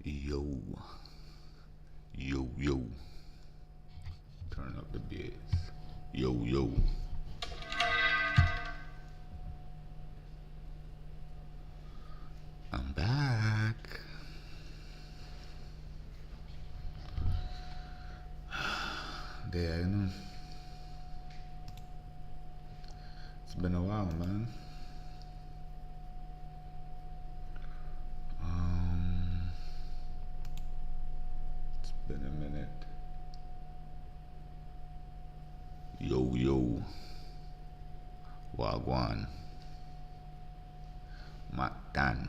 Yo, yo, turn up the bass. Yo, I'm back. There, it's been a while, man. It's been a minute. Yo, Wagwan, Matan.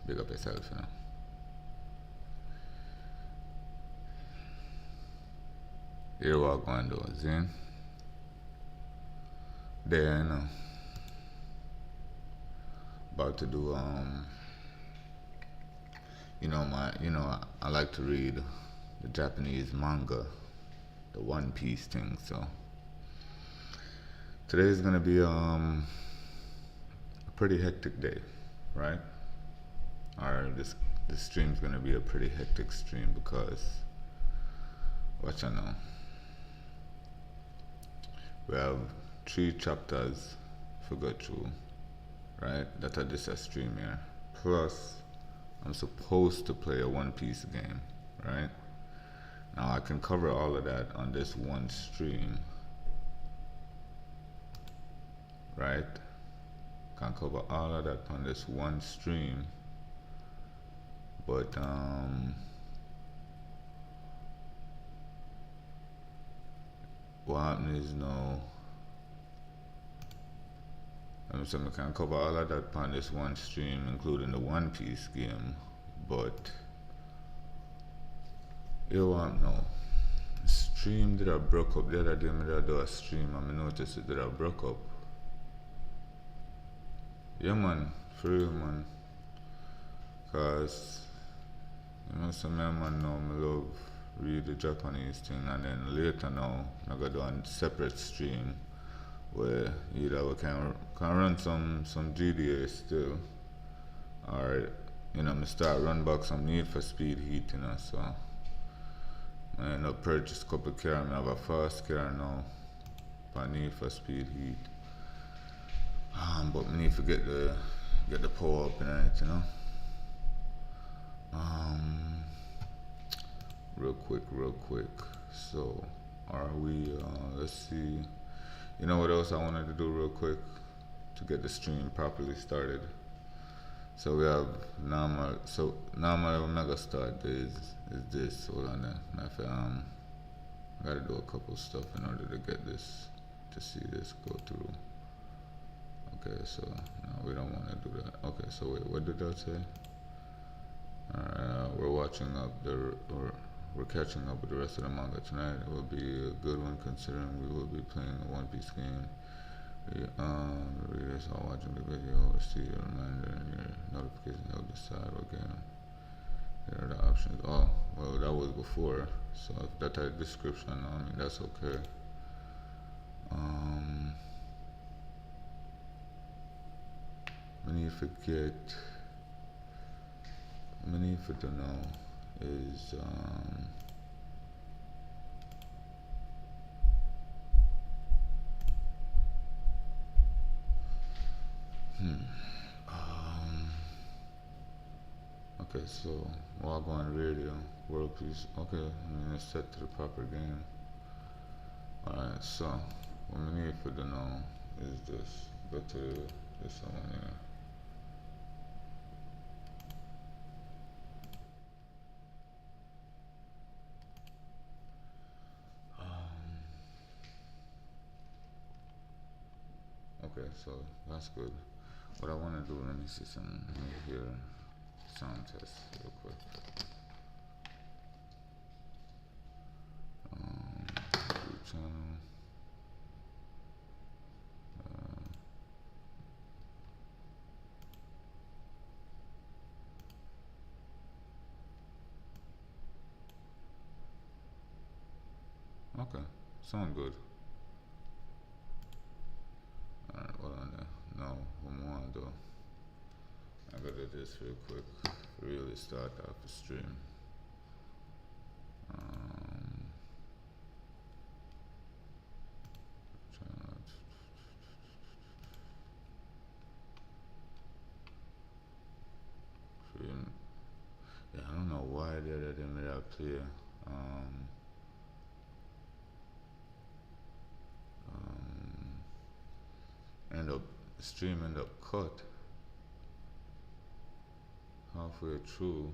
Big up yourself, Here Wagwan though, Zin. There, About to do I like to read the Japanese manga, the One Piece thing. So today is gonna be a pretty hectic day, right? Or this stream's gonna be a pretty hectic stream because what you know, we have 3 chapters to go through, right? That are just a stream here. Plus, I'm supposed to play a One Piece game, right? Now I can cover all of that on this one stream, right? Can cover all of that on this one stream, but what happens is no. So I can cover all of that on this one stream, including the One Piece game, but you want no stream that I broke up the other day. Me did do a stream and I noticed it that I broke up. Yeah, man, for real, man. Cause some man know me love read the Japanese thing, and then later now I go do a separate stream where either we can run some GDA still, or me start run back some Need for Speed Heat, so I end up purchase a couple car. I have a fast car now for Need for Speed Heat, but I need to get the power up in it, real quick. So are we? Let's see. You know what else I wanted to do real quick to get the stream properly started? So we have normal. So normal mega start is this. Hold on there. Gotta do a couple stuff in order to get this, to see this go through. Okay, so no, we don't want to do that. Okay, so wait, what did that say? We're catching up with the rest of the manga tonight. It will be a good one considering we will be playing the One Piece game. The readers are watching the video will see a reminder in your notification. They'll decide what game. Here are the options. Oh, well, that was before. So if that had a description, I mean, that's okay. Many for to know is okay, so Wagwan Radio, World Peace. Okay, it's set to the proper game. Alright, so what we need for to know is this. Go to this one here. Okay, so that's good. What I want to do, let me see some here. Sound test real quick. YouTube channel. Okay, sound good. Alright, hold on there. No, one more though. I gotta do this real quick. really start off the stream. Stream. Yeah, I don't know why they didn't make that play. End up stream end up cut halfway through,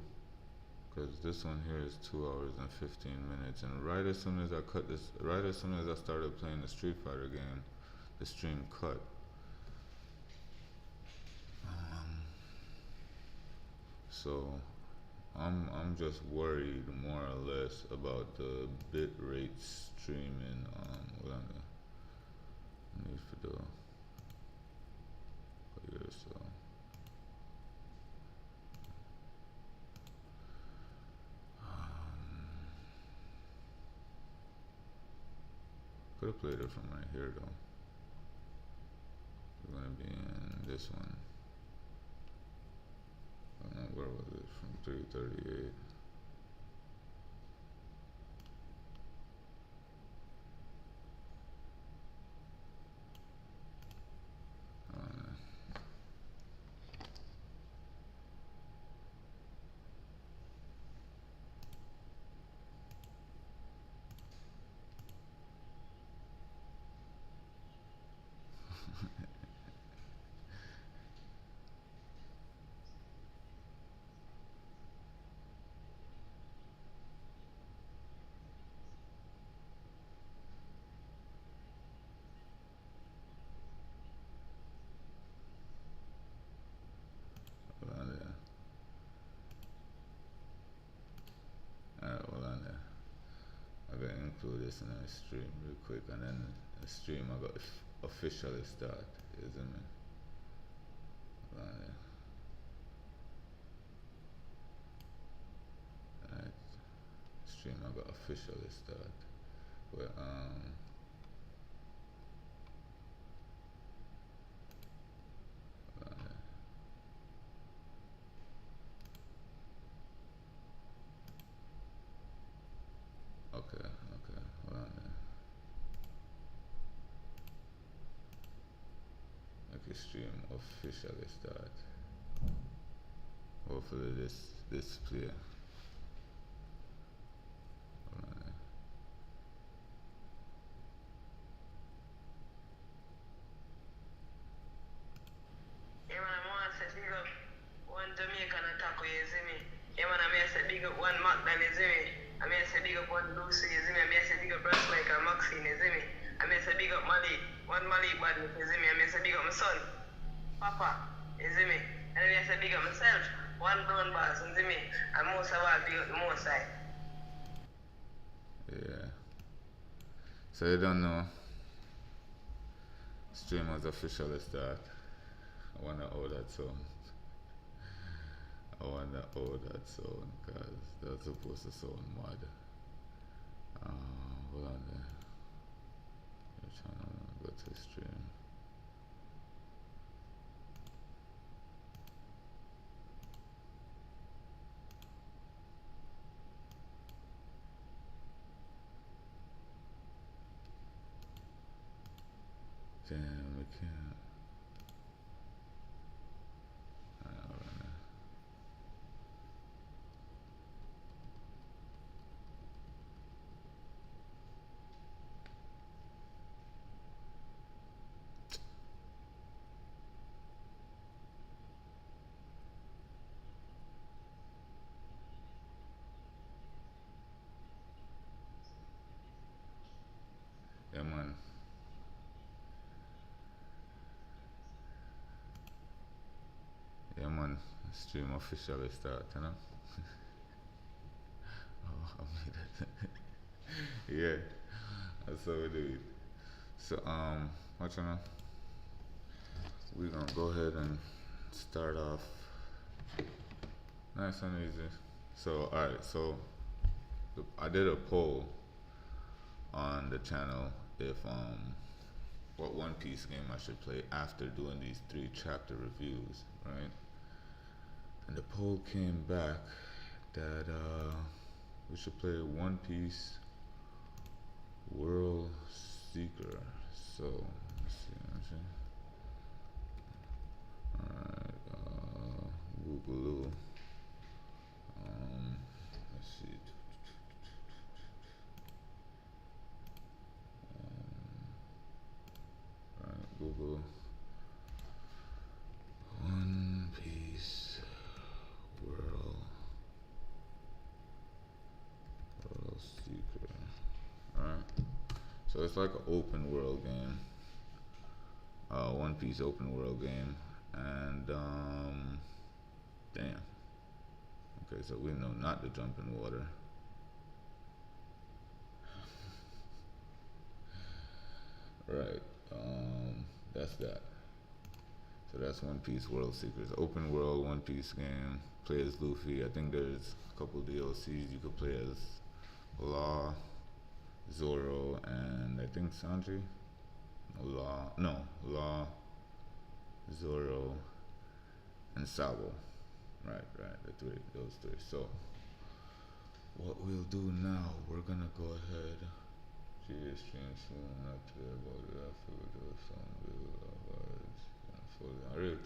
because this one here is 2 hours and 15 minutes, and right as soon as I cut this, right as soon as I started playing the Street Fighter game, the stream cut. So I'm just worried more or less about the bit rate streaming. What I need for the here, so. Could have played it from right here though. We're gonna be in this one. I don't know, where was it? From 338. Alright, hold on there. I'm gonna include this in the stream real quick, and then the stream I got officially start, isn't it? Hold on there. Alright, stream I got officially start. Well, okay, hold on there. Okay, stream officially start. Hopefully this clear. Hold on there. Yeah, man, I want to say big up one Jamaican attack, you see me? Yeah, man, I say big up one Magdal, you see me? I say big up one Lucy, you see me? I say big up Bruce Michael Maxine, you see me? I say big up Malik, one Malik Badnik, you see me? I say big up my son, Papa, you see me? And I say big up myself, one Brown Boss, you see me? And most of all, big up the most side. Yeah. So you don't know. Stream was officially start. I wonder how that sound. I wonder how that sound, because that's supposed to sound mad. Hold on there. Your channel, go to stream. Damn, we can't. Hold on there. Yeah, man. Yeah, man. Stream officially start, you know? Oh, I made it. Yeah, that's how we do it. So, what you know? We're gonna go ahead and start off nice and easy. So, alright, so I did a poll on the channel if what One Piece game I should play after doing these 3 chapter reviews, right? And the poll came back that we should play One Piece World Seeker. So let's see. Alright, Google. Let's see. Alright, Google One Piece World Seeker. Alright. So it's like an open world game. One Piece open world game. And damn. Okay, so we know not to jump in water. Right. That's that. So that's One Piece World Seekers. Open world One Piece game. Play as Luffy. I think there's a couple DLCs you could play as Law, Zoro, and I think Sanji. Law, Zoro, and Sabo. Right, those three. So what we'll do now, we're gonna go ahead. GS stream soon up to about that for the song I really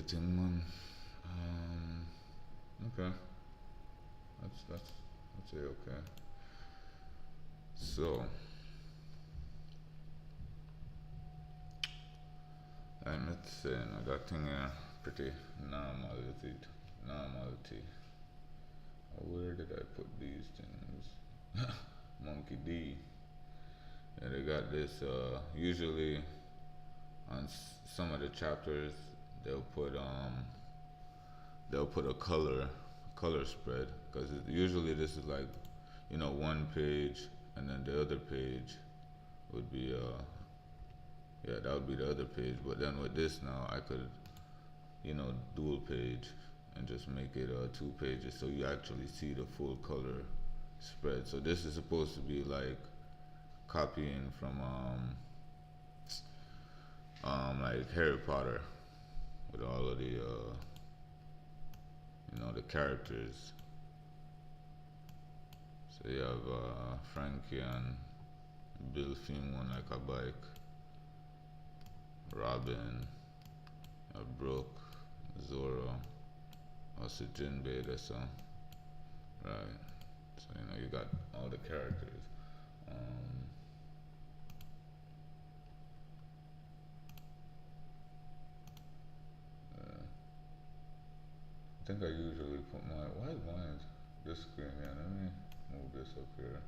think man. Okay. That's it, okay. So I'm saying I got thing here pretty normality. Where did I put these things? Monkey D. Yeah, they got this. Usually on some of the chapters, they'll put a color spread, because usually this is like, one page, and then the other page would be that would be the other page. But then with this now, I could dual page and just make it 2 pages, so you actually see the full color spread. So this is supposed to be like copying from like Harry Potter, with all of the the characters. So you have Frankie and Bill Finn one like a bike, Robin, Brooke, Zoro, also Jinbei, that's right. So you got all the characters. I think I usually put why is mine this screen? Yeah, let me move this up here.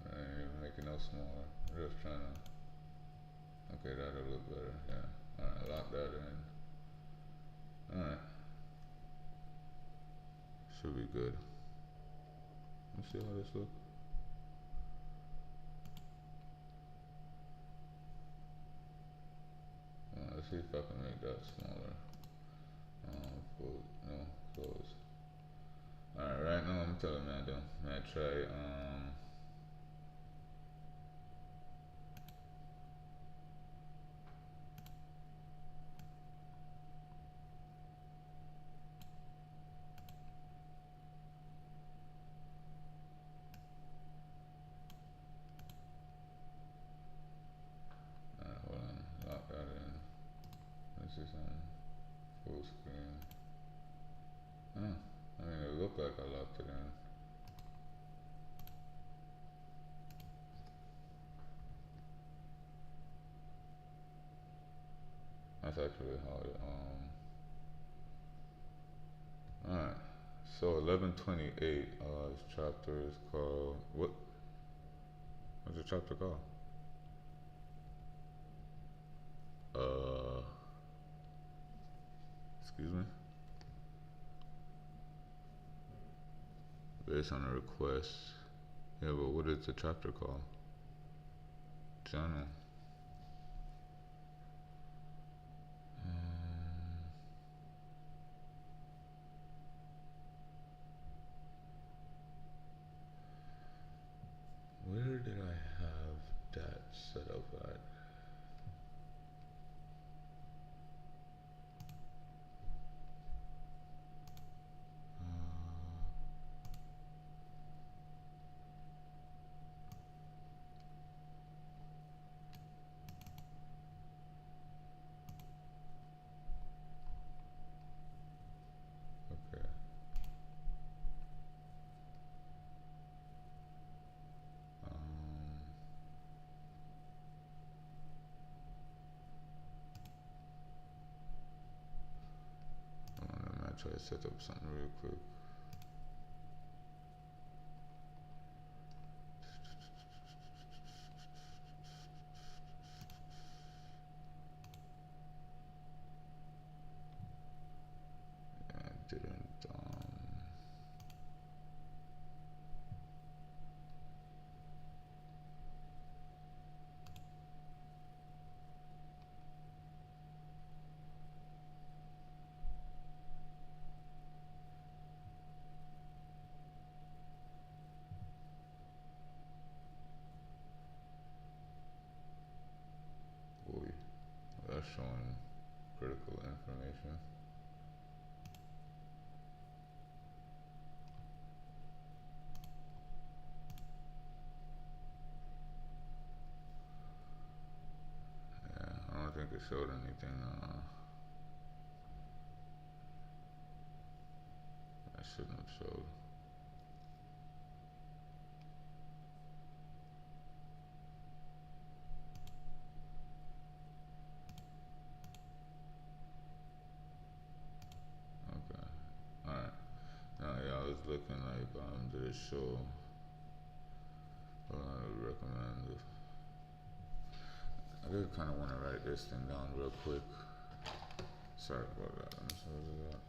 I ain't even making no smaller. I'm just trying to. Okay, that'll look better. Yeah. Alright, lock that in. Alright. Should be good. Let's see how this looks. Let's see if I can make that smaller. Close. Alright, right now I'm telling man though. Man, try hold on, lock that in. This is on full screen. I mean, it looked like I locked it in. That's actually how it, alright. So 1128, this chapter is called, what's the chapter called? Excuse me? Based on a request. Yeah, but what is the chapter called? Journal. try to set up something real quick. Yeah, I didn't. Boy, that's showing critical information. Yeah, I don't think it showed anything. I shouldn't have showed. Okay. Alright. Now, yeah, I was looking like, did it show? I would recommend. I did kind of want to write this thing down real quick. Sorry about that. I'm sorry about that.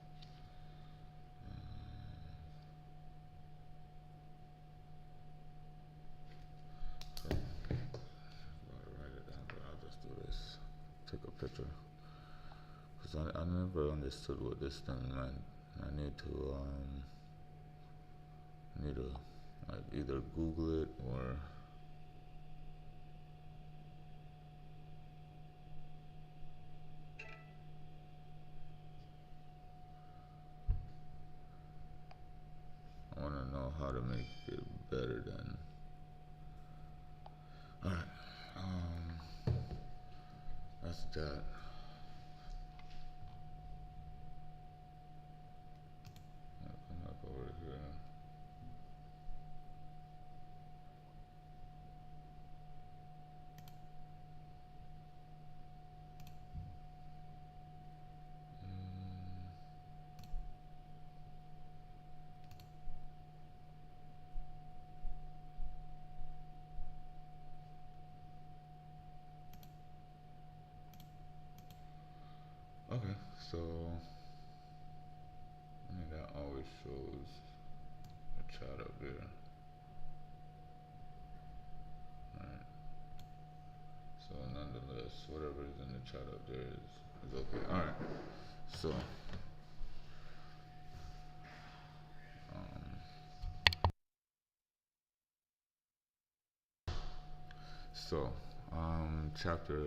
So, I'll write it down, but I'll just do this. Take a picture. Because I never understood what this thing meant. I need to like either Google it or I want to know how to make it better than. Alright, that's that. I'll come back over here. Okay, so I mean that always shows a chat up there. Alright. So nonetheless, whatever is in the chat up there is okay. Alright. So so chapter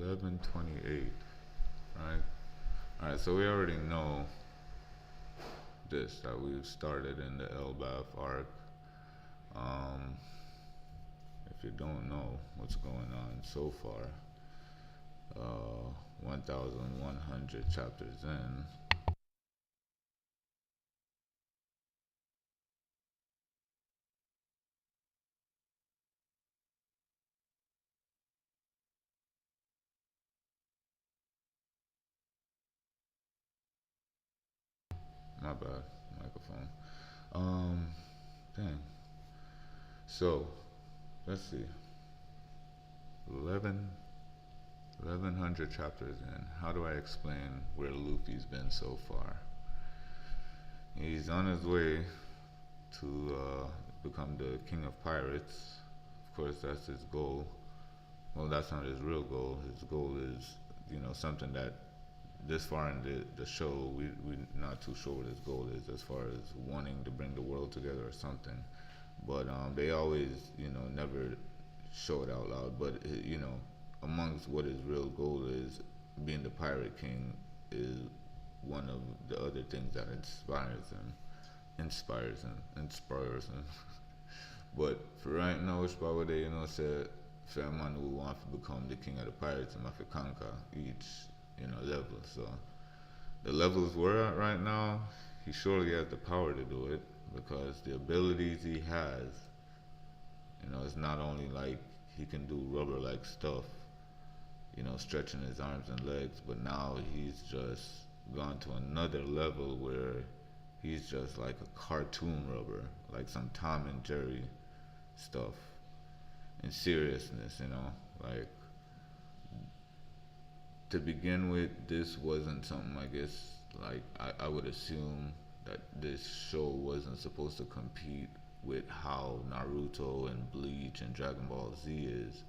1128, right? Alright, so we already know this that we've started in the Elbaf arc. Um, if you don't know what's going on so far, 1,100 chapters in. My bad, microphone. Um, dang. So, let's see. 11, 1,100 chapters in. How do I explain where Luffy's been so far? He's on his way to become the king of pirates. Of course, that's his goal. Well, that's not his real goal. His goal is, something that this far in the show, we're not too sure what his goal is as far as wanting to bring the world together or something. But they always, never show it out loud. But, amongst what his real goal is, being the pirate king is one of the other things that inspires him. But for right now, which probably they, said, fair man who want to become the king of the pirates and have to conquer each, level. So the levels we're at right now, he surely has the power to do it because the abilities he has, it's not only like he can do rubber like stuff, stretching his arms and legs, but now he's just gone to another level where he's just like a cartoon rubber, like some Tom and Jerry stuff and seriousness, like to begin with, this wasn't something, I guess, like I would assume that this show wasn't supposed to compete with how Naruto and Bleach and Dragon Ball Z is,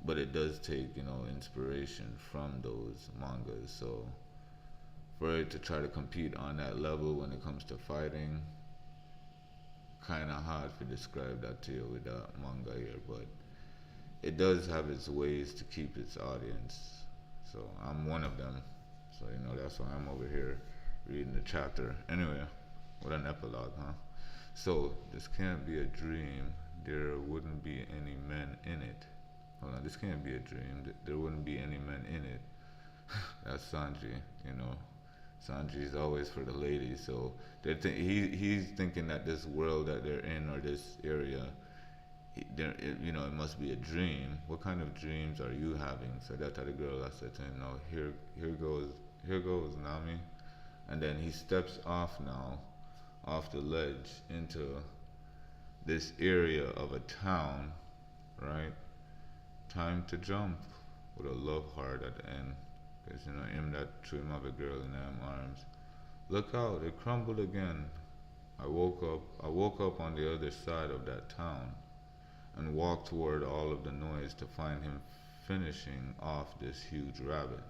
but it does take, inspiration from those mangas. So for it to try to compete on that level when it comes to fighting, kind of hard to describe that to you with that manga here, but it does have its ways to keep its audience. So I'm one of them. So that's why I'm over here reading the chapter. Anyway, what an epilogue, huh? So this can't be a dream. There wouldn't be any men in it. Hold on, this can't be a dream. There wouldn't be any men in it. That's Sanji. Sanji is always for the ladies. So he's thinking that this world that they're in or this area it must be a dream. What kind of dreams are you having? So that's how the girl I said to him, no, here goes Nami. And then he steps off now, off the ledge into this area of a town, right? Time to jump with a love heart at the end. Because, him that threw him of a girl in them arms. Look out, it crumbled again. I woke up on the other side of that town and walked toward all of the noise to find him finishing off this huge rabbit.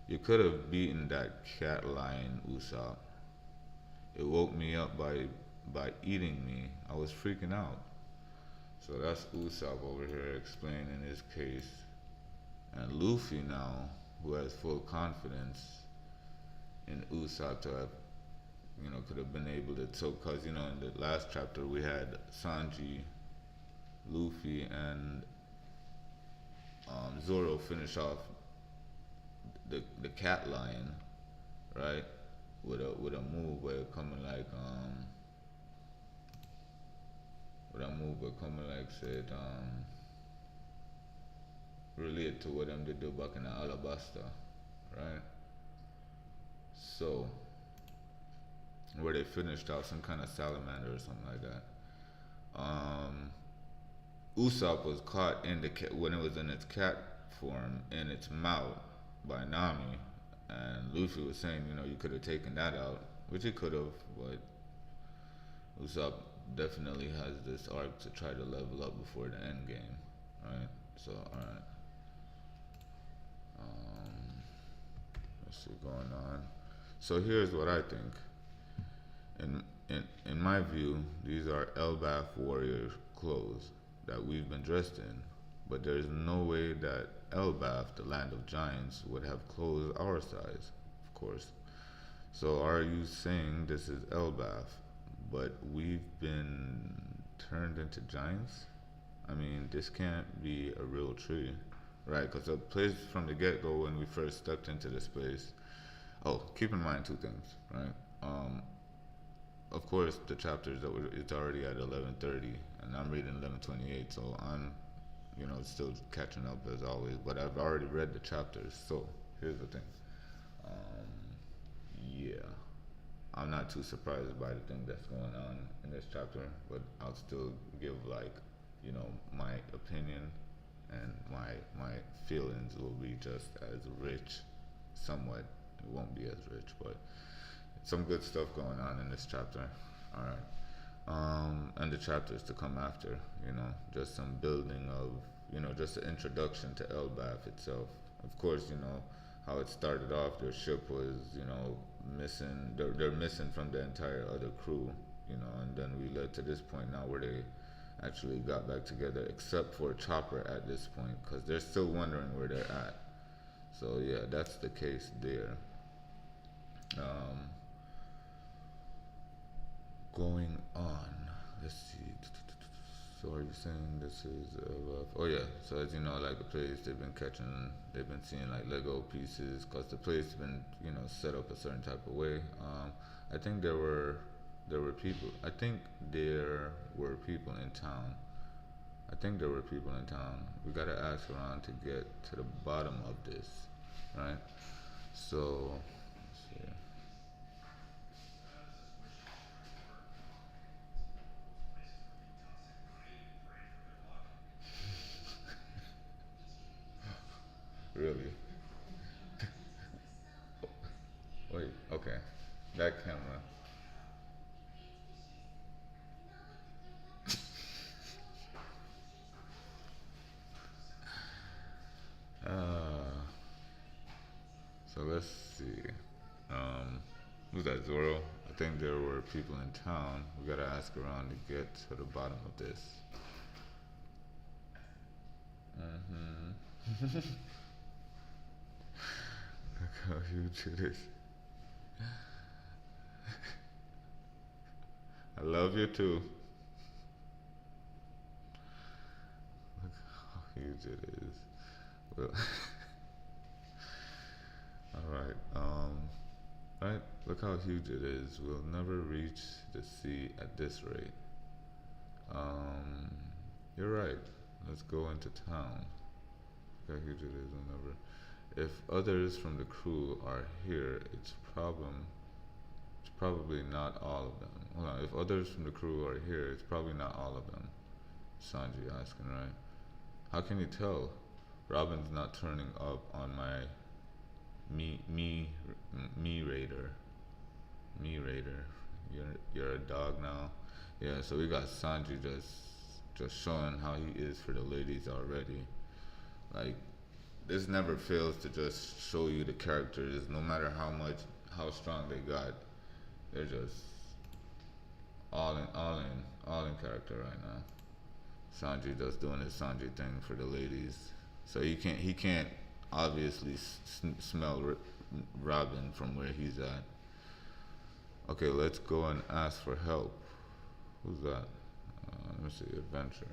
You could have beaten that cat lion, Usopp. It woke me up by eating me. I was freaking out. So that's Usopp over here explaining his case. And Luffy now, who has full confidence in Usopp to have, could have been able to, so, because, in the last chapter we had Sanji, Luffy, and Zoro finish off the cat lion, right? With a move where coming like said related to what them they do back in the Alabasta, right? So where they finished off some kind of salamander or something like that. Usopp was caught in when it was in its cat form in its mouth by Nami, and Luffy was saying, you could have taken that out, which he could have, but Usopp definitely has this arc to try to level up before the end game, right? So, all right, let's see going on. So here's what I think. In my view, these are Elbaf warrior clothes that we've been dressed in, but there's no way that Elbaf, the land of giants, would have clothes our size, of course. So are you saying this is Elbaf, but we've been turned into giants? I mean, this can't be a real tree, right? Because the place from the get-go when we first stepped into this place. Oh, keep in mind two things, right? Of course, the chapters it's already at 11:30, and I'm reading 11:28, so I'm, still catching up as always. But I've already read the chapters, so here's the thing. Yeah, I'm not too surprised by the thing that's going on in this chapter, but I'll still give my opinion, and my feelings will be just as rich, somewhat. It won't be as rich, but some good stuff going on in this chapter. All right. And the chapters to come after, just some building of, just the introduction to Elbaf itself. Of course, how it started off, their ship was, missing, they're missing from the entire other crew, and then we led to this point now where they actually got back together, except for Chopper at this point, because they're still wondering where they're at. So yeah, that's the case there. Going on, let's see. So are you saying this is oh yeah, so as you know, like the place they've been seeing like Lego pieces, because the place has been set up a certain type of way. I think there were people, I think there were people in town. We gotta ask around to get to the bottom of this, right? So Okay, that camera. Uh, so let's see. Um, who's that, Zoro? I think there were people in town. We gotta ask around to get to the bottom of this. Mm-hmm. Look how huge it is. I love you too. Look how huge it is. Well, all right. Right. Look how huge it is. We'll never reach the sea at this rate. Um, you're right. Let's go into town. Look how huge it is. We'll never. If others from the crew are here, it's probably not all of them. Hold on. If others from the crew are here, it's probably not all of them. Sanji asking, right? How can you tell? Robin's not turning up on my me me me raider. Me raider. You're a dog now. Yeah, so we got Sanji just showing how he is for the ladies already. Like this never fails to just show you the characters, no matter how strong they got. They're just all in character right now. Sanji just doing his Sanji thing for the ladies. So he can't obviously smell Robin from where he's at. Okay, let's go and ask for help. Who's that? Let me see. Adventure.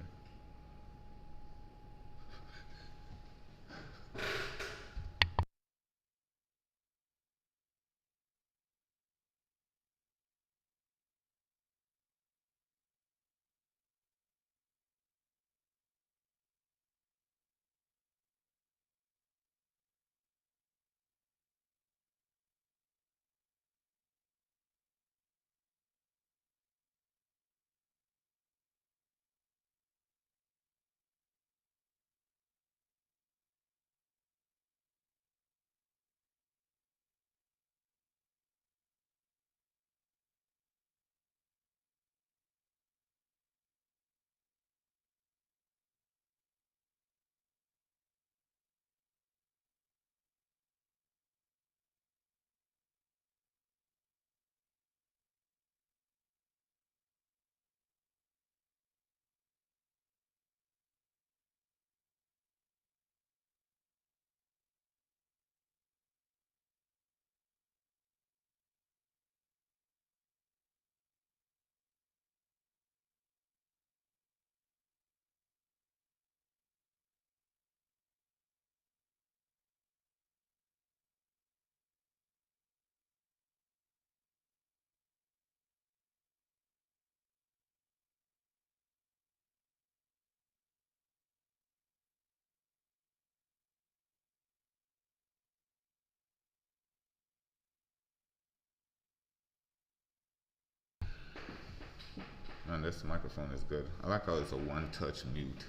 Man, this microphone is good. I like how it's a one-touch mute.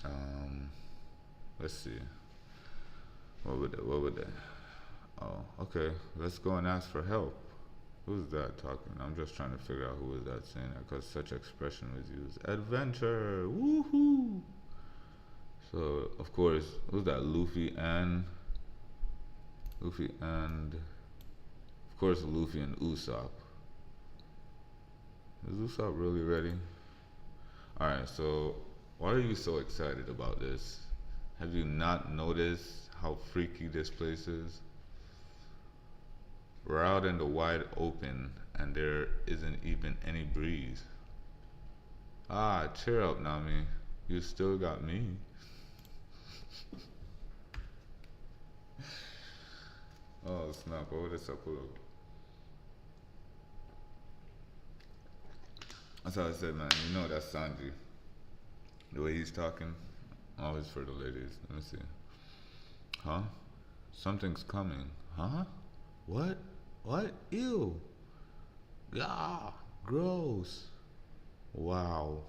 Um, let's see. What would that? Oh, okay. Let's go and ask for help. Who's that talking? I'm just trying to figure out who is that saying that because such expression was used. Adventure! Woohoo! So, of course, who's that? Luffy and, of course, Luffy and Usopp. Is Usopp really ready? Alright, so why are you so excited about this? Have you not noticed how freaky this place is? We're out in the wide open and there isn't even any breeze. Ah, cheer up, Nami. You still got me. Oh snap, what would this up? That's how I said, man. You know that's Sanji. The way he's talking, always for the ladies. Let me see. Huh? Something's coming. Huh? What? What? Ew. Gah. Gross. Wow.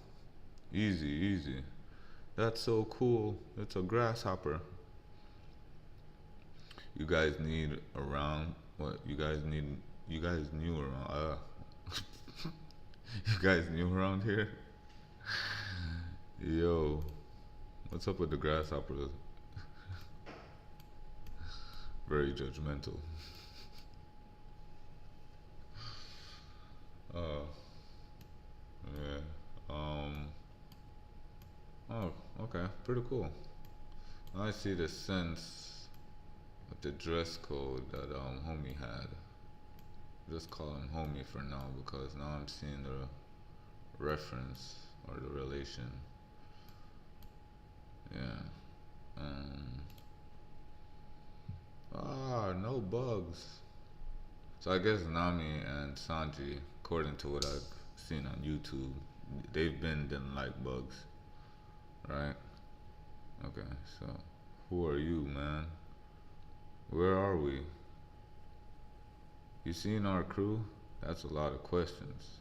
Easy, easy. That's so cool. It's a grasshopper. You guys need around what? You guys new around you guys new around here? Yo, what's up with the grasshoppers? Very judgmental. Uh yeah. Oh, okay, pretty cool. I see the sense of the dress code that homie had. Just call him homie for now because now I'm seeing the reference or the relation. Yeah. Um. No bugs. So I guess Nami and Sanji, according to what I've seen on YouTube, didn't like bugs, right? Okay. So who are you, man? Where are we? You seen our crew? That's a lot of questions.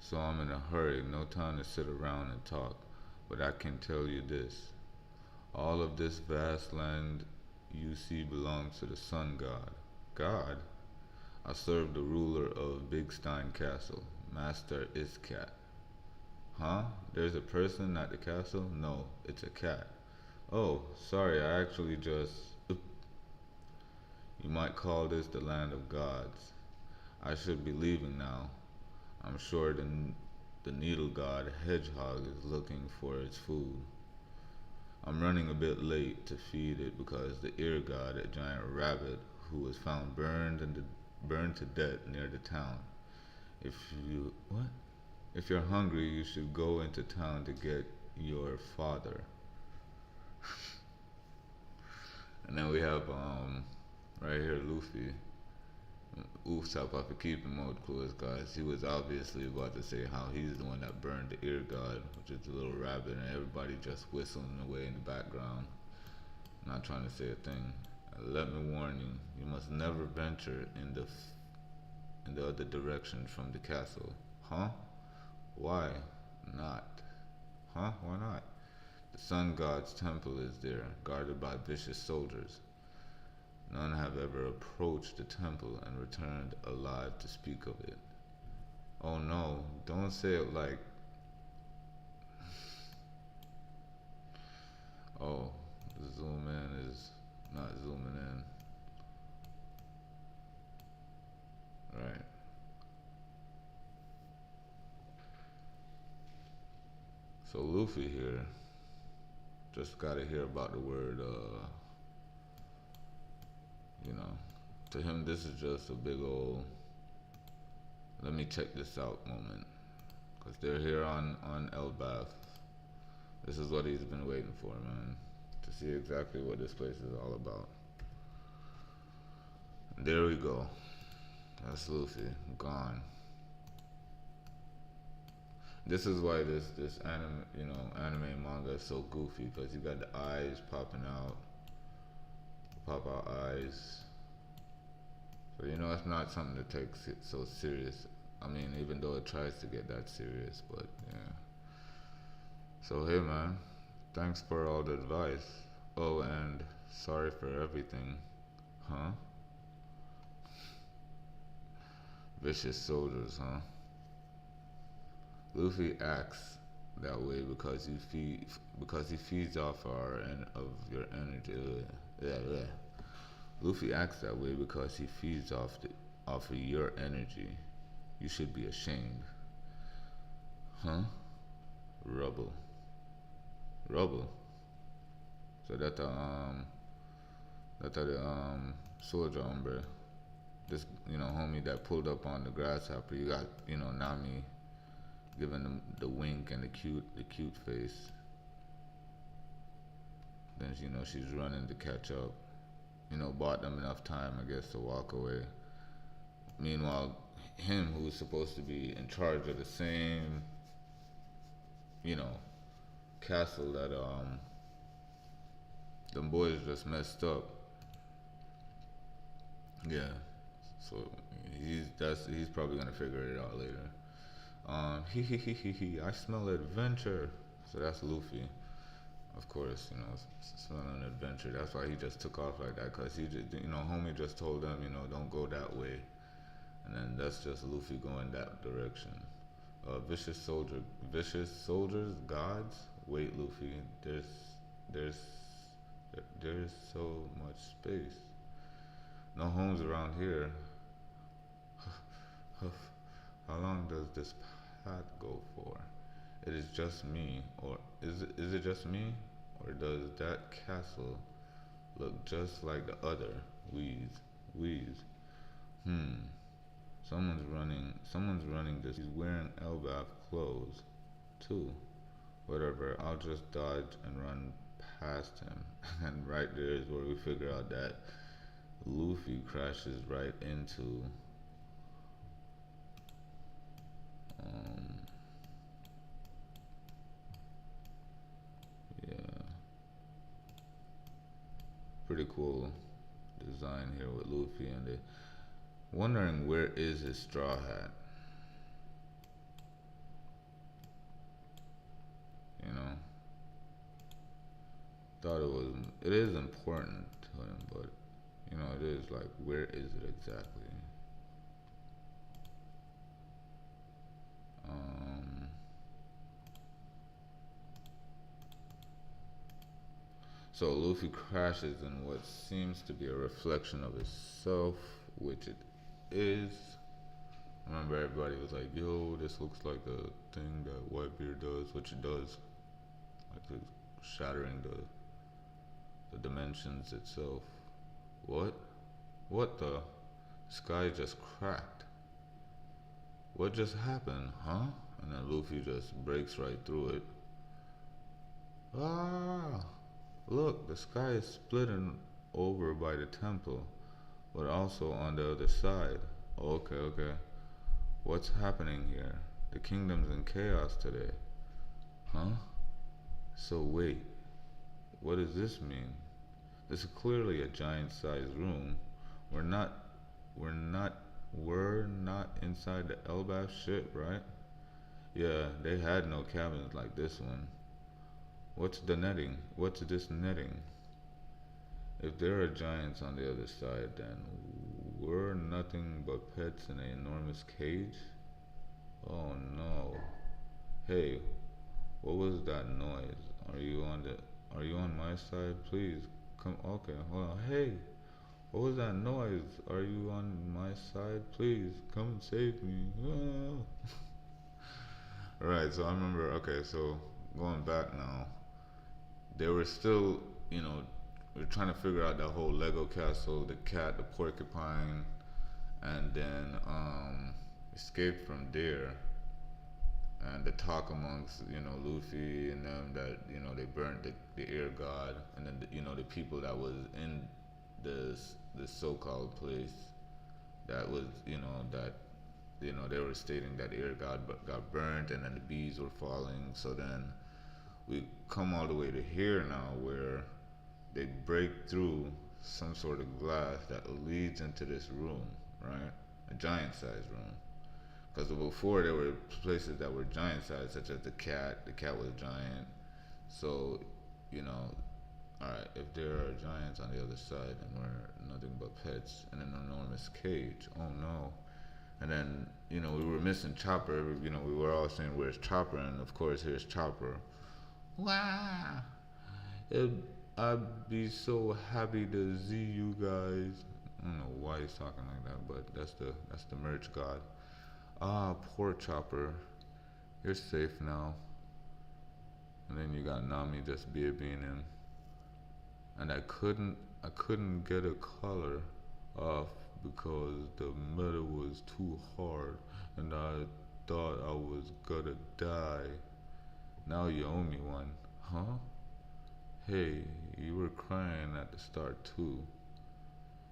So I'm in a hurry, no time to sit around and talk. But I can tell you this. All of this vast land you see belongs to the sun god. God? I serve the ruler of Big Stein Castle, Master Iscat. Huh? There's a person at the castle? No, it's a cat. Oh, sorry, I actually just. You might call this the land of gods. I should be leaving now. I'm sure the needle god Hedgehog is looking for its food. I'm running a bit late to feed it because the ear god, a giant rabbit who was found burned to death near the town. If you what? If you're hungry, you should go into town to get your father. And then we have right here Luffy. Oof top off a keeping mode close guys. He was obviously about to say how he's the one that burned the ear god, which is the little rabbit, and everybody just whistling away in the background. Not trying to say a thing. Let me warn you, you must never venture in the other direction from the castle. Huh? Why not? Huh? Why not? The sun god's temple is there, guarded by vicious soldiers. None have ever approached the temple and returned alive to speak of it. Oh no, don't say it like. Oh, the zoom in is not zooming in. Right. So Luffy here just gotta hear about the word, you know. To him, this is just a big old let me check this out moment. Because they're here on Elbaf. This is what he's been waiting for, man. To see exactly what this place is all about. And there we go. That's Luffy. Gone. This is why this anime, anime and manga is so goofy. Because you got the eyes popping out. Pop out eyes. So it's not something to take so serious. I mean, even though it tries to get that serious, but yeah. So hey man, thanks for all the advice. Oh, and sorry for everything. Huh? Vicious soldiers, huh? Luffy acts that way because he feeds off of your energy. Yeah. Luffy acts that way because he feeds off of your energy. You should be ashamed. Huh? Rubble. So that soldier hombre, this homie that pulled up on the grasshopper. You got Nami giving him the wink and the cute face. Then she's running to catch up. Bought them enough time, I guess, to walk away. Meanwhile, him who's supposed to be in charge of the same, castle that them boys just messed up. Yeah. So he's probably gonna figure it out later. He. I smell adventure. So that's Luffy. of course, it's not an adventure. That's why he just took off like that, cause he just, homie just told him, don't go that way, and then that's just Luffy going that direction. Vicious soldiers, gods. Wait, Luffy, there's, there's so much space. No homes around here. How long does this path go for? It is just me, or is it just me, or does that castle look just like the other? Wheeze, wheeze. Hmm. Someone's running this. He's wearing Elbaf clothes, too. Whatever, I'll just dodge and run past him. And right there is where we figure out that Luffy crashes right into um yeah, pretty cool design here with Luffy and they wondering where is his straw hat, you know? Thought it is important to him, but it is like where is it exactly? Um So Luffy crashes in what seems to be a reflection of himself, which it is. I remember everybody was like, "Yo, this looks like the thing that Whitebeard does," which it does, like shattering the dimensions itself. What? What the? Sky just cracked. What just happened, huh? And then Luffy just breaks right through it. Ah! Look, the sky is splitting over by the temple, but also on the other side. Okay, okay. What's happening here? The kingdom's in chaos today. Huh? So wait, what does this mean? This is clearly a giant-sized room. We're not, we're not, we're not inside the Elbaf ship, right? Yeah, they had no cabins like this one. What's the netting? What's this netting? If there are giants on the other side, then we're nothing but pets in an enormous cage? Oh no. Hey, what was that noise? Are you on my side? Please come. Okay, hold on. Hey, what was that noise? Are you on my side? Please come and save me. Ah. Right, so I remember, okay, so going back now, they were still, we are trying to figure out that whole Lego castle, the cat, the porcupine, and then escape from there. And the talk amongst Luffy and them that they burnt the air god, and then the people that was in this so-called place that was that they were stating that the air god got burnt, and then the bees were falling. So then we come all the way to here now, where they break through some sort of glass that leads into this room, right? A giant-sized room. Because before there were places that were giant-sized, such as the cat. The cat was giant. So, you know, all right, if there are giants on the other side and we're nothing but pets in an enormous cage, oh no. And then, we were missing Chopper. We were all saying, where's Chopper? And of course, here's Chopper. Wow. It, I'd be so happy to see you guys. I don't know why he's talking like that, but that's the merch god. Ah, poor Chopper. You're safe now. And then you got Nami just being him. And I couldn't get a color off because the metal was too hard and I thought I was gonna die. Now you owe me one, huh? Hey, you were crying at the start too.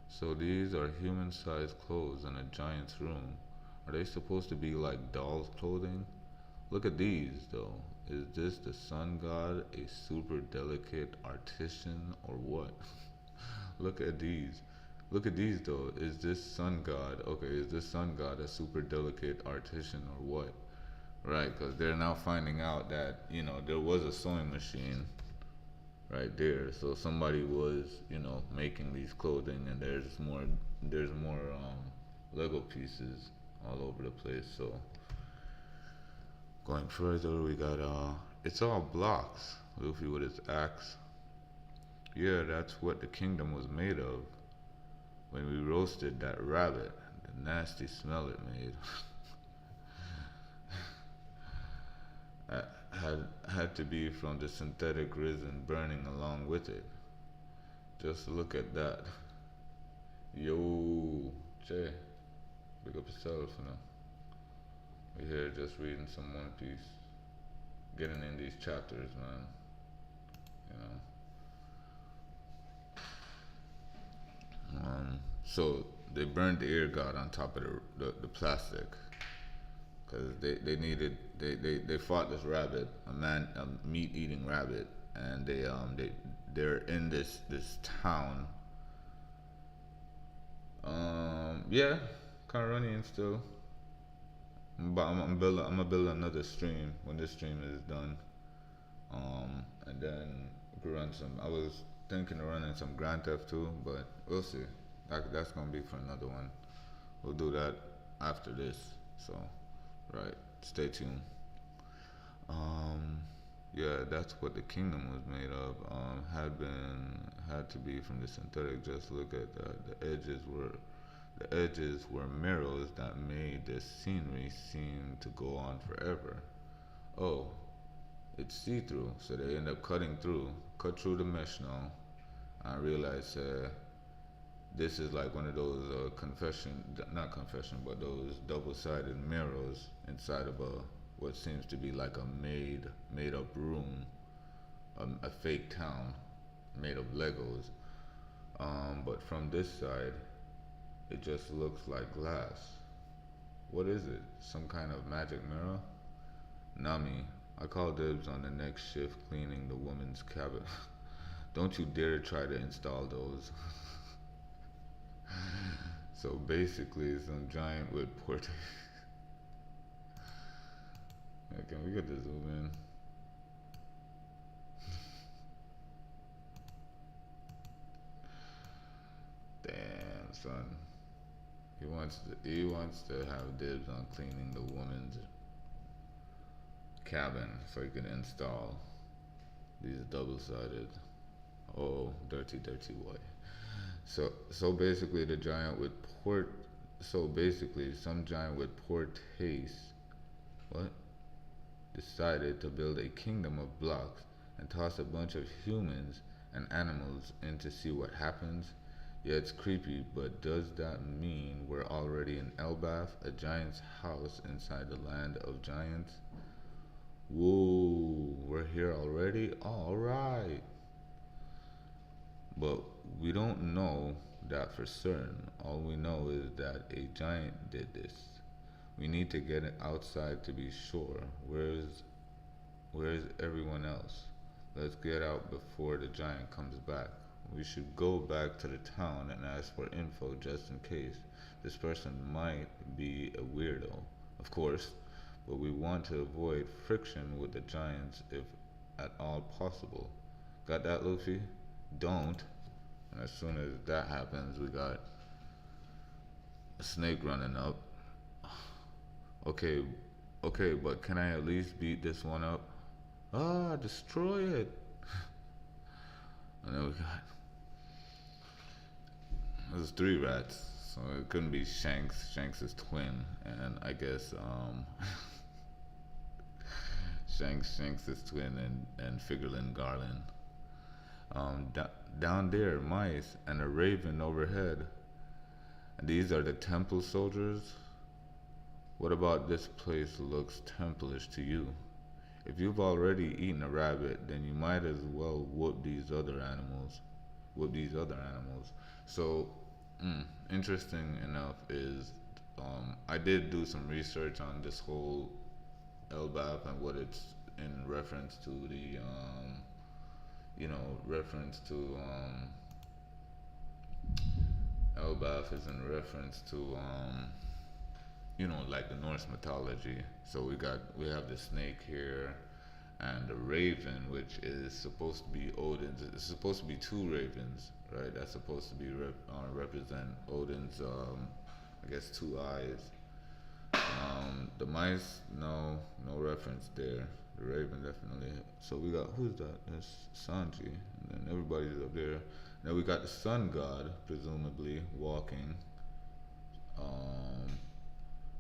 So these are human-sized clothes in a giant's room. Are they supposed to be like doll's clothing? Look at these, though. Is this the sun god, a super delicate artisan, or what? Look at these. Look at these, though. Is this sun god, okay, is this sun god a super delicate artisan, or what? Right, because they're now finding out that, there was a sewing machine, right there. So somebody was, making these clothing, and there's more Lego pieces all over the place. So going further, we got it's all blocks. Luffy with his axe. Yeah, that's what the kingdom was made of when we roasted that rabbit. The nasty smell it made. had to be from the synthetic resin burning along with it. Just look at that. Yo, Jay, big up yourself, We here just reading some One Piece, getting in these chapters, man. You know. So they burned the ear god on top of the plastic because they fought this rabbit, a meat eating rabbit, and they're in this town. Yeah, kind of running still. But I'm gonna build another stream when this stream is done. And then we could run some. I was thinking of running some Grand Theft too, but we'll see. That's gonna be for another one. We'll do that after this. So, right, stay tuned. Um, yeah, that's what the kingdom was made of. Had to be from the synthetic. Just look at that. The edges were mirrors that made the scenery seem to go on forever. Oh, it's see-through, so they end up cut through the mesh now, and realize this is like one of those not confession, but those double-sided mirrors inside of what seems to be like a made up room, a fake town made of Legos. But from this side, it just looks like glass. What is it? Some kind of magic mirror? Nami, I call dibs on the next shift cleaning the woman's cabin. Don't you dare try to install those. So basically, some giant wood port. Yeah, can we get the zoom in? Damn, son. He wants to have dibs on cleaning the woman's cabin so he can install these double-sided. Oh, dirty, dirty boy. So basically, the giant with port. So basically, some giant with poor taste, what, decided to build a kingdom of blocks and toss a bunch of humans and animals in to see what happens. Yeah, it's creepy, but does that mean we're already in Elbath, a giant's house inside the land of giants? Whoa, we're here already? Alright. But we don't know that for certain. All we know is that a giant did this. We need to get it outside to be sure. Where's everyone else? Let's get out before the giant comes back. We should go back to the town and ask for info just in case. This person might be a weirdo, of course, but we want to avoid friction with the giants if at all possible. Got that, Luffy? Don't. And as soon as that happens, we got a snake running up. Okay, but can I at least beat this one up? Ah, destroy it. And then we got there's three rats, so it couldn't be Shanks. Shanks is twin, and I guess Shanks is twin, and Figurlin Garland. Down there, mice and a raven overhead. And these are the temple soldiers. What about this place looks templish to you? If you've already eaten a rabbit, then you might as well whoop these other animals. So, interesting enough is I did do some research on this whole Elbaf and what it's in reference to the reference to Elbaf is in reference to like the Norse mythology. So we have the snake here, and the raven, which is supposed to be Odin's. It's supposed to be two ravens, right? That's supposed to be represent Odin's, I guess, two eyes. The mice, no, no reference there. The raven definitely. So we got who's that? That's Sanji, and then everybody's up there. Now we got the sun god, presumably walking, um,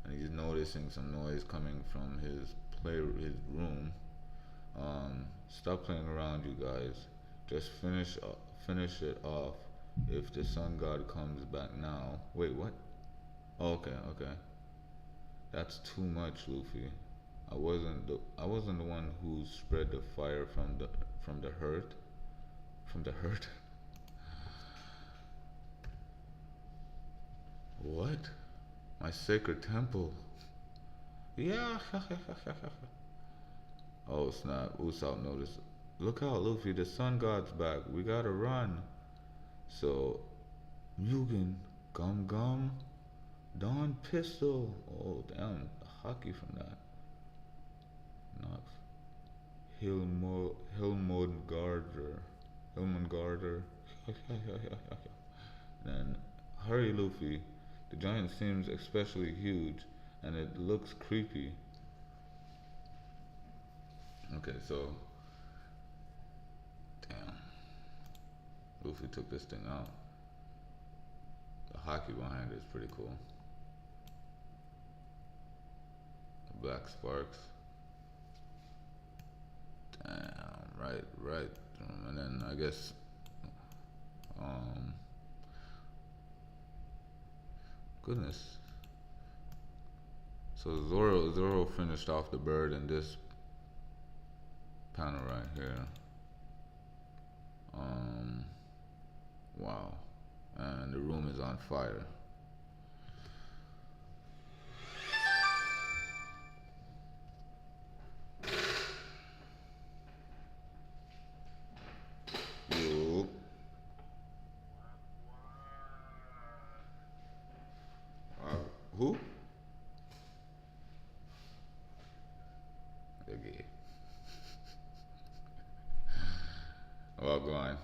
and he's noticing some noise coming from his room. Stop playing around, you guys. Just finish it off. If the sun god comes back now. Wait, what? Oh, okay, okay. That's too much, Luffy. I wasn't the one who spread the fire from the hurt. What? My sacred temple. Yeah. Oh snap! Usopp noticed. Look out, Luffy! The sun god's back. We gotta run. So, Mugen, Gum Gum, Dawn Pistol. Oh damn, hockey from that. Knox. Hilmod Garder. Then, hurry, Luffy. The giant seems especially huge, and it looks creepy. Okay, so, damn. Luffy took this thing out. The hockey behind it is pretty cool. The black sparks. Damn, right. And then I guess, um, goodness. So Zoro finished off the bird in this panel right here. Wow. And the room is on fire. Yo. Who? Okay. Well, go on.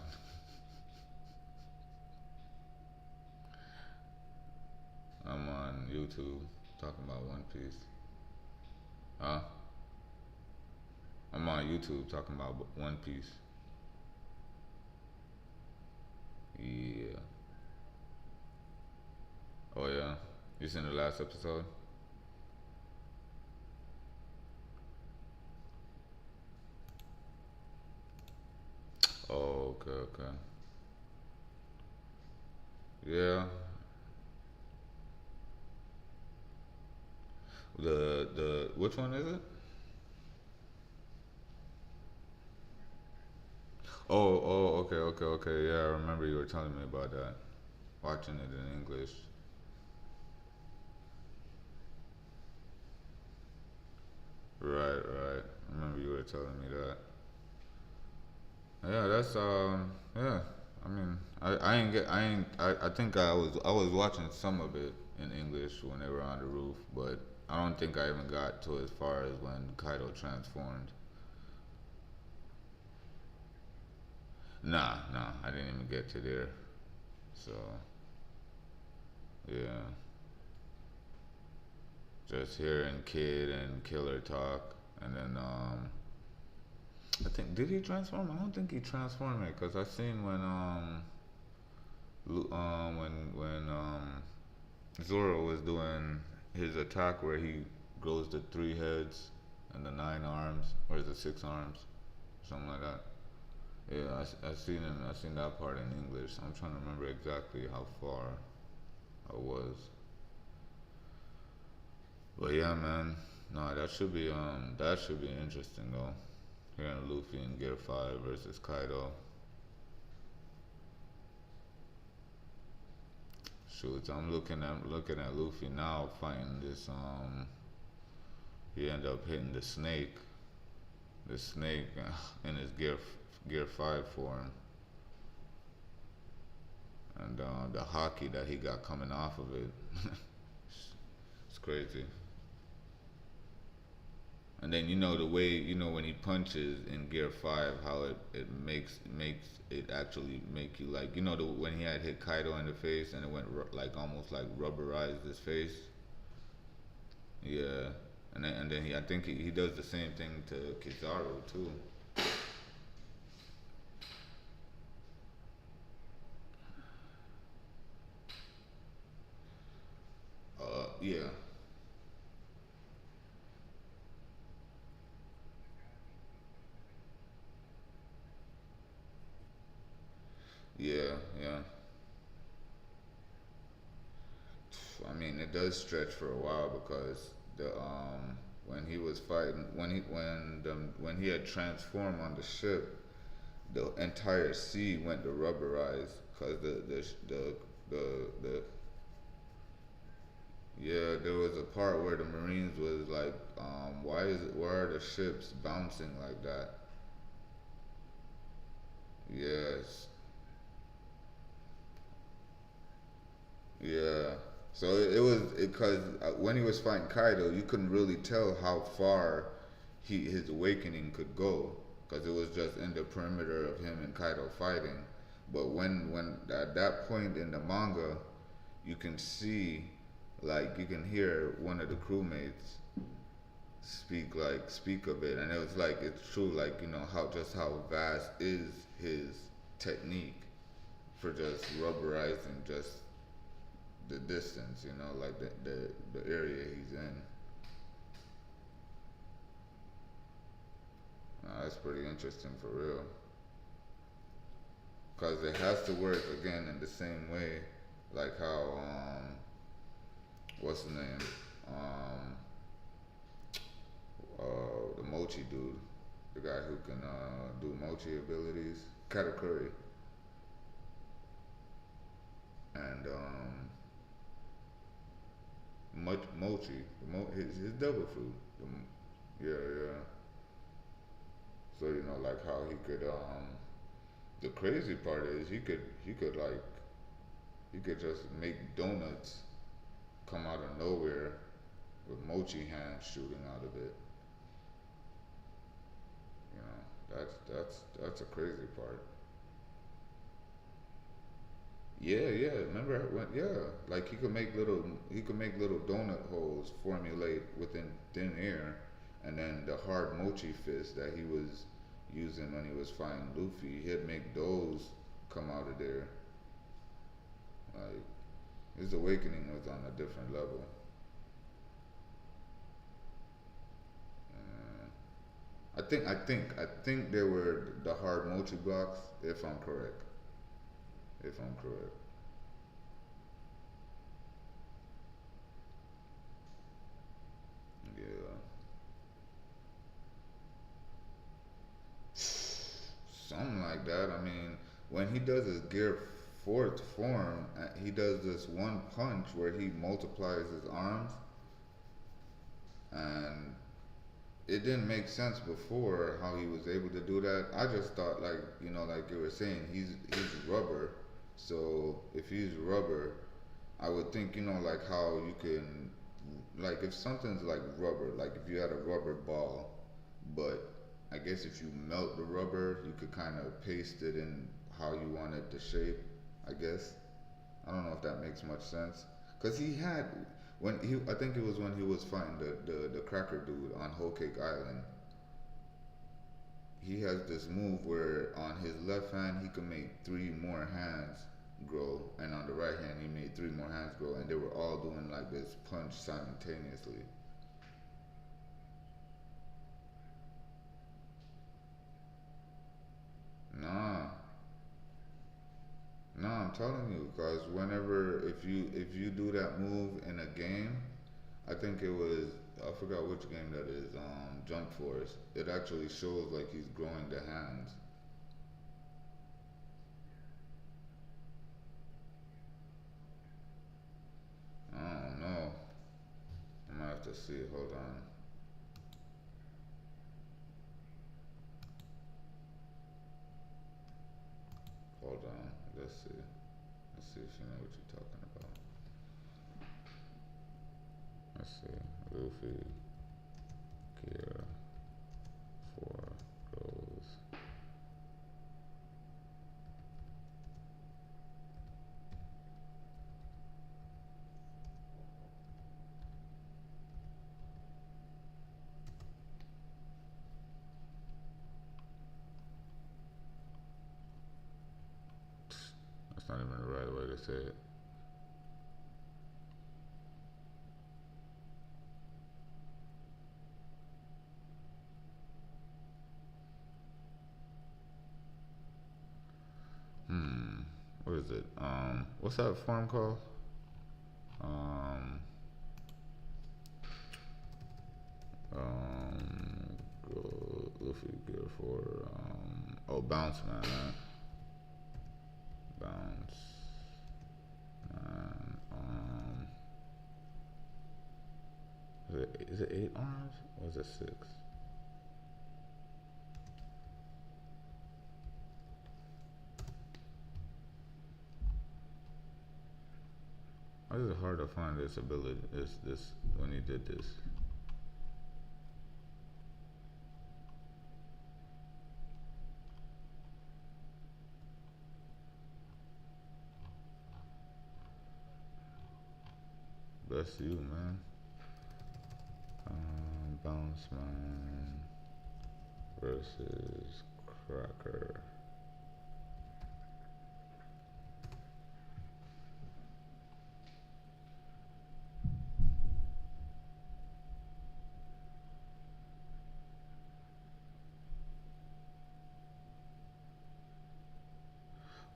I'm on YouTube talking about One Piece. Huh? I'm on YouTube talking about One Piece. Yeah. Oh yeah. You seen the last episode? Oh, okay. Yeah. The which one is it? Okay. Yeah, I remember you were telling me about that. Watching it in English. Right. I remember you were telling me that. Yeah, that's yeah. I mean, I think I was watching some of it in English when they were on the roof, but I don't think I even got to as far as when Kaido transformed. Nah, I didn't even get to there. So yeah, just hearing Kid and Killer talk, and then I think did he transform? I don't think he transformed it because I seen when Zoro was doing his attack where he grows the three heads and the nine arms, or is it six arms, something like that. Yeah, I seen him. I seen that part in English. I'm trying to remember exactly how far I was. But yeah, man. No, that should be interesting though. Hearing Luffy in Gear 5 versus Kaido. Shoot, I'm looking at Luffy now fighting this he ended up hitting the snake in his Gear 5 form. And the hockey that he got coming off of it. It's crazy. And then you know the way when he punches in Gear 5, how it makes it actually make you like when he had hit Kaido in the face and it went like almost like rubberized his face. Yeah, and then I think he does the same thing to Kizaru too. Yeah, yeah, yeah. I mean, it does stretch for a while because the when he was fighting when he had transformed on the ship, the entire sea went to rubberize because the yeah, there was a part where the Marines was like, why are the ships bouncing like that? Yes, yeah. So it was because when he was fighting Kaido, you couldn't really tell how far his awakening could go because it was just in the perimeter of him and Kaido fighting. But when at that point in the manga, you can see, like you can hear one of the crewmates speak of it, and it was like it's true, like how vast is his technique for just rubberizing just the distance, like the area he's in. That's pretty interesting for real. Because it has to work again in the same way, like how, what's the name? Um, the Mochi dude, the guy who can do Mochi abilities, Katakuri, and Mochi, his devil fruit. Yeah, yeah. So like how he could. The crazy part is he could just make donuts come out of nowhere with Mochi hands shooting out of it. That's a crazy part. Yeah, yeah. Remember when? Yeah, like he could make little donut holes formulate within thin air, and then the hard mochi fist that he was using when he was fighting Luffy, he'd make those come out of there. Like his awakening was on a different level. I think they were the hard mochi blocks, if I'm correct. If I'm correct. Yeah. Something like that. I mean, when he does his gear fourth form, he does this one punch where he multiplies his arms, and it didn't make sense before how he was able to do that. I just thought like like you were saying, he's rubber. So if he's rubber, I would think like how you can like if something's like rubber, like if you had a rubber ball, but I guess if you melt the rubber, you could kind of paste it in how you want it to shape. I guess I don't know if that makes much sense. Cause he had I think it was when he was fighting the cracker dude on Whole Cake Island. He has this move where on his left hand he can make three more hands grow, and on the right hand he made three more hands grow, and they were all doing like this punch simultaneously. Nah, no, I'm telling you, because whenever if you do that move in a game, I think it was I forgot which game that is. Jump Force. It actually shows like he's growing the hands. I don't know. I'm gonna have to see. Hold on. Hold on. Let's see. Let's see if you know what you're talking about. Let's see. Luffy, Kira. say it. Hmm. What is it? What's that form called? Um, um, Luffy good for oh, bounce man, right? Bounce man. Is it 8 arms or is it 6? Why is it hard to find this ability? This when he did this? Bless you, man. Bounce man versus Cracker.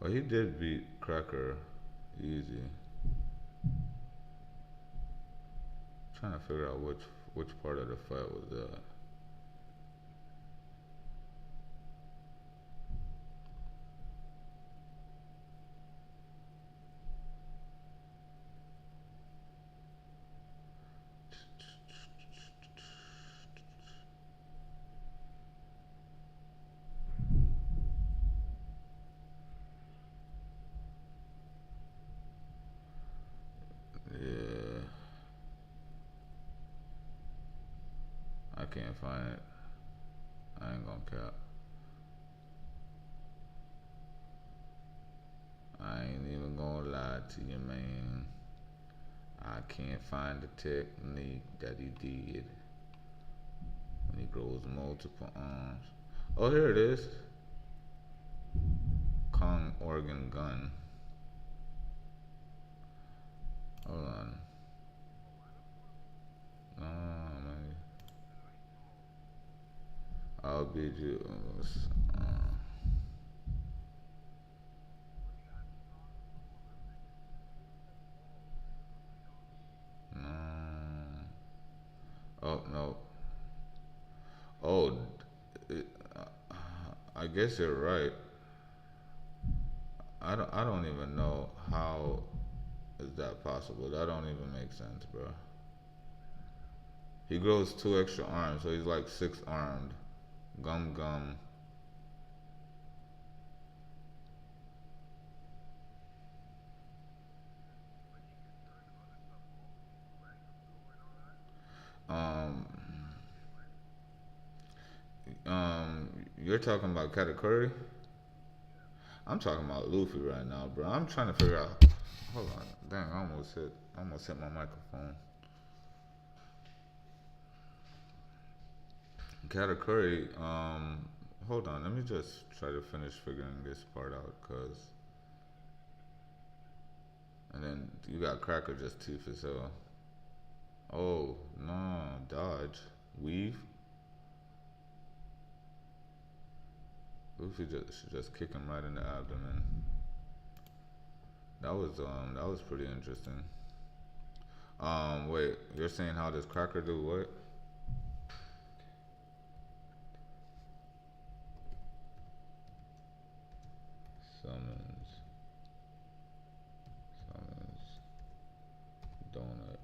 Well, he did beat Cracker easy. Trying to figure out which part of the fight was that. Yeah, I can't find it. I ain't gonna cap. I ain't even gonna lie to you, man. I can't find the technique that he did when he grows multiple arms. Oh, here it is. Kong organ gun. Hold on. No, man. I'll beat you. No. Oh no. Oh, it, I guess you're right. I don't even know how is that possible. That don't even make sense, bro. He grows 2 extra arms, so he's like 6 armed. Gum gum. Um, you're talking about Katakuri? I'm talking about Luffy right now, bro. I'm trying to figure out. Hold on, dang! I almost hit my microphone. Katakuri. Hold on. Let me just try to finish figuring this part out, cause. And then you got Cracker just teeth as hell. Oh no, dodge, weave. Luffy just should just kick him right in the abdomen. That was pretty interesting. Wait, you're saying how does Cracker do what? Summons, summons, donut.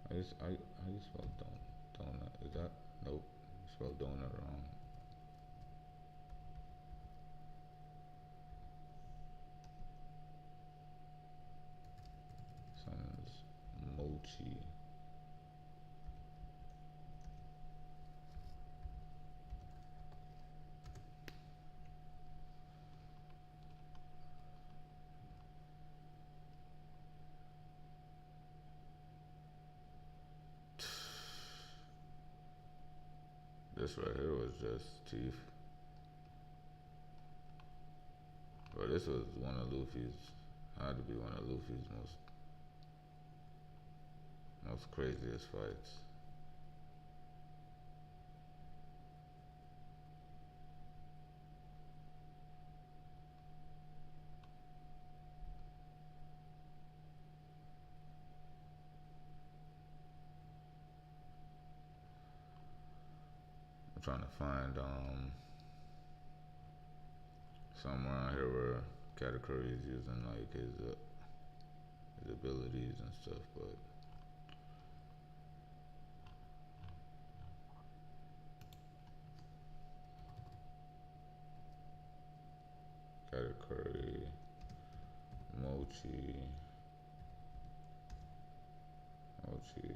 How you spell donut? Is that nope? You spelled donut wrong. Summons mochi. This right here was just teeth. But But this was one of Luffy's, had to be one of Luffy's most craziest fights. I'm trying to find somewhere around here where Katakuri is using like his abilities and stuff, but Katakuri, Mochi, Mochi.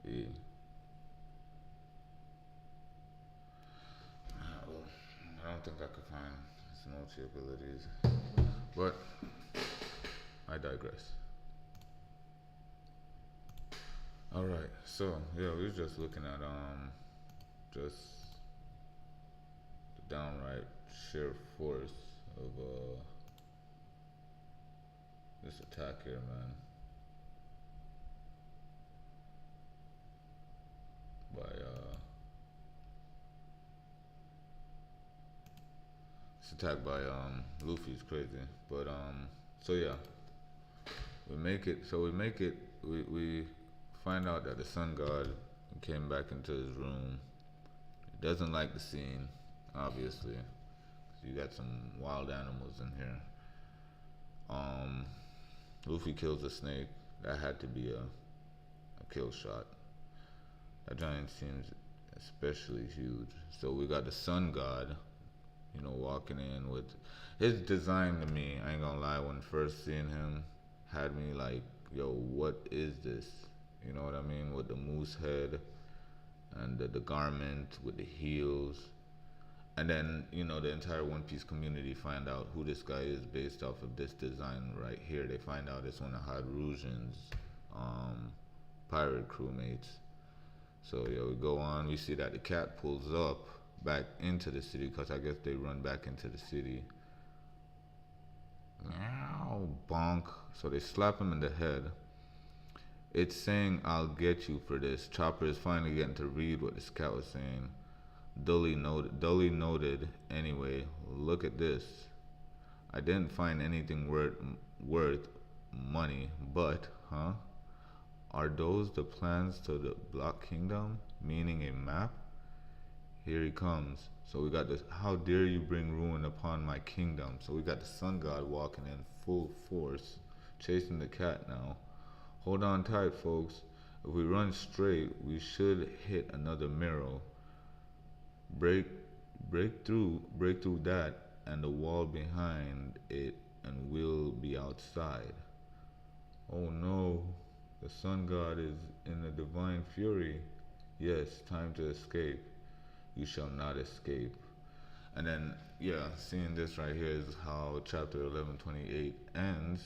Yeah. Well, I don't think I could find his Mochi abilities, but I digress. All right, so yeah, we was just looking at just the downright sheer force of this attack here, man. By this attack by Luffy's crazy, but so yeah, we make it. So we make it. We find out that the sun god came back into his room. He doesn't like the scene, obviously. You got some wild animals in here. Um, Luffy kills a snake. That had to be a kill shot. That giant seems especially huge. So we got the sun god, you know, walking in with his design to me. I ain't gonna lie, when first seeing him, had me like, yo, what is this? You know what I mean? With the moose head and the garment with the heels. And then, you know, the entire One Piece community find out who this guy is based off of this design right here. They find out it's one of Harujan's pirate crewmates. So, yeah, we go on. We see that the cat pulls up back into the city because I guess they run back into the city. Meow, bonk. So they slap him in the head. It's saying, I'll get you for this. Chopper is finally getting to read what this cat was saying. Dully noted. Anyway, look at this. I didn't find anything worth money, but, huh? Are those the plans to the Block Kingdom? Meaning a map? Here he comes. So we got this. How dare you bring ruin upon my kingdom? So we got the sun god walking in full force, chasing the cat now. Hold on tight, folks. If we run straight, we should hit another mirror. Break through that and the wall behind it, and we'll be outside. Oh no, the sun god is in a divine fury. Yes, time to escape. You shall not escape. And then, yeah, seeing this right here is how chapter 1128 ends.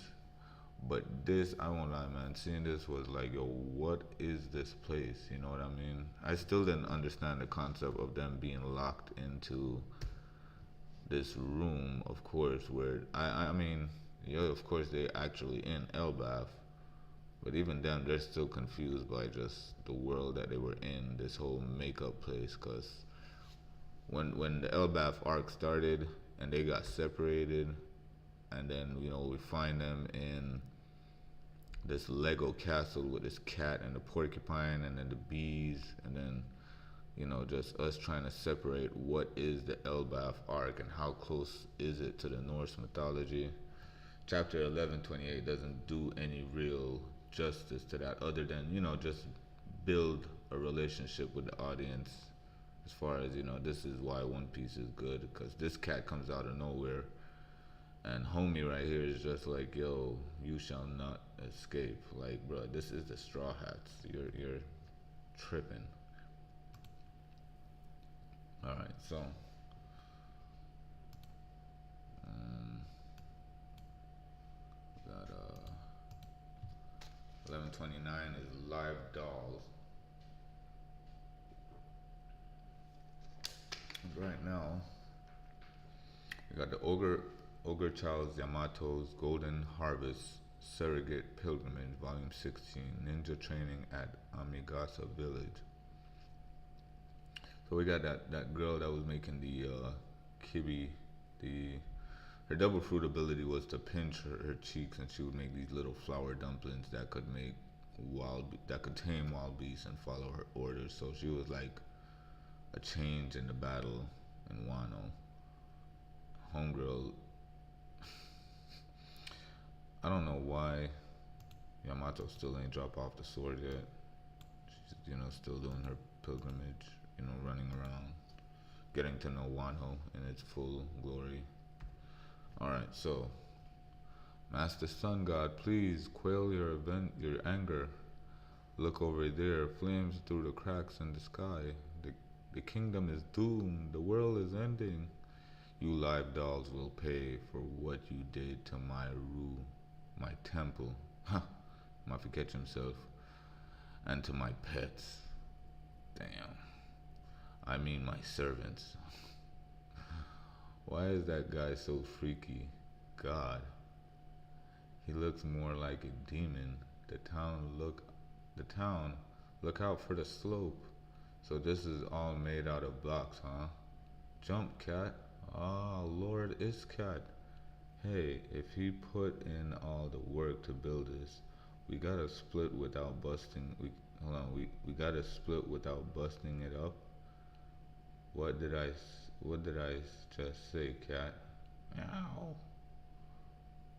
But this, I won't lie, man, seeing this was like, yo, what is this place? You know what I mean? I still didn't understand the concept of them being locked into this room, of course, where, I mean, yeah, of course, they actually in Elbaf. But even them, they're still confused by just the world that they were in, this whole makeup place, because when the Elbaf arc started and they got separated, and then, you know, we find them in this Lego castle with this cat and the porcupine and then the bees, and then, you know, just us trying to separate what is the Elbaf arc and how close is it to the Norse mythology. Chapter 1128 doesn't do any real justice to that, other than, you know, just build a relationship with the audience, as far as, you know, this is why One Piece is good, because this cat comes out of nowhere, and homie right here is just like, yo, you shall not escape. Like, bro, this is the Straw Hats. You're tripping. All right, so 1129 is live dolls. Right now, we got the Ogre Child's Yamato's Golden Harvest Surrogate Pilgrimage, Volume 16, Ninja Training at Amigasa Village. So we got that girl that was making the kibi. Her double fruit ability was to pinch her cheeks, and she would make these little flour dumplings that could tame wild beasts and follow her orders. So she was like a change in the battle in Wano. Homegirl, I don't know why Yamato still ain't drop off the sword yet. She's still doing her pilgrimage, running around, getting to know Wano in its full glory. Alright, so Master Sun God, please quail your anger. Look over there, flames through the cracks in the sky. The kingdom is doomed. The world is ending. You live dolls will pay for what you did to my temple. Huh. Might forget himself. And to my pets. Damn. I mean my servants. Why is that guy so freaky? God. He looks more like a demon. The town, look out for the slope. So this is all made out of blocks, huh? Jump, cat. Ah, Lord is cat. Hey, if he put in all the work to build this, we gotta split without busting. We gotta split without busting it up. What did I just say, cat? Meow.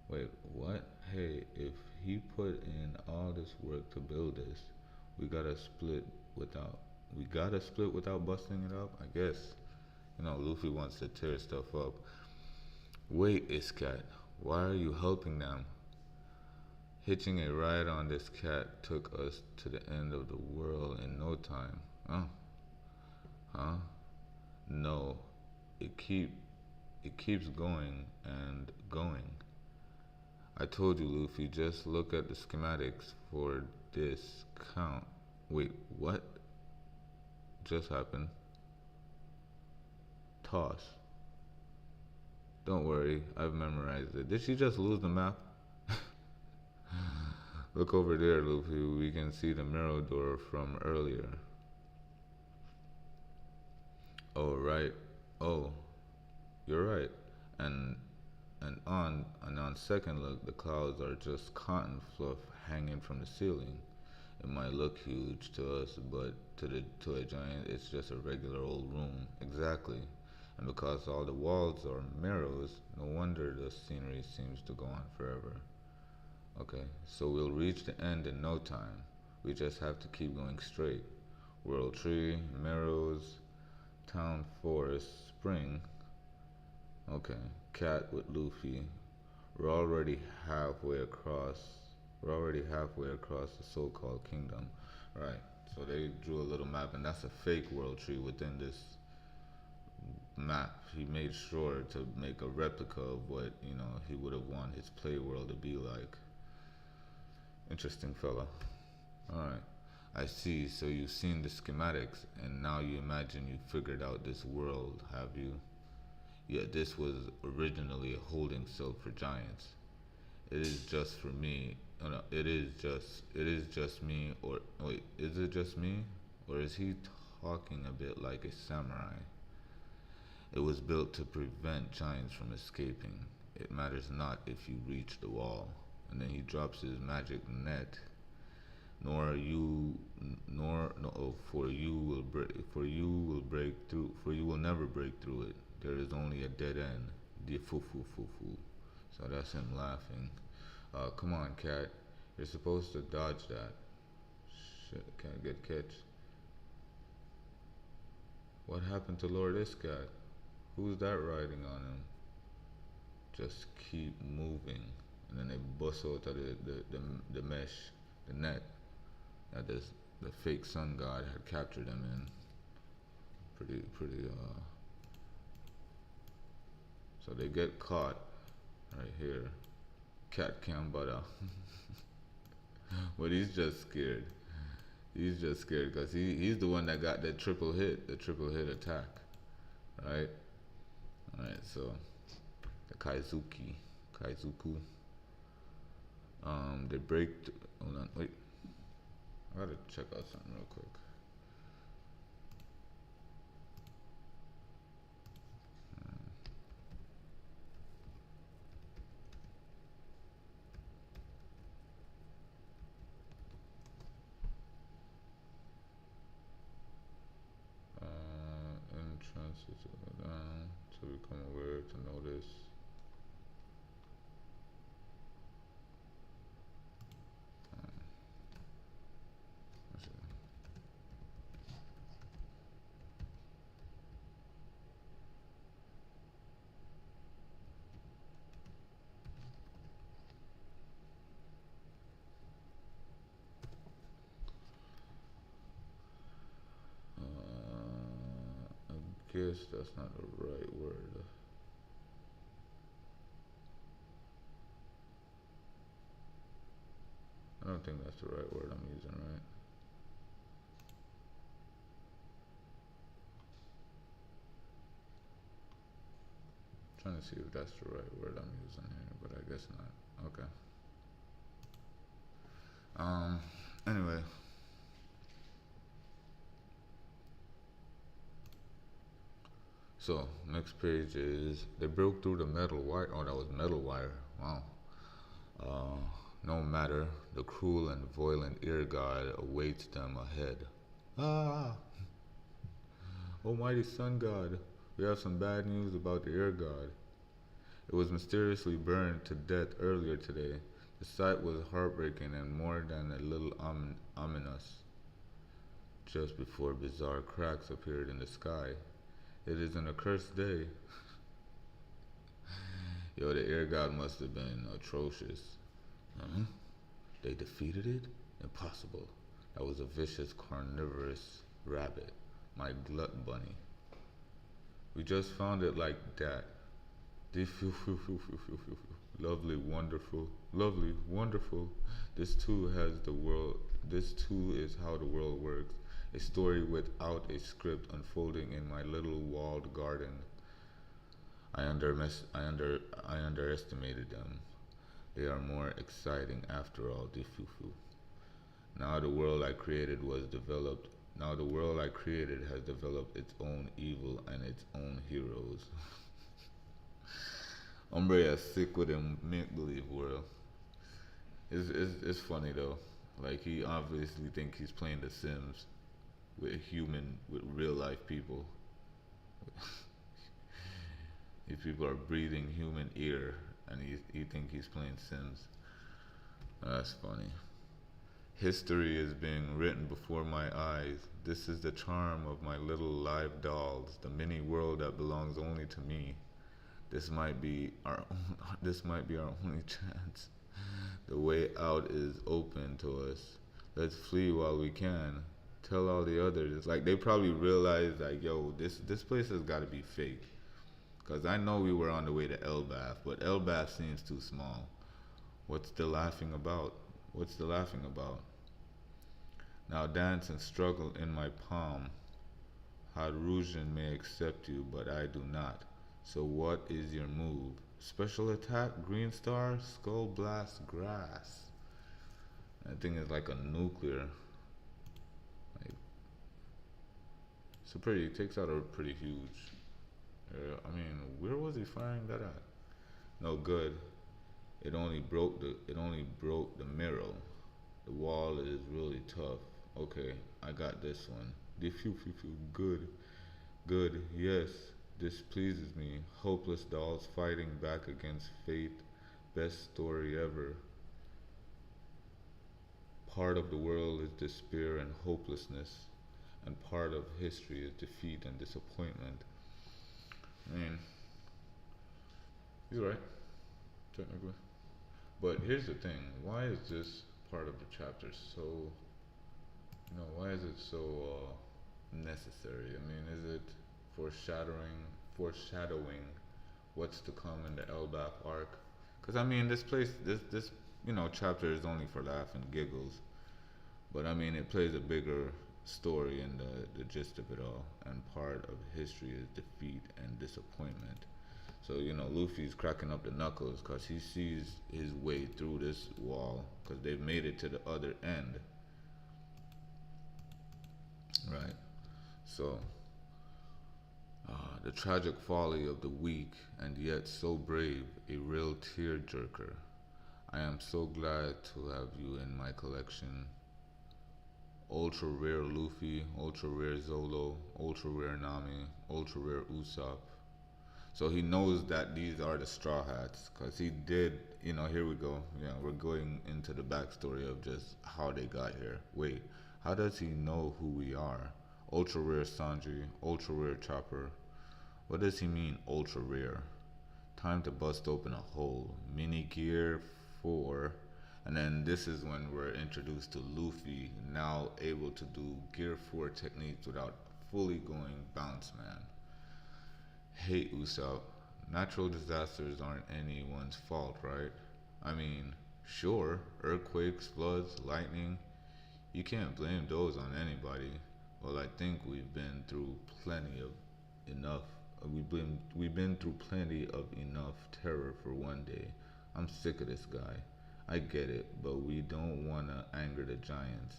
Wait, what? Hey, if he put in all this work to build this, we gotta split without busting it up. I guess. Luffy wants to tear stuff up. Wait, Iscat, why are you helping them? Hitching a ride on this cat took us to the end of the world in no time. Huh? No, it keeps going and going. I told you, Luffy, just look at the schematics for this count. Wait, what just happened? Toss. Don't worry, I've memorized it. Did she just lose the map? Look over there, Luffy. We can see the mirror door from earlier. Oh, right. Oh, you're right. And on second look, the clouds are just cotton fluff hanging from the ceiling. It might look huge to us, but to a giant, it's just a regular old room. Exactly. And because all the walls are mirrors, no wonder the scenery seems to go on forever. Okay, so we'll reach the end in no time. We just have to keep going straight. World Tree, mirrors, town, forest, spring. Okay, cat with Luffy. We're already halfway across the so-called kingdom. Right, so they drew a little map, and that's a fake world tree within this map. He made sure to make a replica of what he would have wanted his play world to be like. Interesting fella. Alright, I see. So you've seen the schematics, and now you imagine you figured out this world, have you? Yeah, this was originally a holding cell for giants. It is just for me. Oh, no, it is just me. Or wait, is it just me? Or is he talking a bit like a samurai? It was built to prevent giants from escaping. It matters not if you reach the wall. And then he drops his magic net. For you will never break through it. There is only a dead end. So that's him laughing. Come on, cat. You're supposed to dodge that. Shit, can't get catch. What happened to Lord Iscat? Who's that riding on him? Just keep moving. And then they bust out of the mesh, the net that the fake sun god had captured them in. Pretty so they get caught right here. Cat cam butter. But he's just scared. He's just scared because he's the one that got that the triple hit attack, right? All right, so the Kaizuku. They break. Hold on, wait. I gotta check out something real quick. Entrance is down to become aware to notice. Let's see. I guess that's not the right word. I don't think that's the right word I'm using, right? Trying to see if that's the right word I'm using here, but I guess not. Okay. Anyway. So next page is they broke through the metal wire. Oh, that was metal wire. Wow. Uh, no matter, the cruel and violent ear god awaits them ahead. Ah, almighty sun god, we have some bad news about the ear god. It was mysteriously burned to death earlier today. The sight was heartbreaking and more than a little ominous. Just before bizarre cracks appeared in the sky. It is an accursed day. Yo, the air god must have been atrocious. Huh? They defeated it? Impossible. That was a vicious carnivorous rabbit. My glut bunny. We just found it like that. Lovely, wonderful, lovely, wonderful. This too has the world. This too is how the world works. A story without a script unfolding in my little walled garden. I underestimated them. They are more exciting after all. Now the world I created was developed. Now the world I created has developed its own evil and its own heroes. Hombre is sick with him make believe world. It's funny though. Like he obviously think he's playing The Sims with real life people. These people are breathing human ear, and he think he's playing Sims. That's funny. History is being written before my eyes. This is the charm of my little live dolls, the mini world that belongs only to me. This might be our only chance. The way out is open to us. Let's flee while we can. Tell all the others. Like they probably realize like, yo, this place has got to be fake. Cause I know we were on the way to Elbath, but Elbath seems too small. What's the laughing about? What's the laughing about? Now dance and struggle in my palm. Hadrusian may accept you, but I do not. So what is your move? Special attack, green star, skull blast, grass. That thing is like a nuclear. Like, it takes out a pretty huge. I mean, where was he firing that at? No good. It only broke the mirror. The wall is really tough. Okay, I got this one. Good. Good. Yes. This pleases me. Hopeless dolls fighting back against fate. Best story ever. Part of the world is despair and hopelessness, and part of history is defeat and disappointment. I mean, he's right, technically. But here's the thing: why is this part of the chapter so? Why is it so necessary? I mean, is it foreshadowing what's to come in the Elbaf arc? Because I mean, this place, this chapter is only for laugh and giggles. But I mean, it plays a bigger story in the gist of it all. And part of history is defeat and disappointment. So, Luffy's cracking up the knuckles because he sees his way through this wall because they've made it to the other end. Right? So, the tragic folly of the weak and yet so brave, a real tearjerker. I am so glad to have you in my collection. Ultra rare Luffy, ultra rare Zolo, ultra rare Nami, ultra rare Usopp. So he knows that these are the Straw Hats because he did, here we go. We're going into the backstory of just how they got here. Wait, how does he know who we are? Ultra rare Sanji, ultra rare Chopper. What does he mean, ultra rare? Time to bust open a hole. Mini Gear 4. And then this is when we're introduced to Luffy, now able to do Gear 4 techniques without fully going bounce, man. Hey, Usopp, natural disasters aren't anyone's fault, right? I mean, sure, earthquakes, floods, lightning, you can't blame those on anybody. Well, I think we've been through plenty of enough. We've been through plenty of enough terror for one day. I'm sick of this guy. I get it, but we don't want to anger the giants.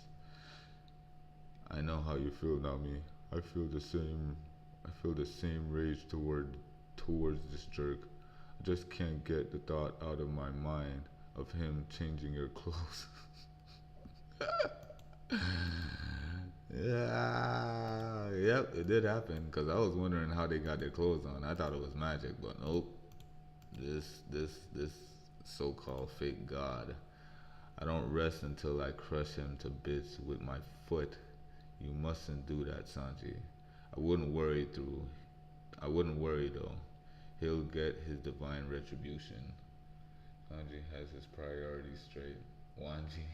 I know how you feel, Nami. I feel the same. I feel the same rage towards this jerk. I just can't get the thought out of my mind of him changing your clothes. Yeah, yep, it did happen. Cause I was wondering how they got their clothes on. I thought it was magic, but nope. This so-called fake god. I don't rest until I crush him to bits with my foot. You mustn't do that, Sanji. I wouldn't worry through. I wouldn't worry though. He'll get his divine retribution. Sanji has his priorities straight. Wanji.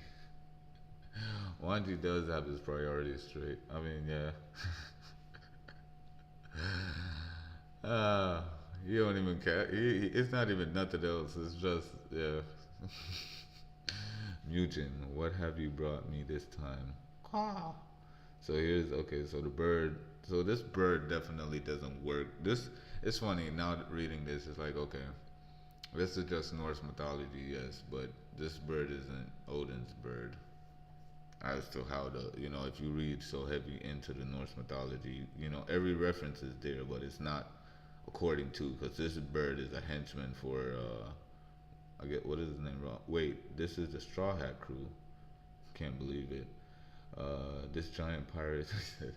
Wanji does have his priorities straight. I mean, yeah. uh, he don't even care. It's not even nothing else. It's just, yeah. Mugen, what have you brought me this time? Caw. So here's, okay, so the bird. So this bird definitely doesn't work. It's funny, now reading this, it's like, okay, this is just Norse mythology, yes, but this bird isn't Odin's bird. As to how if you read so heavy into the Norse mythology, every reference is there, but it's not according to, because this bird is a henchman for, I get, what is his name wrong? Wait, this is the Straw Hat crew. Can't believe it. This giant pirate said,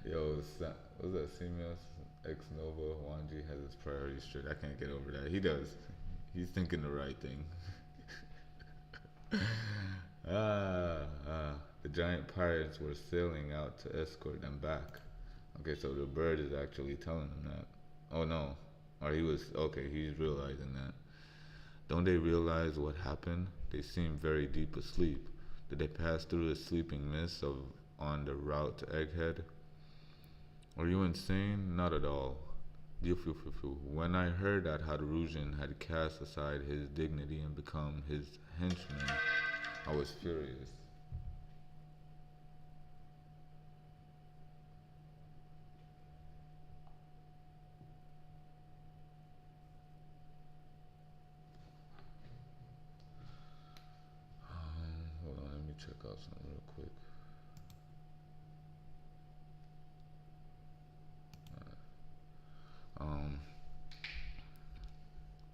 yo, was that Semios ex Nova Wanji has his priorities straight. I can't get over that. He does. He's thinking the right thing. The giant pirates were sailing out to escort them back. Okay, so the bird is actually telling them that. Oh no. Or he's realizing that. Don't they realize what happened? They seem very deep asleep. Did they pass through the sleeping mist on the route to Egghead? Are you insane? Not at all. When I heard that Harujan had cast aside his dignity and become his henchman, I was furious. Hold on, let me check out something real quick.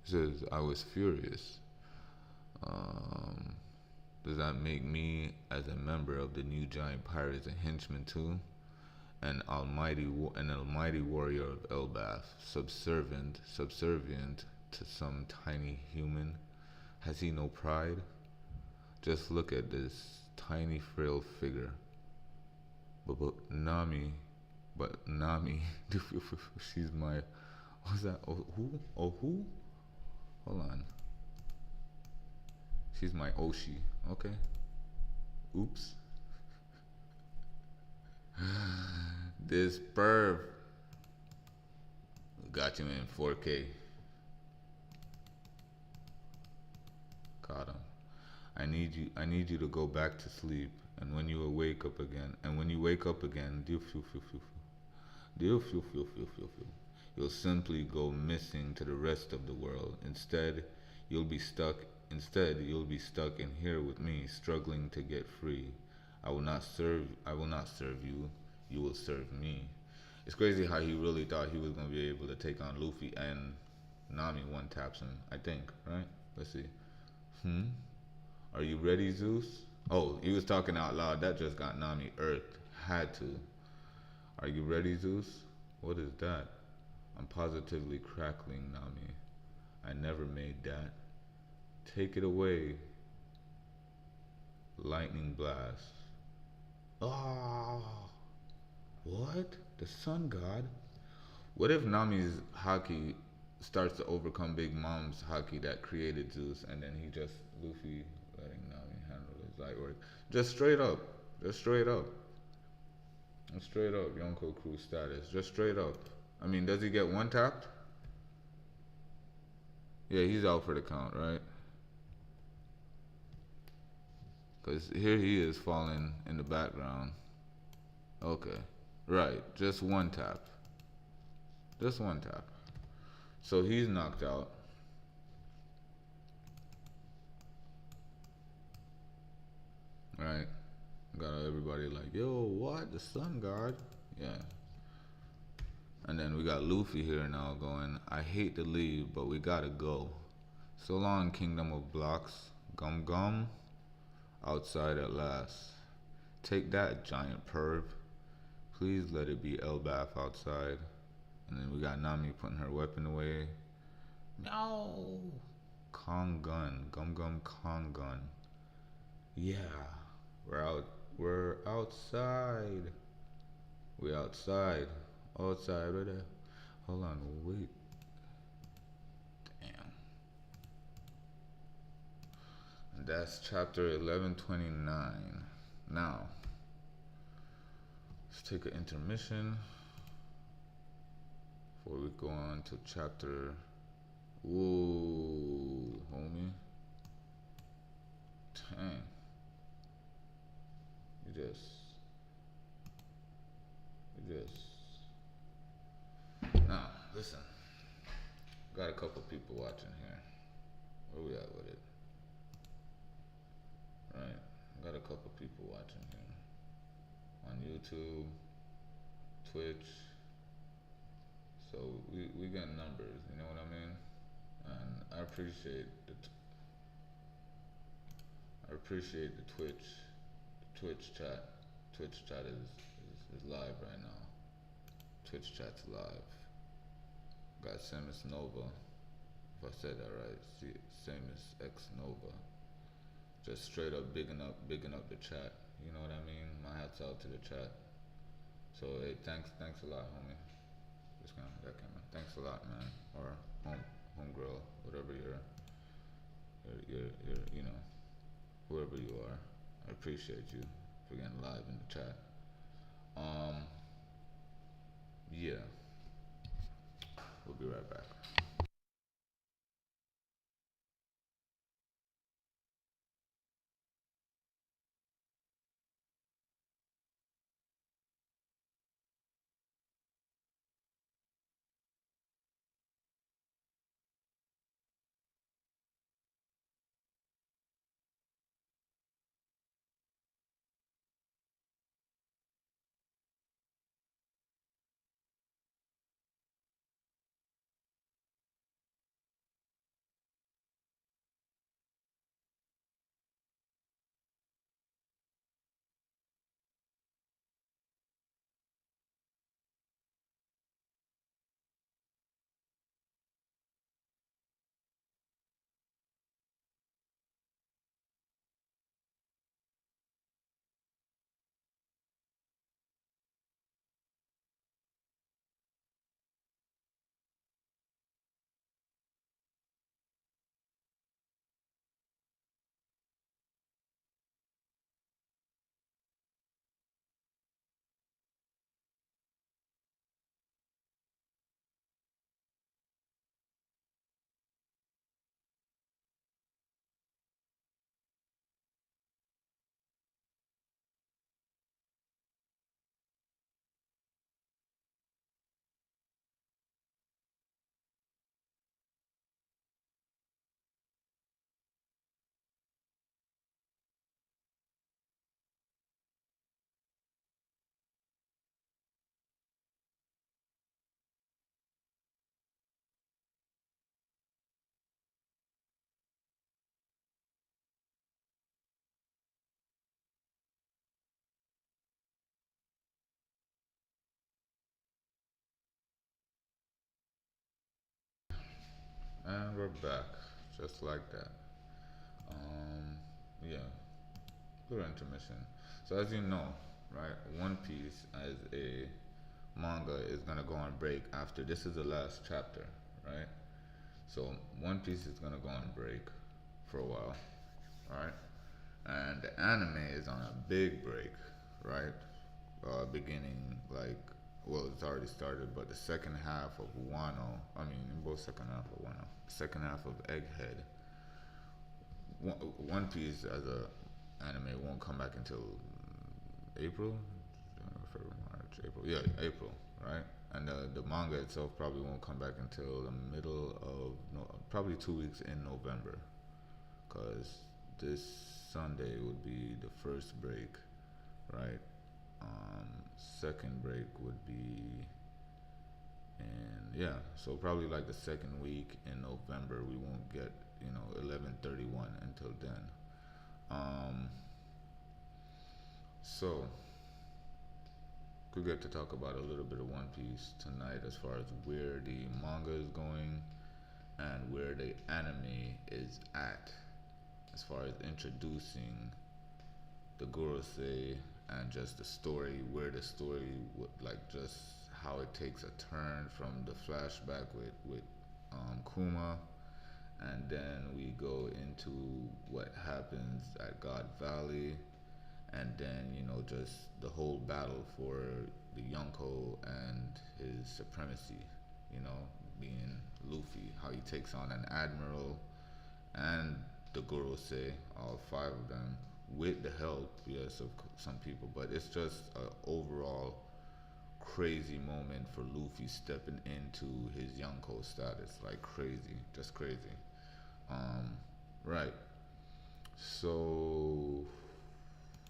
It says, I was furious. Um, does that make me, as a member of the new giant pirates, a henchman too? An almighty warrior of Elbaf, subservient to some tiny human? Has he no pride? Just look at this tiny, frail figure. But Nami, she's my, what's that? Who? Hold on. She's my Oshi. Okay. Oops. This perv got you in 4K. Caught him. I need you to go back to sleep. And when you wake up again, and when you wake up again, you'll simply go missing to the rest of the world. You'll be stuck. Instead, you'll be stuck in here with me, struggling to get free. I will not serve you. You will serve me. It's crazy how he really thought he was gonna be able to take on Luffy, and Nami one taps him. I think, right? Let's see. Hmm. Are you ready, Zeus? Oh, he was talking out loud. That just got Nami earthed. Had to. Are you ready, Zeus? What is that? I'm positively crackling, Nami. I never made that. Take it away. Lightning blast. Ah, what? The sun god? What if Nami's haki starts to overcome Big Mom's haki that created Zeus, and then he just Luffy letting Nami handle his light work? Just straight up. Just straight up. Just straight up. Yonko crew status. Just straight up. I mean, does he get one tapped? Yeah, he's out for the count, right? Because here he is falling in the background. Okay. Right. Just one tap. Just one tap. So he's knocked out. Right? Got everybody like, yo, what? The sun god? Yeah. And then we got Luffy here now going, I hate to leave, but we gotta go. So long, Kingdom of Blocks. Gum gum. Outside at last. Take that, giant perv. Please let it be Elbaf outside. And then we got Nami putting her weapon away. No. Kong gun. Gum gum Kong gun. Yeah. We're out. We're outside. We outside. Outside right there. Hold on, wait. Damn. And that's chapter 1129. Now, let's take an intermission before we go on to chapter. Whoa, homie. Dang. You just. Now, listen. Got a couple people watching here. Where we at with it? Right. Got a couple people watching here. On YouTube, Twitch. So we got numbers, you know what I mean? And I appreciate the Twitch chat. Twitch chat is live right now. Twitch chat's live. Got Samus Nova. If I said that right, Samus X Nova. Just straight up bigging up the chat. You know what I mean? My hats out to the chat. So hey, thanks a lot, homie. This camera, that camera. Thanks a lot, man. Or homegirl, whatever you're, you know, whoever you are. I appreciate you for getting live in the chat. Yeah. We'll be right back. And we're back, just like that. Um, yeah, good intermission. So as you know, right, One Piece as a manga is gonna go on break after this is the last chapter, right? So One Piece is gonna go on break for a while, right? And the anime is on a big break, right? Beginning like well, it's already started, but the second half of Wano, I mean, in both second half of Wano, second half of Egghead, One Piece as a anime won't come back until April, February, March, April. Yeah, April, right? And the manga itself probably won't come back until the middle of no, probably 2 weeks in November, because this Sunday would be the first break, right? Second break would be and yeah, so probably like the second week in November we won't get 11/31 until then. Um, so could get to talk about a little bit of One Piece tonight as far as where the manga is going and where the anime is at as far as introducing the Gorosei and just the story, where the story would like just how it takes a turn from the flashback with Kuma, and then we go into what happens at God Valley, and then just the whole battle for the Yonko and his supremacy, being Luffy, how he takes on an admiral and the Gorosei, all five of them, with the help, yes, of some people. But it's just an overall crazy moment for Luffy stepping into his Yonko status, like crazy, just crazy. Um, right. So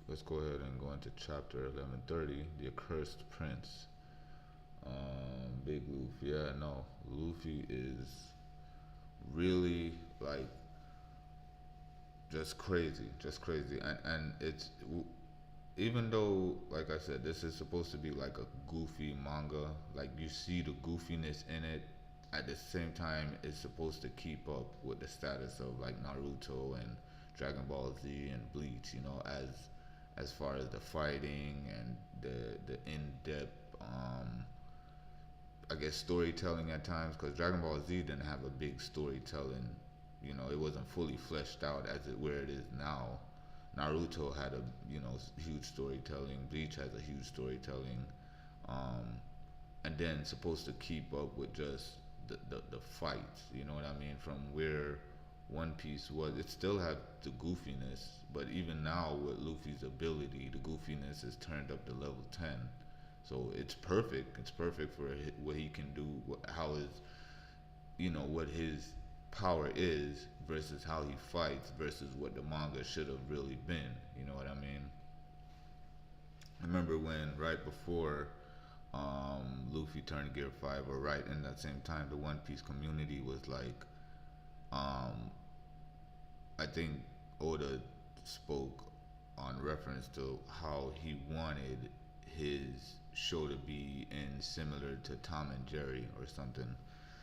let's go ahead and go into chapter 1130, the accursed prince. Big Luffy. Yeah, no, Luffy is really like just crazy, and it's even though like I said, this is supposed to be like a goofy manga, like you see the goofiness in it. At the same time, it's supposed to keep up with the status of like Naruto and Dragon Ball Z and Bleach, as far as the fighting and the in depth, I guess storytelling at times, because Dragon Ball Z didn't have a big storytelling. It wasn't fully fleshed out as it where it is now. Naruto had a huge storytelling. Bleach has a huge storytelling, um, and then supposed to keep up with just the fights. You know what I mean? From where One Piece was, it still had the goofiness, but even now with Luffy's ability, the goofiness is turned up to level 10. So it's perfect. It's perfect for what he can do, how his, what his power is versus how he fights versus what the manga should have really been. You know what I mean? I remember when right before Luffy turned Gear 5, or right in that same time, the One Piece community was like, um, I think Oda spoke on reference to how he wanted his show to be in similar to Tom and Jerry or something.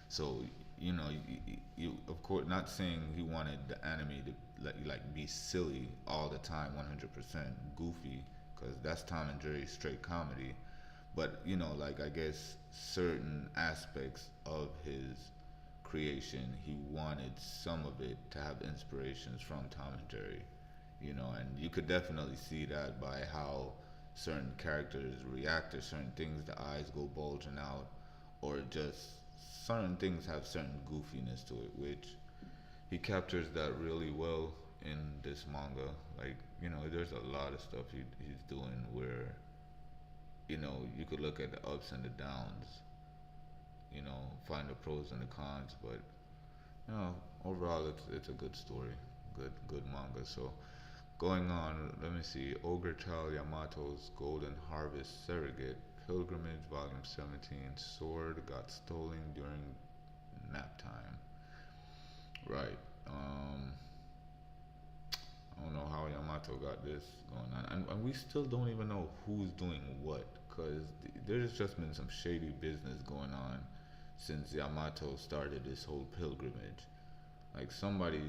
So you of course not saying he wanted the anime to like be silly all the time, 100% goofy, because that's Tom and Jerry straight comedy. But like I guess certain aspects of his creation, he wanted some of it to have inspirations from Tom and Jerry, and you could definitely see that by how certain characters react to certain things, the eyes go bulging out, or just certain things have certain goofiness to it, which he captures that really well in this manga. Like, there's a lot of stuff he's doing where, you could look at the ups and the downs, find the pros and the cons, but overall it's a good story, good manga. So going on, let me see, Ogre Child Yamato's Golden Harvest Surrogate, Pilgrimage Volume 17, Sword got stolen during nap time. Right. I don't know how Yamato got this going on, and we still don't even know who's doing what, because there's just been some shady business going on since Yamato started this whole pilgrimage. Like somebody's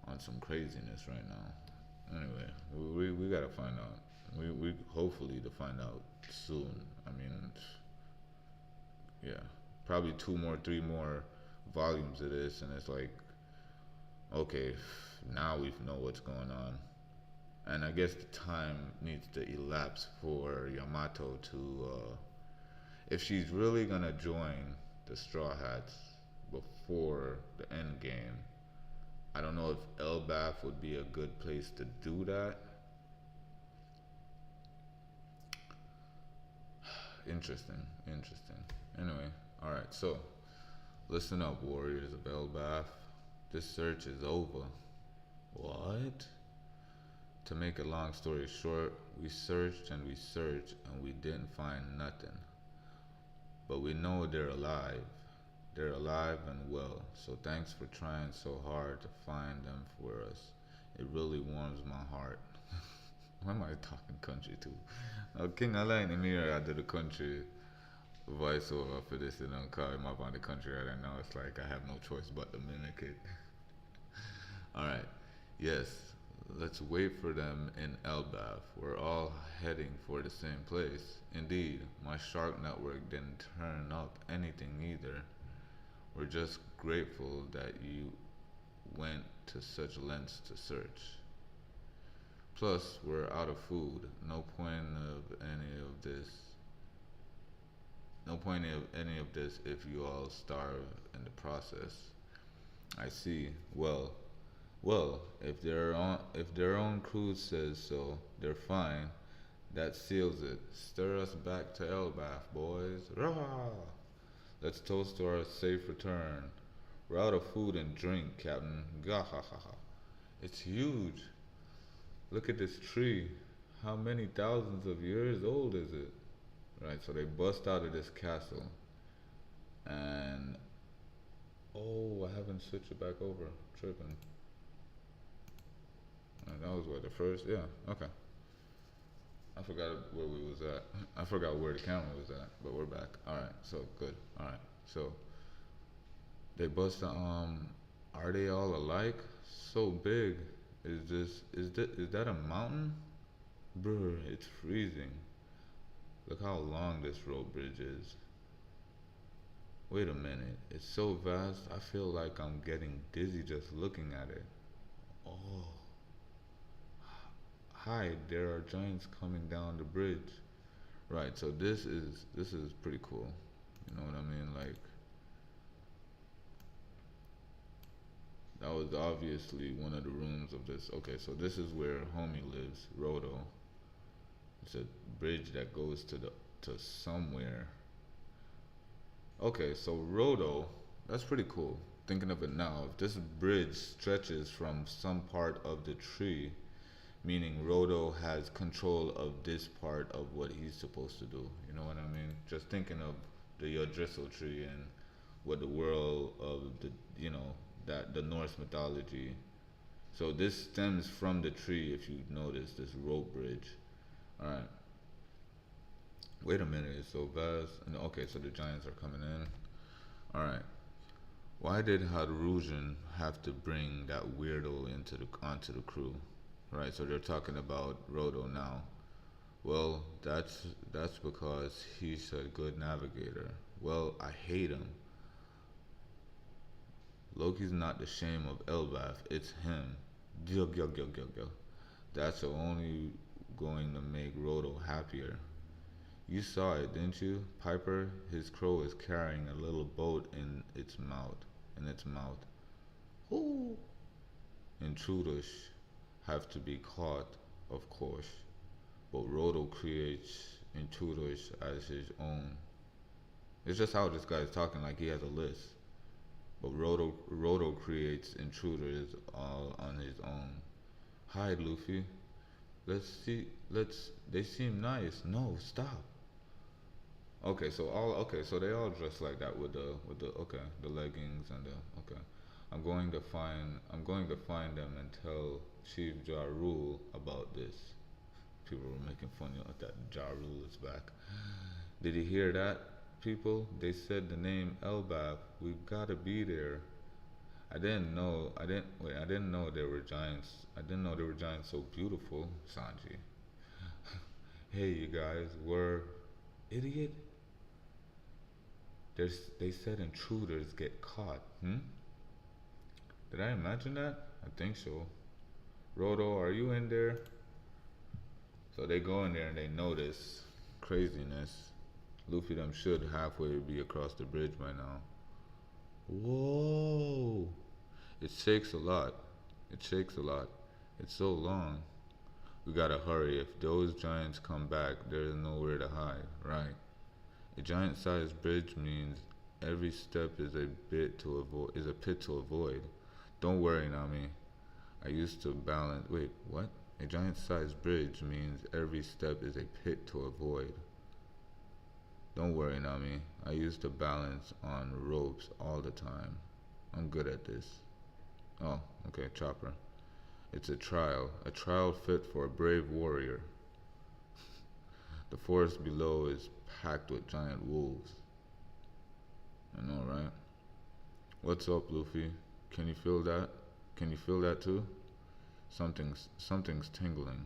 on some craziness right now. Anyway, we gotta find out. We hopefully to find out soon. I mean, yeah, probably two more, three more volumes of this, and it's like, okay, now we know what's going on. And I guess the time needs to elapse for Yamato to, if she's really gonna join the Straw Hats before the end game. I don't know if Elbaf would be a good place to do that. Interesting, interesting. Anyway, alright, so listen up, warriors of Elbaf. This search is over. What? To make a long story short, we searched and we searched and we didn't find nothing. But we know they're alive. They're alive and well, so thanks for trying so hard to find them for us. It really warms my heart. Why am I talking country too? King Alain in here, I did a country voiceover for this, and I'm calling him up on the country right now. It's like I have no choice but to mimic it. Alright, yes, let's wait for them in Elbaf. We're all heading for the same place. Indeed, my shark network didn't turn up anything either. We're just grateful that you went to such lengths to search. Plus, we're out of food. No point of any of this. No point of any of this if you all starve in the process. I see. Well, if their own crew says so, they're fine. That seals it. Stir us back to Elbaf, boys. Rah! Let's toast to our safe return. We're out of food and drink, Captain. Gahahaha. It's huge. Look at this tree. How many thousands of years old is it? Right, so they bust out of this castle. And oh, I haven't switched it back over. Tripping. And that was what, the first? Yeah, okay. I forgot where we was at. I forgot where the camera was at, but we're back. Alright, so good. Alright, so they bust the are they all alike? So big. Is that a mountain? Brr, it's freezing. Look how long this road bridge is. Wait a minute, it's so vast I feel like I'm getting dizzy just looking at it. Oh. Hi, there are giants coming down the bridge. Right, so this is pretty cool. You know what I mean? Like that was obviously one of the rooms of this. Okay, so this is where homie lives, Roto. It's a bridge that goes to somewhere. Okay, so Roto, that's pretty cool. Thinking of it now, if this bridge stretches from some part of the tree, meaning Roto has control of this part of what he's supposed to do. You know what I mean? Just thinking of the Yggdrasil tree and what the world of the, you know, that the Norse mythology. So this stems from the tree, if you notice, this rope bridge. Alright. Wait a minute, it's so vast. And okay, so the giants are coming in. Alright. Why did Hadrujan have to bring that weirdo onto the crew? Right, so they're talking about Roto now. Well, that's because he's a good navigator. Well, I hate him. Loki's not the shame of Elbaf, it's him. Gil, gil, gil, gil, gil. That's only going to make Roto happier. You saw it, didn't you? Piper, his crow is carrying a little boat in its mouth. Ooh. Intruders have to be caught, of course. But Roto creates intruders as his own. It's just how this guy is talking, like he has a list. But Roto creates intruders all on his own. Hi, Luffy. They seem nice. No, stop. So they all dress like that with the leggings and okay. I'm going to find them and tell Chief Ja Rule about this. People were making fun of that Ja Rule is back. Did you hear that? people, they said the name Elbaf. We've gotta be there. I didn't know. I didn't wait. I didn't know there were giants. I didn't know there were giants so beautiful, Sanji. Hey, you guys, we're idiot. They said intruders get caught. Hmm? Did I imagine that? I think so. Rodo, are you in there? So they go in there and they notice craziness. Luffy them should halfway be across the bridge by now. Whoa! It shakes a lot. It shakes a lot. It's so long. We gotta hurry. If those giants come back, there's nowhere to hide, right? A giant-sized bridge means every step is a bit to avoid. Is a pit to avoid. Don't worry, Nami. I used to balance. Wait, what? A giant-sized bridge means every step is a pit to avoid. Don't worry, Nami. I used to balance on ropes all the time. I'm good at this. Oh, okay, Chopper. It's a trial fit for a brave warrior. The forest below is packed with giant wolves. I know, right? What's up, Luffy? Can you feel that? Can you feel that too? Something's tingling.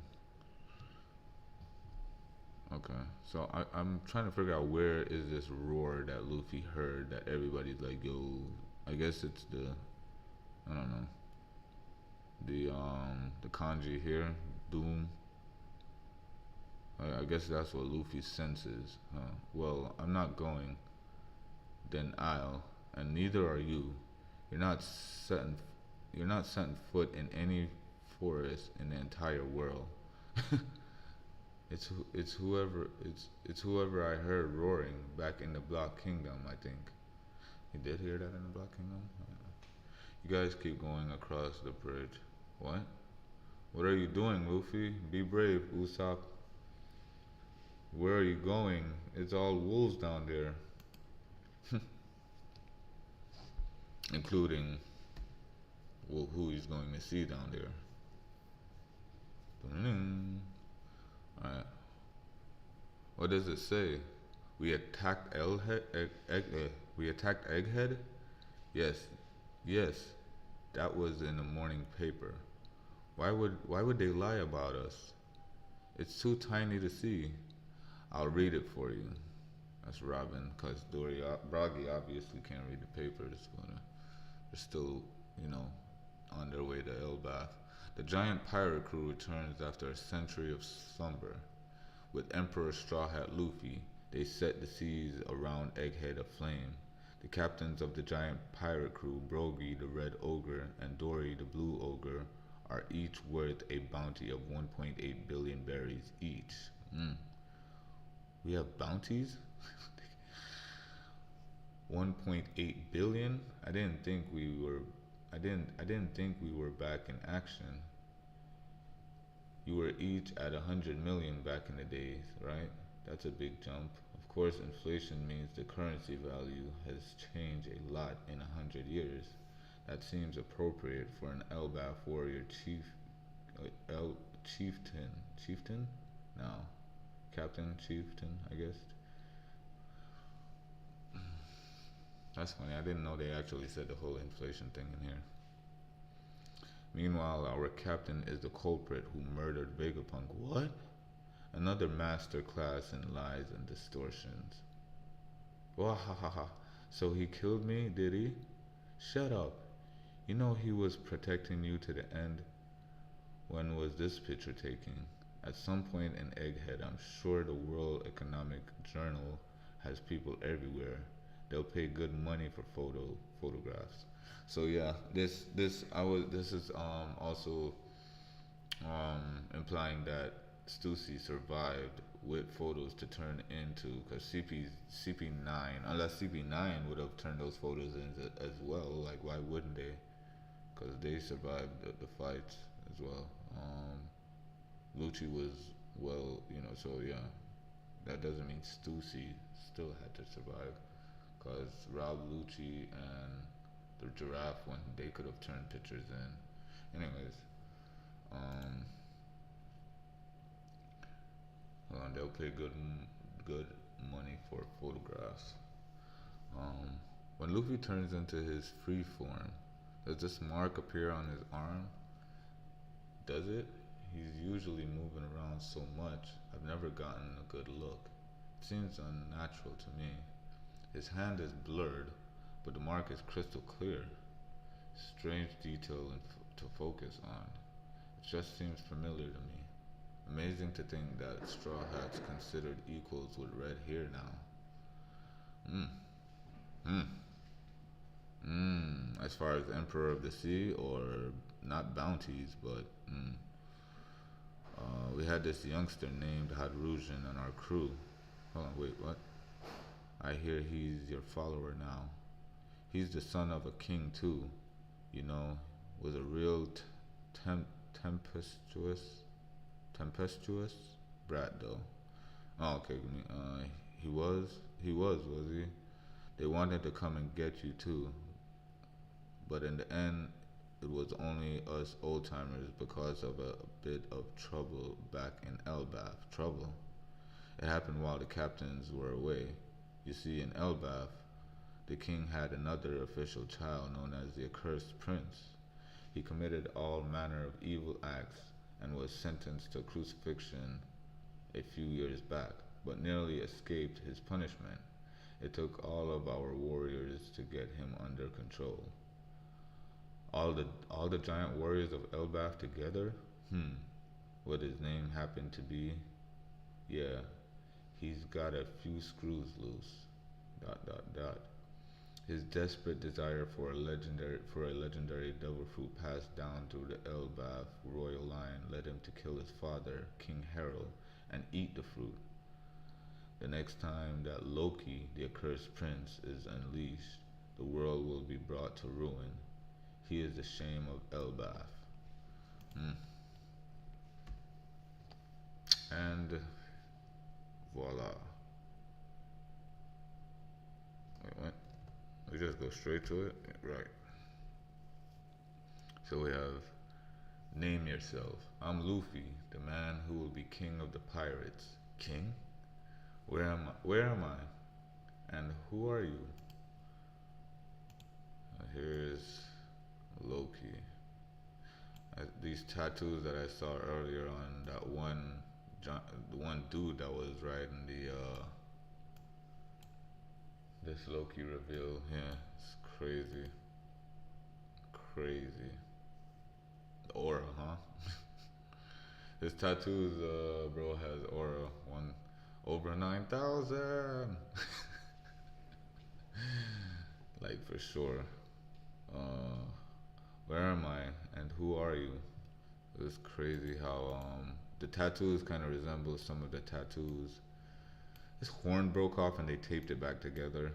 Okay, so I'm trying to figure out where is this roar that Luffy heard that everybody's like, yo. I guess it's I don't know, the kanji here, doom. I guess that's what Luffy senses. Well, I'm not going. Then I'll, and neither are you. You're not setting, you're not setting foot in any forest in the entire world. It's whoever I heard roaring back in the Block Kingdom. I think you did hear that in the Block Kingdom. You guys keep going across the bridge. What? What are you doing, Luffy? Be brave, Usopp. Where are you going? It's all wolves down there. Including who he's going to see down there. Alright. What does it say? We attacked we attacked Egghead? Yes. Yes. That was in the morning paper. Why would they lie about us? It's too tiny to see. I'll read it for you. That's Robin, because Broggy obviously can't read the papers, but they're still, on their way to Elbaf. The giant pirate crew returns after a century of slumber. With Emperor Straw Hat Luffy, they set the seas around Egghead aflame. The captains of the giant pirate crew, Brogy the Red Ogre and Dory the Blue Ogre, are each worth a bounty of 1.8 billion berries each. We have bounties? 1.8 billion? I didn't think we were back in action. You were each at 100 million back in the days, right? That's a big jump. Of course, inflation means the currency value has changed a lot in 100 years. That seems appropriate for an Elbaf warrior chieftain? No. Captain, chieftain, I guess. That's funny. I didn't know they actually said the whole inflation thing in here. Meanwhile, our captain is the culprit who murdered Vegapunk. What? Another master class in lies and distortions. Wahahaha. So he killed me, did he? Shut up. You know he was protecting you to the end. When was this picture taken? At some point in Egghead, I'm sure the World Economic Journal has people everywhere. They'll pay good money for photographs. So yeah, this is also implying that Stussy survived with photos to turn into, because CP9, unless CP9 would have turned those photos in as well. Like, why wouldn't they? Because they survived the fights as well. Lucci was so yeah, that doesn't mean Stussy still had to survive, because Rob Lucci and the giraffe, when they could have turned pictures in. Anyways, hold on, they'll pay good money for photographs. Um, when Luffy turns into his free form, does this mark appear on his arm? Does it? He's usually moving around so much, I've never gotten a good look. It seems unnatural to me. His hand is blurred, but the mark is crystal clear. Strange detail to focus on. It just seems familiar to me. Amazing to think that Straw Hats considered equals with red hair now. Hmm. Hmm. As far as Emperor of the Sea, or not bounties, but we had this youngster named Hadrusian on our crew. Hold on, wait, what? I hear he's your follower now. He's the son of a king too, you know, was a real tempestuous, tempestuous brat though. Oh, okay. Was he? They wanted to come and get you too, but in the end, it was only us old timers because of a bit of trouble back in Elbaf. Trouble. It happened while the captains were away. You see, in Elbaf, the king had another official child known as the Accursed Prince. He committed all manner of evil acts and was sentenced to crucifixion a few years back, but narrowly escaped his punishment. It took all of our warriors to get him under control. All the giant warriors of Elbaf together? What his name happened to be? Yeah, he's got a few screws loose. Dot dot dot. His desperate desire for a legendary devil fruit passed down through the Elbaf royal line led him to kill his father, King Harold, and eat the fruit. The next time that Loki, the accursed prince, is unleashed, the world will be brought to ruin. He is the shame of Elbaf. Mm. And voila. Wait, what? We just go straight to it? Right. So we have name yourself. I'm Luffy, the man who will be king of the pirates. King? Where am I? Where am I? And who are you? Here's Loki. These tattoos that I saw earlier on that the one dude that was riding the this Loki reveal. Yeah, it's crazy, crazy. The aura, huh? His tattoos, bro, has aura one over 9,000. Like for sure. Uh, where am I and who are you? It's crazy how the tattoos kind of resemble some of the tattoos. His horn broke off and they taped it back together.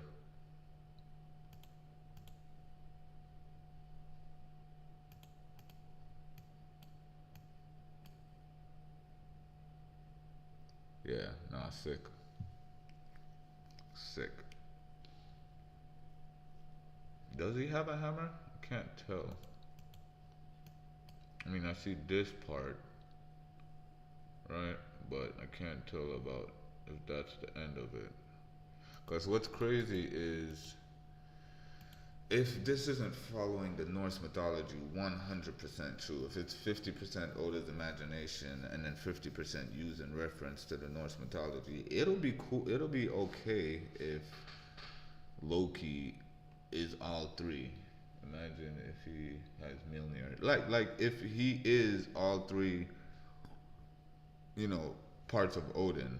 Yeah, nah, sick. Sick. Does he have a hammer? I can't tell. I mean, I see this part, right? But I can't tell about if that's the end of it. Because what's crazy is if this isn't following the Norse mythology 100% true, if it's 50% Oda's imagination and then 50% used in reference to the Norse mythology, it'll be cool. It'll be okay if Loki is all three. Imagine if he has Mjolnir. Like if he is all three, parts of Odin.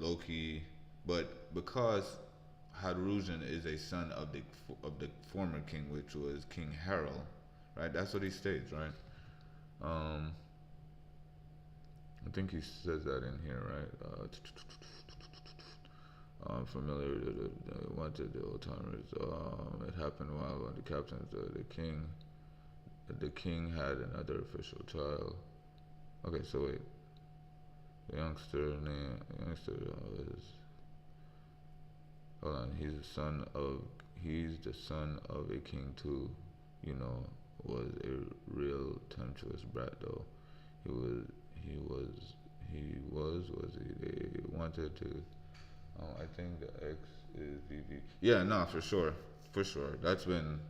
Loki, but because Hadrusian is a son of the former king, which was King Harold, right? That's what he states, right? Um, I think he says that in here, right? Familiar with the wanted the old timers. It happened while the captains, the king had another official child. Okay, so wait, the youngster is. Hold on, he's the son of a king too. You know, was a real tempestuous brat though. He was he was he was he? They wanted to I think the X is VV. Yeah, no, for sure, for sure. That's been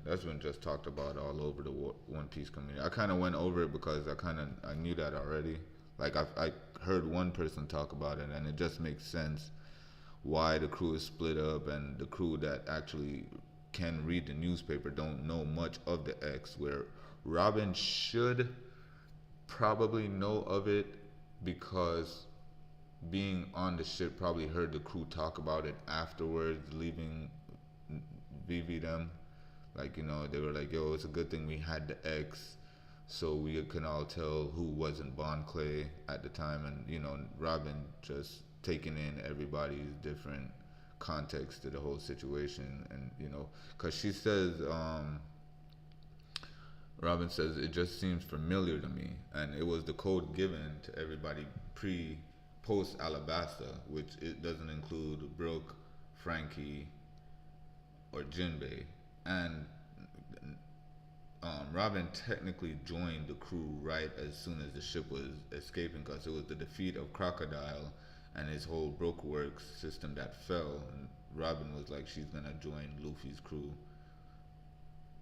just talked about all over the One Piece community. I kind of went over it because I knew that already. Like I heard one person talk about it, and it just makes sense why the crew is split up, and the crew that actually can read the newspaper don't know much of the X. Where Robin should probably know of it because being on the ship probably heard the crew talk about it afterwards leaving VV them. Like, they were like, yo, it's a good thing we had the X so we can all tell who wasn't Bon Clay at the time. And, Robin just taking in everybody's different context to the whole situation. And, because she says, Robin says, it just seems familiar to me. And it was the code given to everybody post Alabasta, which it doesn't include Brooke, Frankie, or Jinbei. And Robin technically joined the crew right as soon as the ship was escaping because it was the defeat of Crocodile and his whole Broke Works system that fell. And Robin was like, she's gonna join Luffy's crew.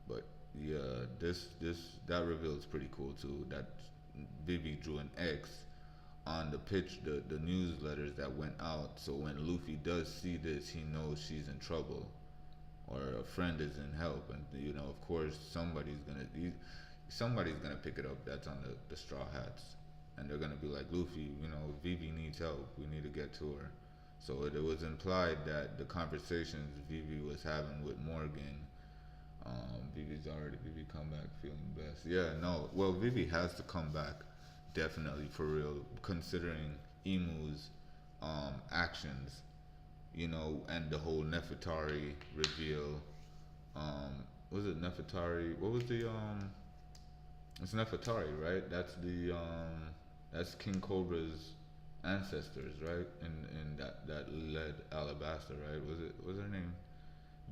But yeah, that reveal is pretty cool too. That Vivi drew an X on the newsletters that went out. So when Luffy does see this, he knows she's in trouble or a friend is in help, and of course, somebody's gonna pick it up. That's on the Straw Hats, and they're gonna be like, Luffy, Vivi needs help. We need to get to her. So it was implied that the conversations Vivi was having with Morgan. Vivi come back feeling blessed. Yeah, no. Well, Vivi has to come back, definitely for real, considering Emu's actions, and the whole Nefertari reveal. Was it Nefertari? What was the It's Nefertari, right? That's King Cobra's ancestors, right? And that led Alabasta, right? Was her name?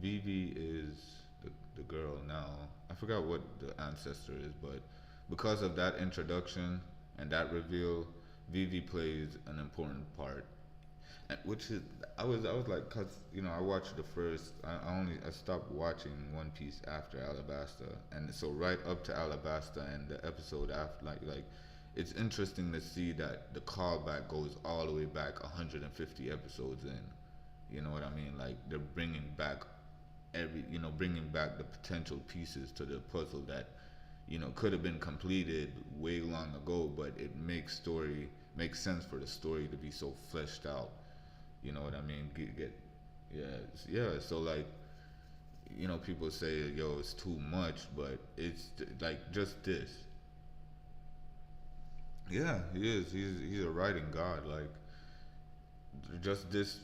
Vivi is the girl now. I forgot what the ancestor is, but because of that introduction and that reveal, Vivi plays an important part. Which is, I was like, cause I watched the first. I stopped watching One Piece after Alabasta, and so right up to Alabasta and the episode after, like, it's interesting to see that the callback goes all the way back 150 episodes in. You know what I mean? Like they're bringing back bringing back the potential pieces to the puzzle that could have been completed way long ago, but it makes sense for the story to be so fleshed out. You know what I mean? Yeah. So like, people say, yo, it's too much, but it's like just this. Yeah, he is. He's a writing god. Like just this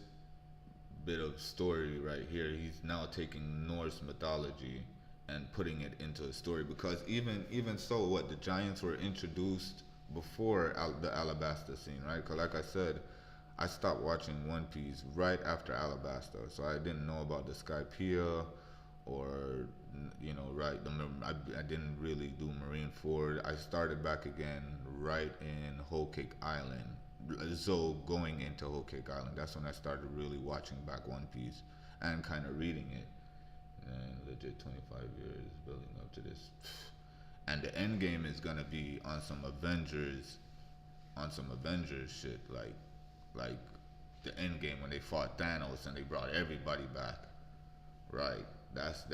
bit of story right here, he's now taking Norse mythology and putting it into a story. Because even so, what the giants were introduced before the Alabasta scene, right? Because like I said, I stopped watching One Piece right after Alabasta, so I didn't know about the Skypiea or right. I didn't really do Marineford. I started back again right in Whole Cake Island. So going into Whole Cake Island, that's when I started really watching back One Piece and kind of reading it. And legit 25 years building up to this. And the end game is gonna be on some Avengers shit, like the end game when they fought Thanos and they brought everybody back. Right. That's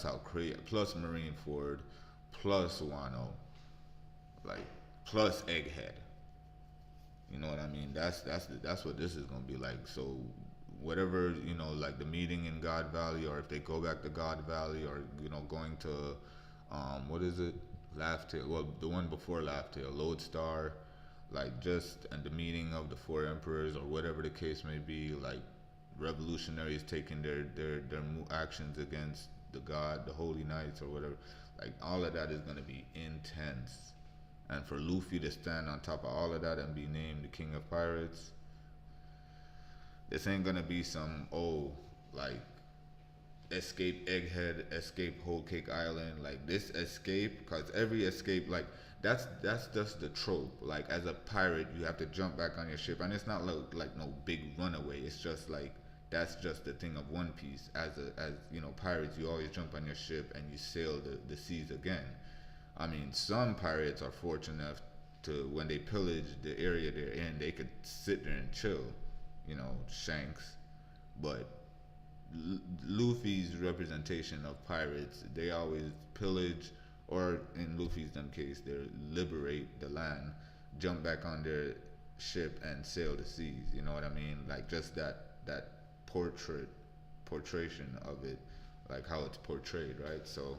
how crazy. Plus Marineford, plus Wano, like plus Egghead. You know what I mean? That's what this is gonna be like. So whatever, like the meeting in God Valley, or if they go back to God Valley, or going to what is it? Laugh Tale. Well, the one before Laugh Tale, Lodestar, like just and the meeting of the four emperors, or whatever the case may be, like revolutionaries taking their actions against the Holy Knights, or whatever. Like all of that is gonna be intense. And for Luffy to stand on top of all of that and be named the King of Pirates, this ain't gonna be some like escape Egghead, escape Whole Cake Island. Like this escape, cause every escape, like that's just the trope. Like as a pirate, you have to jump back on your ship, and it's not like no big runaway. It's just like that's just the thing of One Piece. As you know, pirates, you always jump on your ship and you sail the seas again. I mean, some pirates are fortunate enough to when they pillage the area they're in, they could sit there and chill. You know, Shanks, but Luffy's representation of pirates, they always pillage, or in Luffy's them case, they liberate the land, jump back on their ship and sail the seas. You know what I mean? Like just that portrayal of it, like how it's portrayed, right? So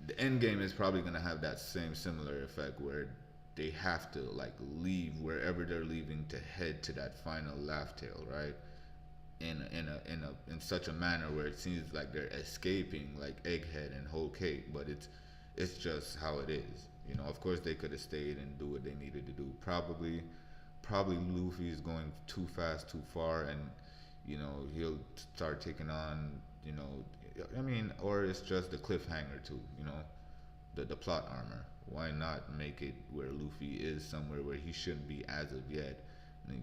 the end game is probably gonna have that same similar effect where they have to like leave wherever they're leaving to head to that final laugh tale, right? In such a manner where it seems like they're escaping like Egghead and Whole Cake, but it's just how it is. You know, of course they could have stayed and do what they needed to do. Probably Luffy's going too fast, too far, and you know he'll start taking on. You know, I mean, or it's just the cliffhanger too. You know, the plot armor. Why not make it where Luffy is somewhere where he shouldn't be as of yet?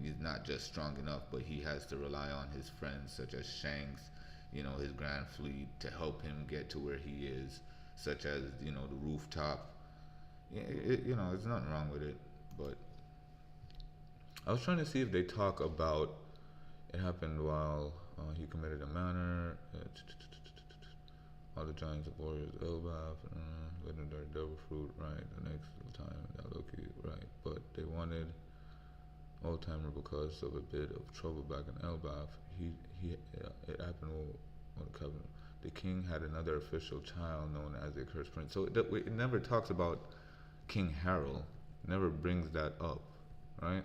He's not just strong enough, but he has to rely on his friends such as Shanks, you know, his Grand Fleet to help him get to where he is, such as you know the rooftop. Yeah, you know, there's nothing wrong with it, but I was trying to see if they talk about it happened while he committed a manner. All the giants of warriors, Elbaf, legendary devil fruit, right? The next time that Loki, right? But they wanted old timer because of a bit of trouble back in Elbaf. It happened on the covenant. The king had another official child known as the accursed prince. So it never talks about King Harold. Never brings that up, right?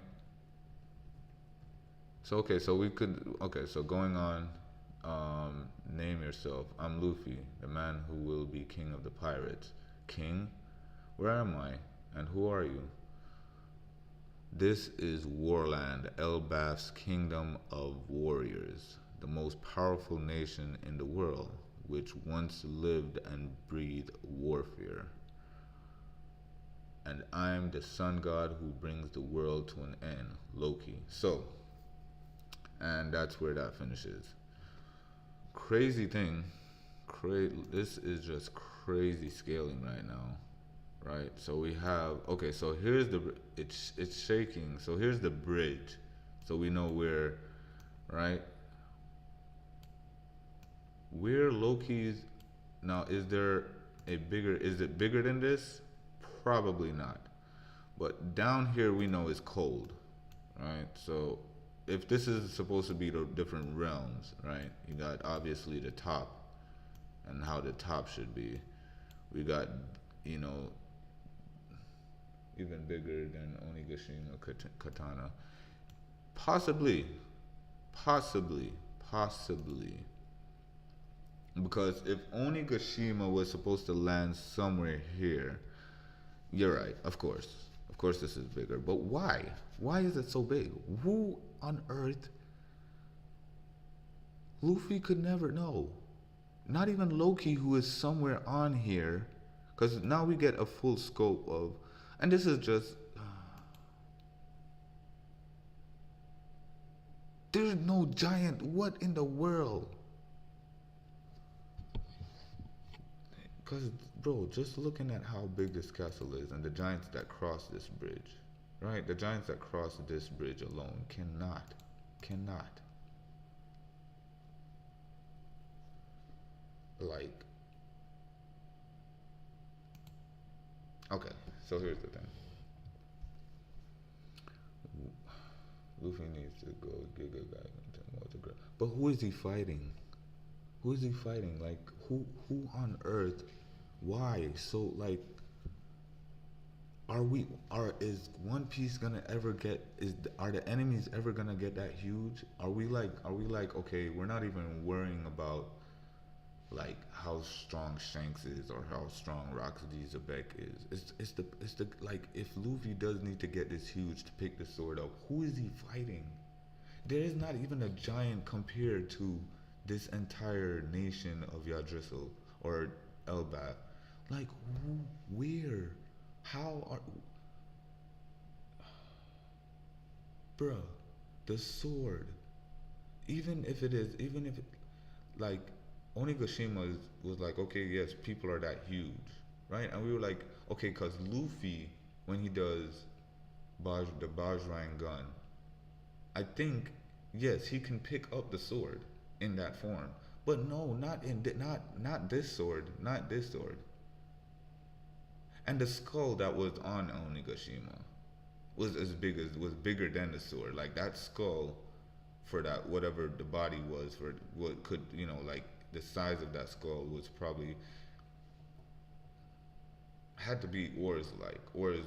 So okay, so we could so going on, name yourself. I'm Luffy, the man who will be king of the pirates. King? Where am I? And who are you? This is Warland, Elbaf's kingdom of warriors, the most powerful nation in the world, which once lived and breathed warfare. And I'm the sun god who brings the world to an end, Loki. So, and that's where that finishes. Crazy thing, this is just crazy scaling right now, right? So we have so here's it's shaking. So here's the bridge, so we know where, right? Where Loki's now is it bigger than this? Probably not. But down here we know it's cold, right? So if this is supposed to be the different realms, right? You got obviously the top and how the top should be. We got, you know, even bigger than Onigashima Katana. Possibly. Because if Onigashima was supposed to land somewhere here, you're right, of course. Of course this is bigger. But why? Why is it so big? Who on earth? Luffy could never know. Not even Loki, who is somewhere on here. Because now we get a full scope of... And this is just... There's no giant. What in the world? Because, bro, just looking at how big this castle is and the giants that cross this bridge, right? The giants that cross this bridge alone cannot. Like, okay, so here's the thing. Luffy needs to go Giga Guy. But who is he fighting? Who is he fighting? Like, who on earth? Why? So, like, is One Piece gonna ever get, are the enemies ever gonna get that huge? Are we like, okay, we're not even worrying about, like, how strong Shanks is or how strong Rocksteady Zebek is. It's the, like, if Luffy does need to get this huge to pick the sword up, who is he fighting? There is not even a giant compared to this entire nation of Yggdrasil or Elbaf. Like, who, where, how are, bruh, the sword. Even if it, like, Onigashima was like, okay, yes, people are that huge, right? And we were like, okay, cause Luffy, when he does the Bajrang gun, I think, yes, he can pick up the sword in that form, but no, not this sword, not this sword. And the skull that was on Onigashima was as big as was bigger than the sword. Like that skull for that whatever the body was for what could like the size of that skull was probably had to be Or's like Or's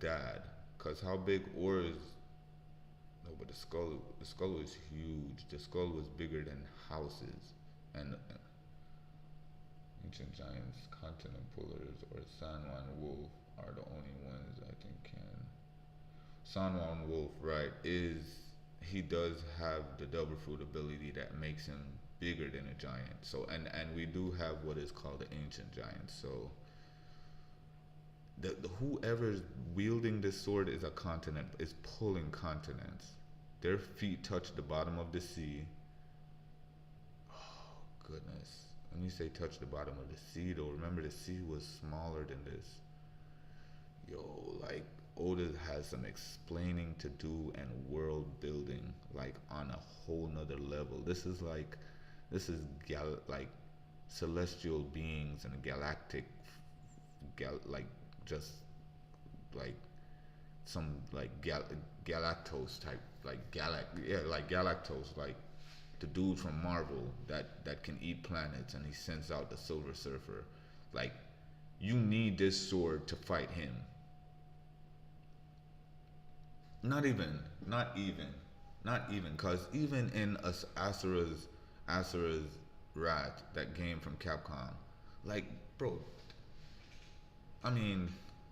dad. Cause how big Or's no, but the skull was huge. The skull was bigger than houses, and ancient giants, continent pullers, or Sanwan wolf are the only ones I think can. Sanwan wolf, right? Is he does have the double fruit ability that makes him bigger than a giant. So and we do have what is called the ancient giants. So the whoever's wielding this sword is a continent, is pulling continents. Their feet touch the bottom of the sea. Oh goodness. When you say touch the bottom of the sea though, remember the sea was smaller than this. Yo, like Oda has some explaining to do and world building like on a whole nother level. This is like celestial beings and galactic like just like some like galactose type like like galactose like the dude from Marvel that can eat planets and he sends out the Silver Surfer. Like you need this sword to fight him. Not even, cause even in Asura's Wrath, that game from Capcom, like bro, I mean,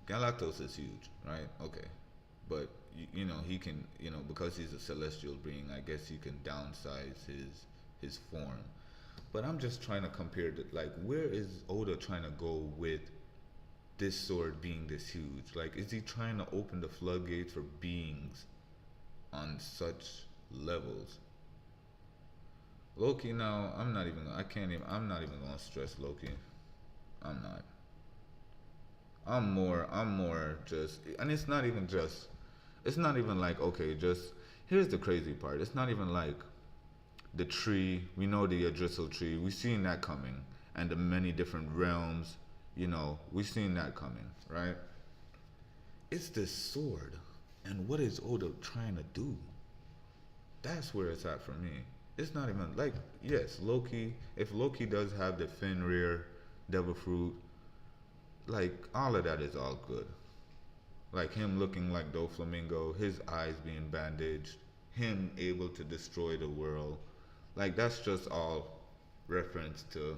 Galactus is huge, right? Okay, but he can because he's a celestial being, I guess he can downsize his form. But I'm just trying to compare the like where is Oda trying to go with this sword being this huge? Like, is he trying to open the floodgates for beings on such levels? Loki, now I'm not even gonna stress Loki. I'm not. I'm more just, and it's not even like, okay, just, here's the crazy part. It's not even like the tree, we know the Yggdrasil tree, we've seen that coming, and the many different realms, we've seen that coming, right? It's this sword, and what is Oda trying to do? That's where it's at for me. It's not even like, yes, Loki, if Loki does have the Fenrir, Devil Fruit, like all of that is all good. Like him looking like Doflamingo, his eyes being bandaged, him able to destroy the world. Like that's just all reference to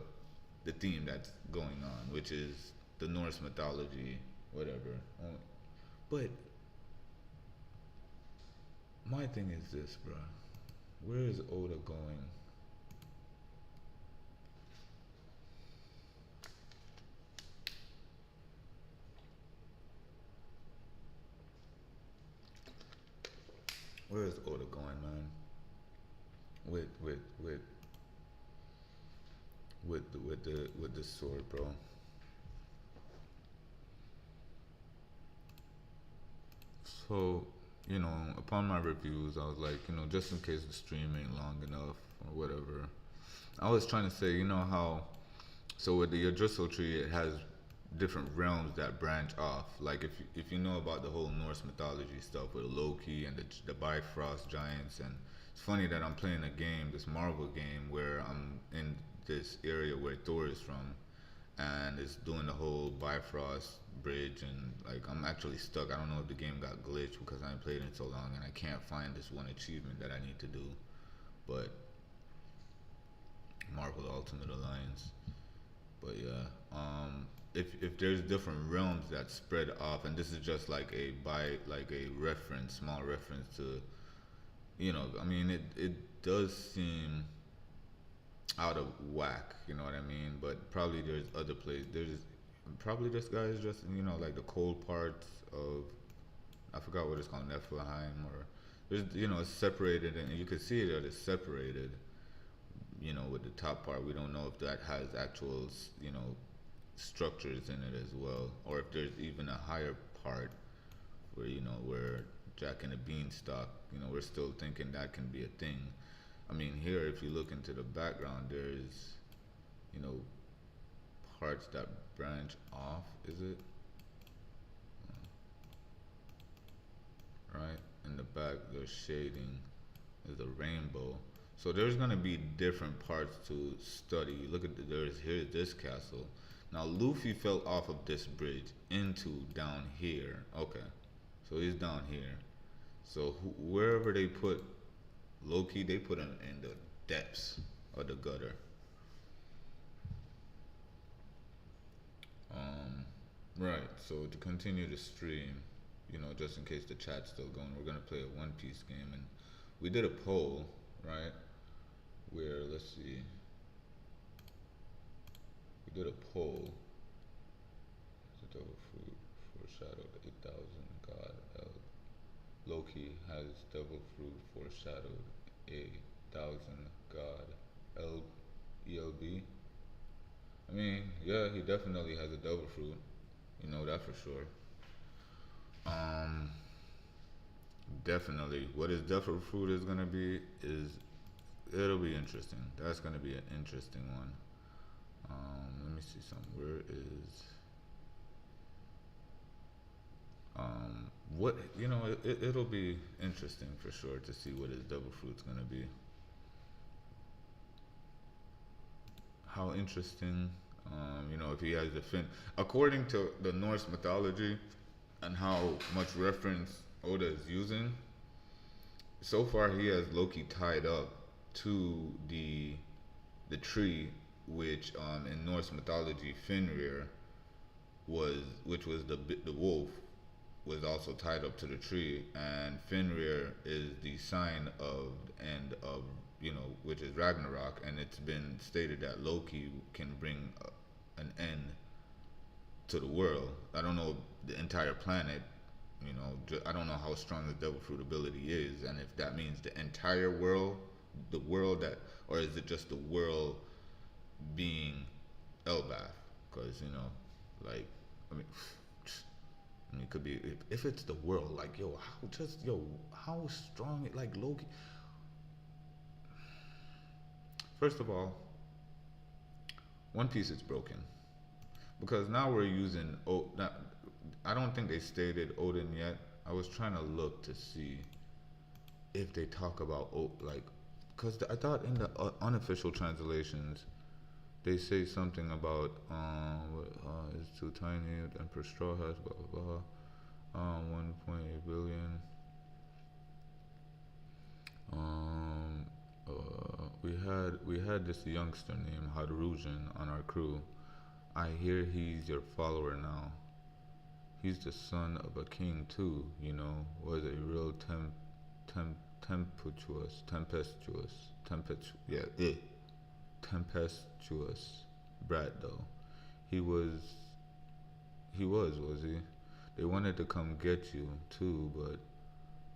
the theme that's going on, which is the Norse mythology, whatever. But my thing is this, bro. Where is Oda going? Where is Oda going, man? With the sword, bro. So, upon my reviews, I was like, just in case the stream ain't long enough or whatever, I was trying to say, how, so with the Yggdrasil tree, it has different realms that branch off. Like if you know about the whole Norse mythology stuff with Loki and the Bifrost giants, and it's funny that I'm playing a game, this Marvel game, where I'm in this area where Thor is from, and it's doing the whole Bifrost bridge, and like I'm actually stuck. I don't know if the game got glitched because I haven't played it in so long, and I can't find this one achievement that I need to do. But Marvel Ultimate Alliance. But yeah, if there's different realms that spread off, and this is just like a small reference to, I mean, it does seem out of whack. You know what I mean? But probably there's other places. There's probably this guy is just like the cold parts of, I forgot what it's called, Nephilim, or there's it's separated, and you can see that it's separated. With the top part, we don't know if that has actual structures in it as well, or if there's even a higher part where where Jack and the Beanstalk. We're still thinking that can be a thing. I mean, here, if you look into the background, there's you know parts that branch off. Is it right in the back? There's shading. There's a rainbow. So there's gonna be different parts to study. Look at here's this castle. Now Luffy fell off of this bridge into down here. Okay, so he's down here. So wherever they put Loki, they put him in the depths of the gutter. Um, right. So to continue the stream, just in case the chat's still going, we're gonna play a One Piece game, and we did a poll, right? Where let's see, we did a poll. The devil fruit foreshadowed 8,000 God. Loki has devil fruit foreshadowed 8,000 God. ELB. I mean, yeah, he definitely has a devil fruit. You know that for sure. Um, Definitely. What his devil fruit is gonna be is it'll be interesting. That's gonna be an interesting one. Let me see some. Where is what it'll be interesting for sure to see what his devil fruit's gonna be. How interesting, if he has the fin. According to the Norse mythology and how much reference Oda is using, so far he has Loki tied up to the tree, which in Norse mythology Fenrir which was the wolf, was also tied up to the tree, and Fenrir is the sign of the end of which is Ragnarok, and it's been stated that Loki can bring an end to the world. I don't know the entire planet. I don't know how strong the devil fruit ability is, and if that means the entire world, the world that, or is it just the world being Elbath? Because like, I mean, it could be if it's the world. Like, how strong it like Loki. First of all, One Piece is broken because now we're using. I don't think they stated Odin yet. I was trying to look to see if they talk about like, because I thought in the unofficial translations they say something about it's too tiny and per straw has blah blah blah 1.8 billion. Um, we had this youngster named Hadrujan on our crew. I hear he's your follower now. He's the son of a king too. Was a real tempestuous brat though. He was was he? They wanted to come get you too, but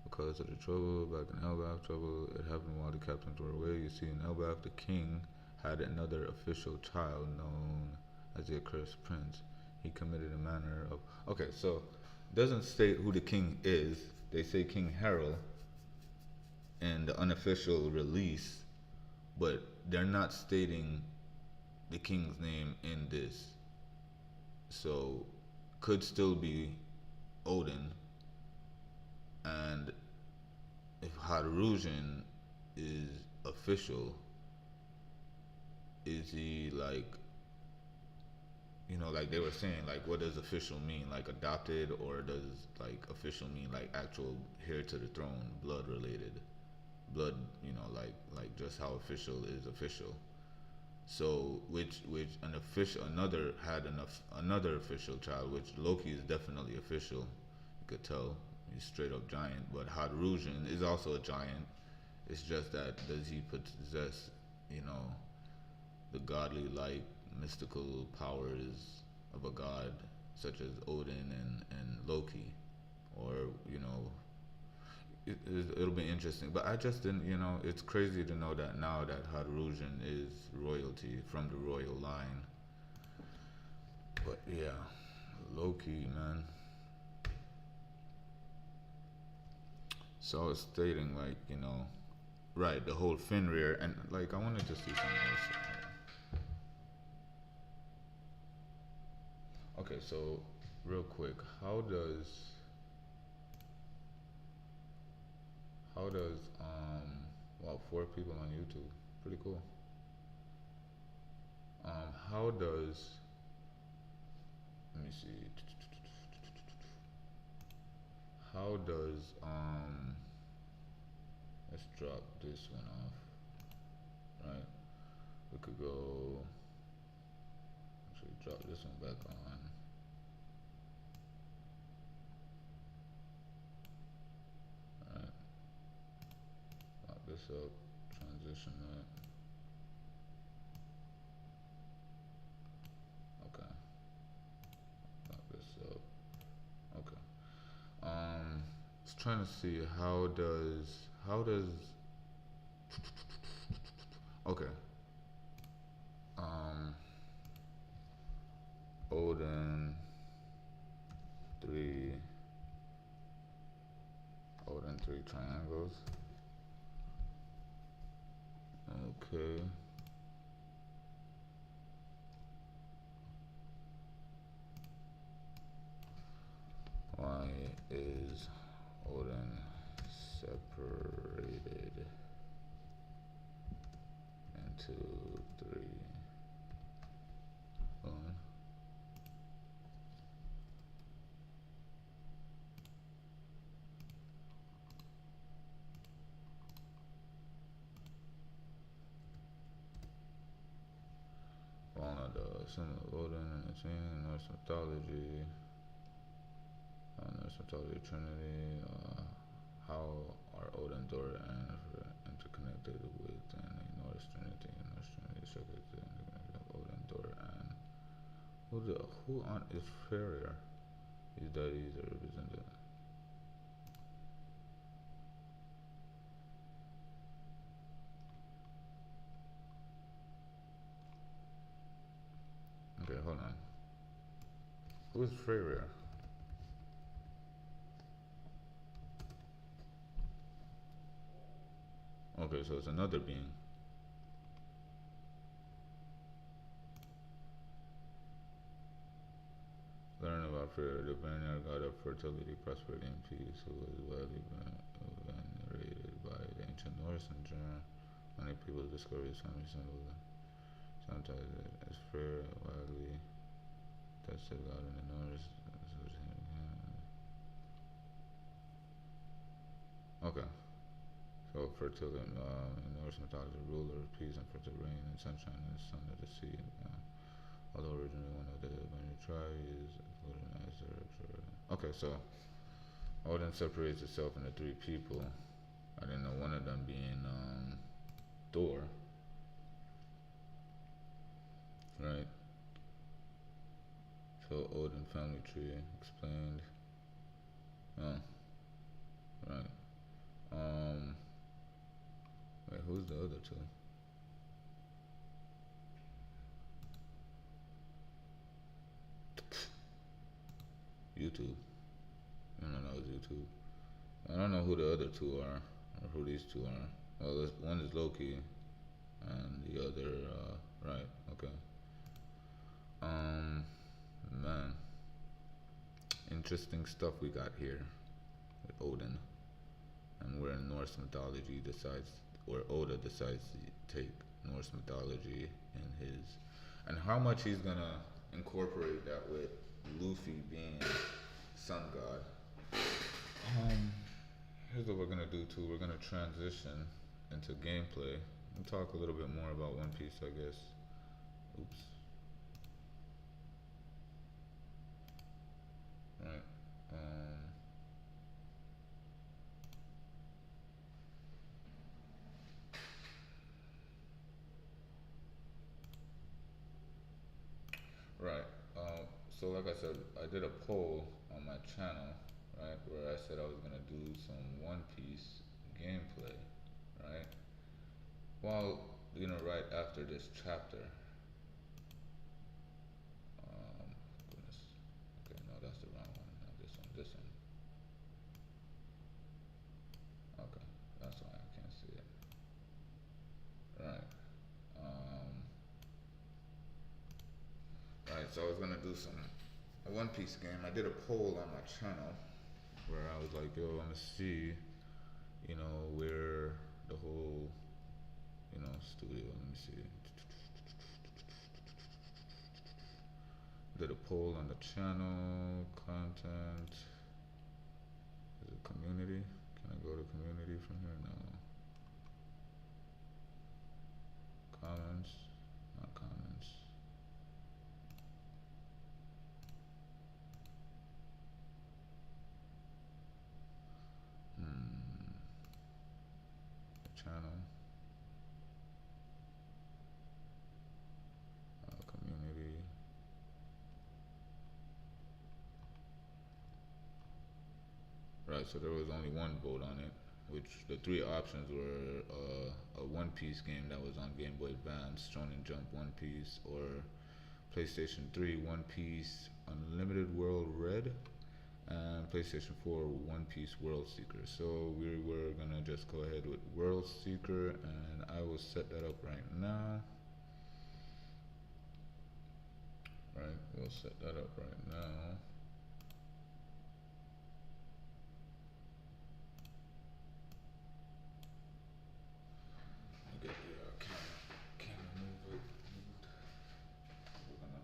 because of the trouble back in Elbaf trouble, it happened while the captains were away. You see, in Elbaf, the king had another official child known as the accursed prince. He committed a manner of. Okay, so doesn't state who the king is. They say King Harold in the unofficial release, but they're not stating the king's name in this. So could still be Odin. And if Harujan is official, is he like, like they were saying, like what does official mean? Like adopted, or does like official mean like actual heir to the throne, blood related? Blood, like just how official is official. So which an official another had another official child, which Loki is definitely official. You could tell he's straight up giant. But Hadrujan is also a giant. It's just that does he possess, the godly like mystical powers of a god such as Odin and Loki, or it'll be interesting. But I just didn't, it's crazy to know that now that Harujan is royalty from the royal line. But yeah, Loki, man. So I was stating, like, right, the whole Fenrir, and like, I wanted to see something else. Okay, so real quick, wow, 4 people on YouTube, pretty cool. How does, let me see, how does, let's drop this one off, right? We could go, actually drop this one back on. Alright, lock this up, transition that. Okay, lock this up. Okay. Was trying to see how does okay. Odin 3 Odin 3 triangles. Okay. Why is Odin separated into 3? One. One of the symbol of Odin and the chain in Norse mythology. Norse mythology Trinity. How are Odin, Thor, and interconnected with a Norse Trinity? Norse Trinity is interconnected of Odin, Thor, and who on is Farrier? These deities are represented. Okay, hold on. Who's Farrier? Okay, so it's another being. Learn about Farrier, the Vanir god of fertility, prosperity, and peace, who was widely venerated by the ancient Norse and German. Many people discover his family symbol. Sometimes as Farrier, widely tested god in the Norse. Okay. So fertility in Norse mythology, ruler of peace and fertile rain and sunshine and the sun of the sea. Although originally one of the Vanir tribe is included as director. Okay, so Odin separates itself into 3 people. I didn't know one of them being Thor. Right. So Odin family tree explained. Oh, right. Wait, who's the other 2? YouTube. I don't know, it's YouTube. I don't know who the other 2 are, or who these 2 are. Well, one is Loki, and the other, right, okay. Man, interesting stuff we got here with Odin, and where Norse mythology decides, or Oda decides to take Norse mythology in his, and how much he's gonna incorporate that with Luffy being sun god. Here's what we're gonna do too. We're gonna transition into gameplay and talk a little bit more about One Piece, I guess. Oops. Right. so like I said, I did a poll on my channel, right, where I said I was gonna do some One Piece gameplay, right? Well, right after this chapter. Goodness. Okay, no, that's the wrong one. No, this one, this one. Okay, that's why I can't see it. Right. Um, right, so I was gonna do a One Piece game. I did a poll on my channel where I was like, yo, I'm gonna see, where the whole, studio, let me see. Did a poll on the channel, content, is it community? Can I go to community from here? No. Comments, not comments. The channel, community. Right, so there was only one vote on it, which the three options were a One Piece game that was on Game Boy Advance, Shonen Jump One Piece, or PlayStation 3 One Piece Unlimited World Red, and PlayStation 4 One Piece World Seeker. So we were gonna just go ahead with World Seeker, and I will set that up right now. Right, we'll set that up right now. Get the camera moved. We're gonna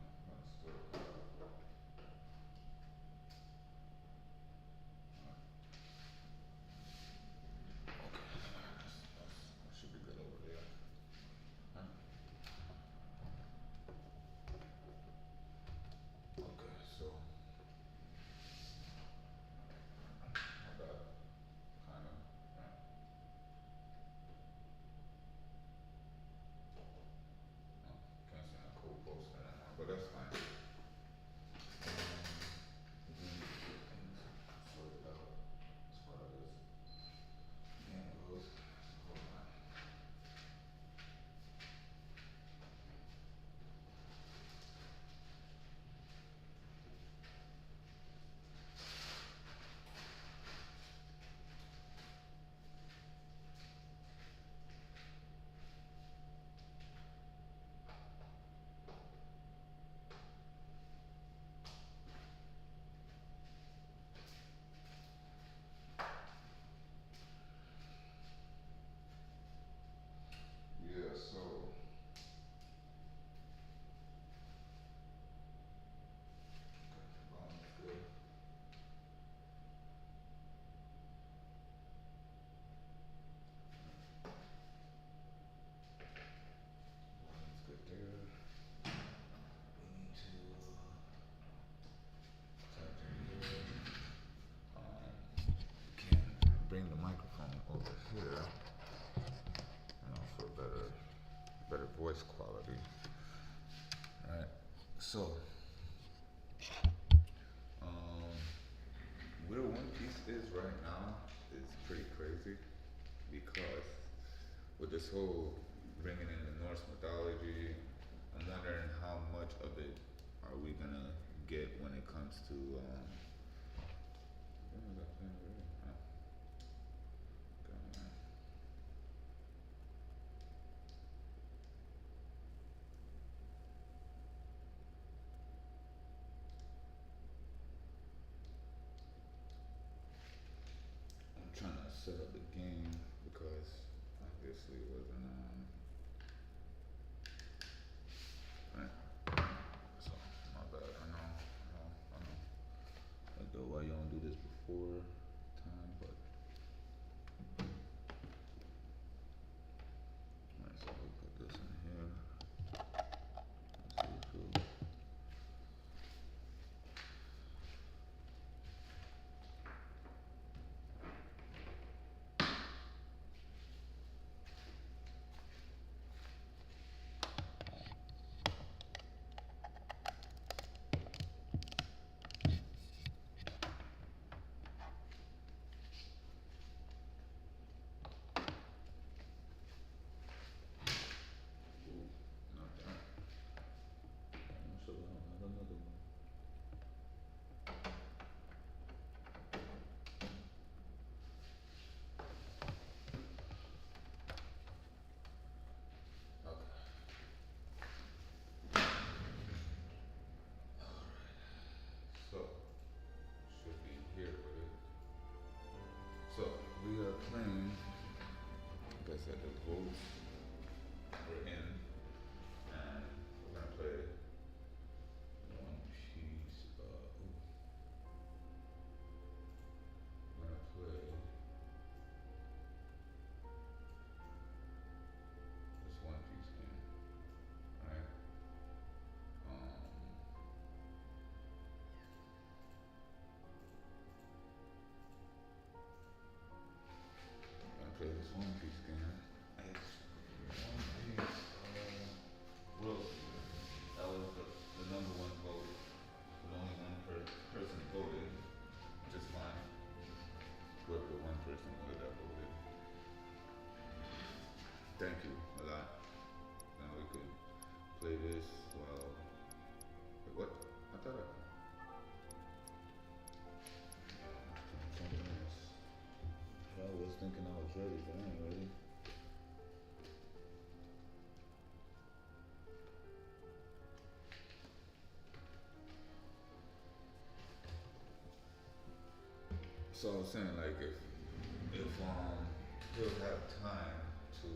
start. That should be good over there. Huh? Okay, so I got kind of. No, can't see my code post anymore, but that's fine. Sorted out as far as game goes. Hold on. Yeah, so volume's good. Volume's good there. We need to type in here. Can bring the microphone over here, for better voice quality. Right. So, um, where One Piece is right now is pretty crazy because with this whole bringing in the Norse mythology, I'm wondering how much of it are we gonna get when it comes to when was that playing already? Oh. God. I'm trying to set up the game because obviously it wasn't right. So my bad. I know. Like, why you don't do this before time? votes were in, and we're gonna play one piece. We're gonna play this One Piece game, right? Um, we're gonna play this One Piece game. It's One Piece. Well, that was the number one vote, but only one person voted, which is fine. Whoever the one person was that voted. Thank you a lot. Now we could play this while. Wait, what? I thought something else. I was thinking I was ready, but I ain't ready. So I was saying, like, if he'll have time to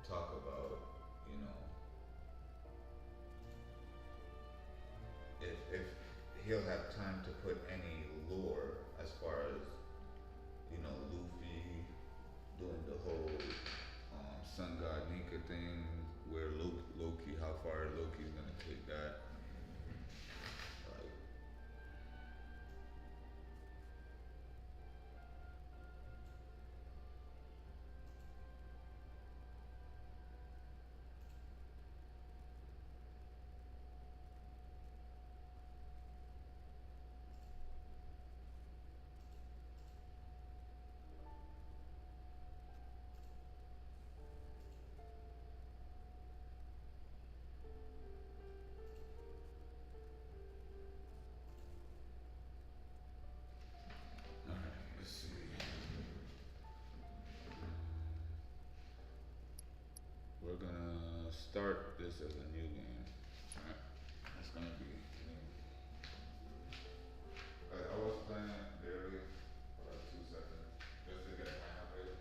talk about, you know, if he'll have time to put any lore as far as, you know, Luffy doing the whole Sun God Nika thing, where Loki, how far Loki's gonna take that, like. Alright, let's see. We're gonna start this as a new game. Alright, it's gonna be new. I was playing barely for like 2 seconds just to get a hang of it.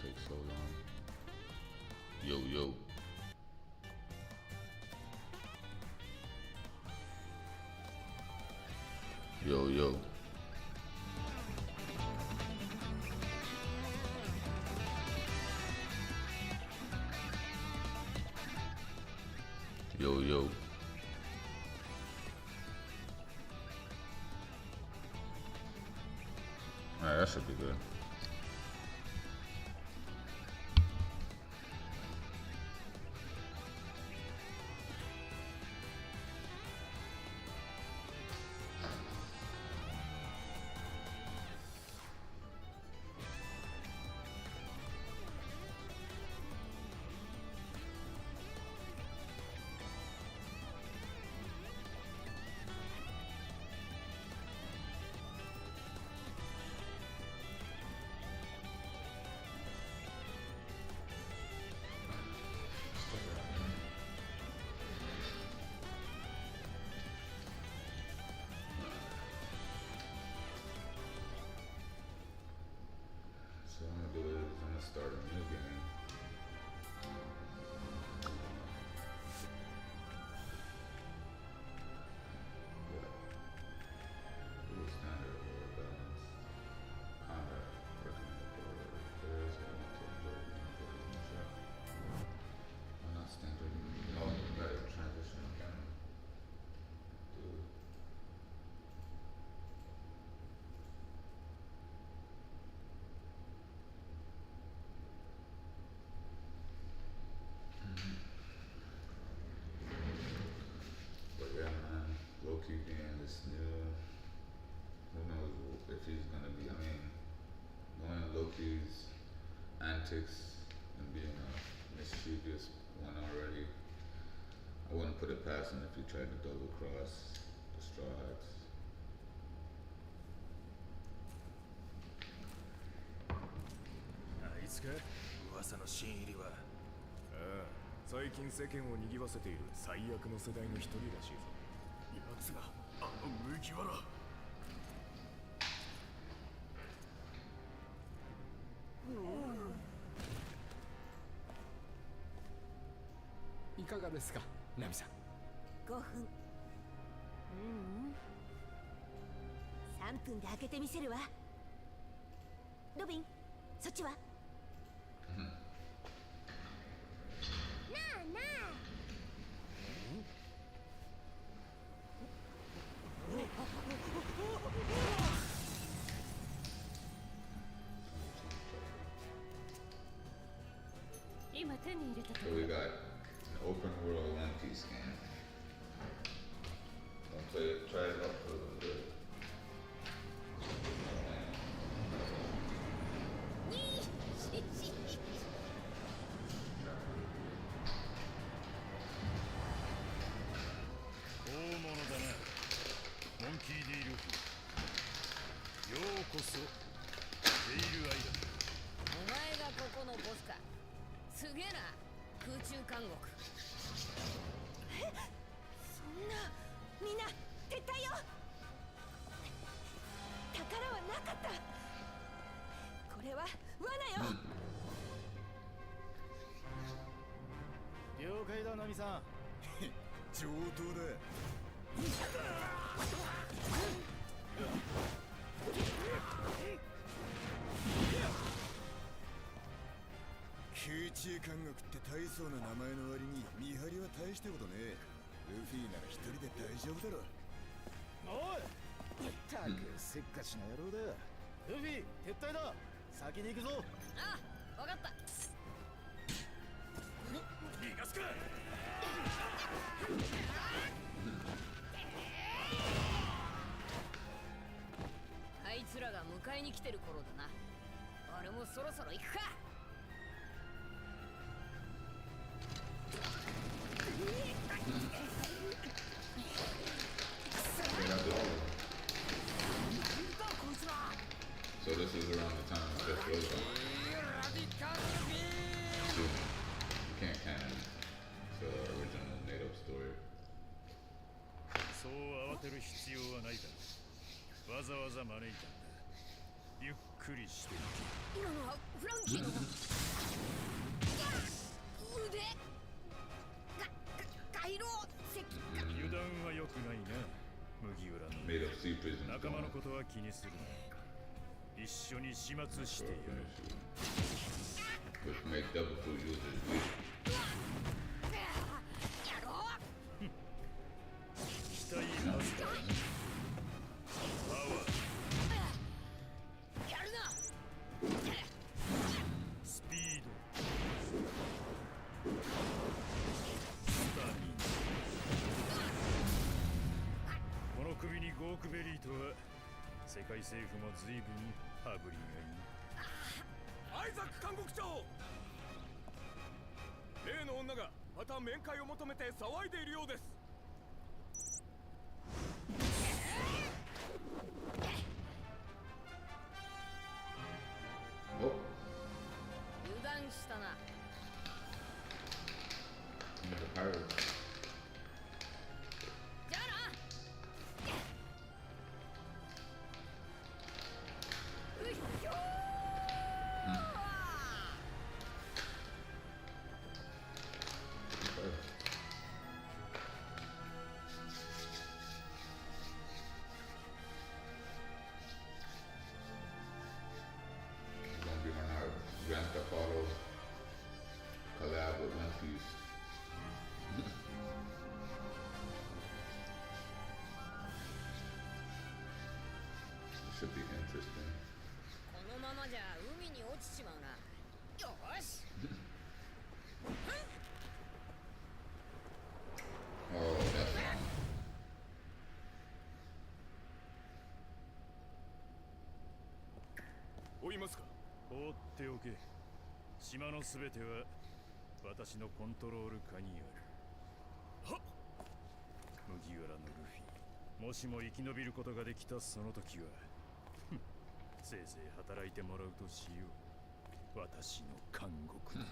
take so long? Yo, yo. Yo, yo. Yo, yo. Alright, that should be good. So what I'm gonna do is I'm gonna start a new game. Really standard or balance. Combat. Recommended for players who want to enjoy the gameplay in the show. Well, not standard. Oh, better transition can do. But yeah, man, low-key being this new, who knows if he's gonna be, I mean, knowing Loki's antics and being a mischievous one already, I wouldn't put it past him if he tried to double cross the strides. あいつか噂の新入りは。ああ、最近世間を賑わせている最悪の世代の一人らしいぞ。奴があの麦わら。いかがですか、ナミさん。5分。3分で開けてみせるわ。ロビン、そっちは？なあなあ。今手に入れたと So we got an open world One Piece game. I'll play it, try it out for a little bit. Monkey D. Luffy. ようこそデイルアイランド。お前がここのボスか。すげえな、空中監獄。え、そんな、みんな撤退よ。宝はなかった。これは罠よ。了解だ、ナミさん。上等だ。空中監獄って大層な名前の割に見張りは大したことねえ。ルフィなら一人で大丈夫だろ。おい、ったくせっかちな野郎だ。ルフィ撤退だ。先に行くぞ。ああ、わかった。逃がすか。あいつらが迎えに来てる頃だな。俺もそろそろ行くか。So this is around the time Steph goes on. You can't canon the original native story. そう慌てる必要はないだろ。わざわざ招いたんだ。ゆっくりしていけ。今のはフランキーの。sea prison 仲 going. 間のことは気にするな。一緒に始末してやる。 Which make double food users weak. やろう。期待はずだ。パワー、やるな。スピード、スタミナ。この首にゴークベリーとは世界政府も随分羽振りがいい。アイザック監獄長、例の女がまた面会を求めて騒いでいるようです。Oh, 油断したな。 he's a pirate. じゃあな。うっひょー。 He's gonna be on our Grand Theft Auto collab with One Piece. Should be interesting. このままじゃ海に落ちちまうな。よーし。 Oh, that's wrong. 追いますか。放っておけ。島のすべては私のコントロール下にある。はっ。麦わらのルフィ、もしも生き延びることができたその時はふん、せいぜい働いてもらうとしよう。私の監獄で。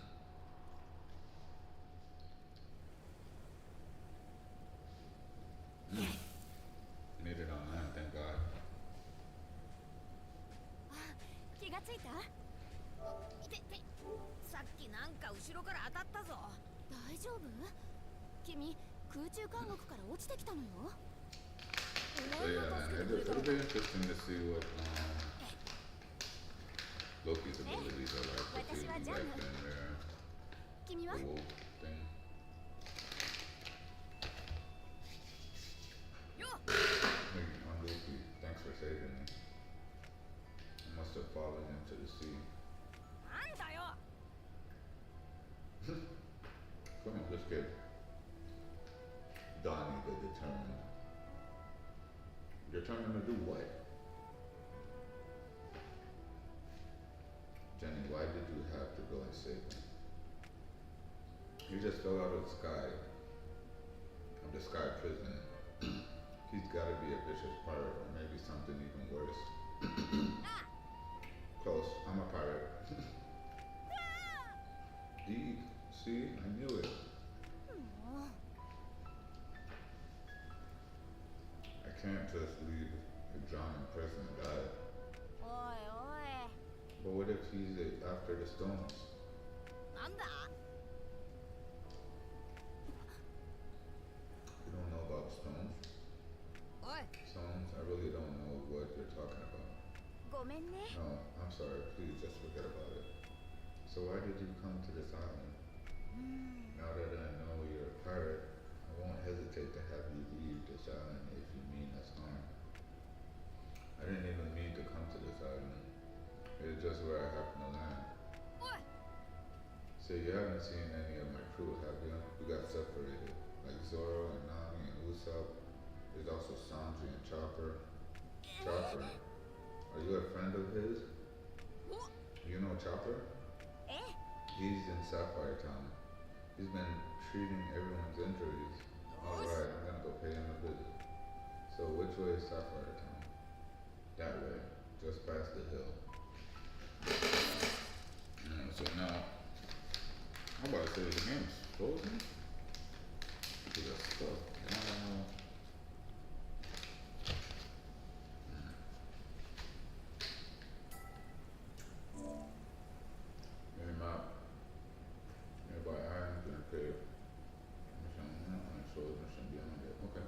Made it on land, thank God. 気がついた？さっきなんか後ろから当たったぞ。大丈夫？君空中監獄から落ちてきたのよ。 So yeah, man, it'll be interesting to see what Loki's abilities are like. If he's back then there, 君は？ the wolf thing. よっ。 Hey, on Loki, thanks for saving me. I must have fallen into the sea. なんだよ。 Come on, let's get Donnie the Determined. Determined to do what? Jenny, why did you have to go and save me? He just fell out of the sky, of the sky prison. He's gotta be a vicious pirate, or maybe something even worse. Close, I'm a pirate. Eek, see, I knew it. I can't just leave John in prison and die. おいおい。 But what if he's after the stones? なんだ。 You don't know about stones? おい。 Stones? I really don't know what you're talking about. ごめんね。 No, I'm sorry. Please just forget about it. So why did you come to this island? Now that I know you're a pirate, I won't hesitate to have you leave this island if you mean us harm. I didn't even mean to come to this island. It's just where I happen to land. おい。 So you haven't seen any of my crew, have you? We got separated. Like Zoro and Nami and Usopp. There's also Sanji and Chopper. Chopper? Are you a friend of his? お。 You know Chopper? え？ He's in Sapphire Town. He's been treating everyone's injuries. Alright, I'm gonna go pay him a visit. So which way is Sapphire Town? That way, just past the hill. So now, I'm about to say the game's frozen? Because it's stuck. Map. Nearby islands and cave. Mission, so mission beyond it. Okay.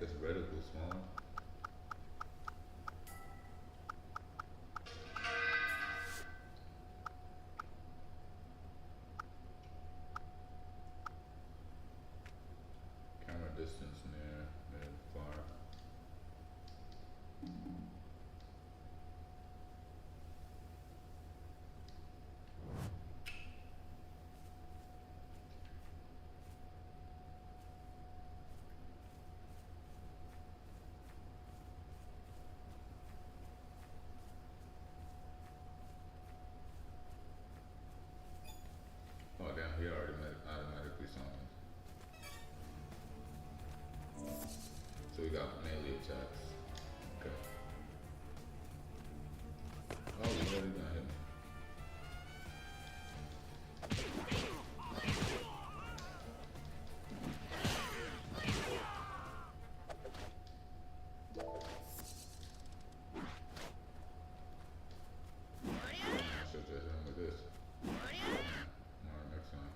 this reticle smaller. Camera distance near, mid, far. Oh damn, he already automatically saw me. So we got melee attacks. Okay. Oh, he's already gonna hit me. I should just hit him with this. Alright, next time.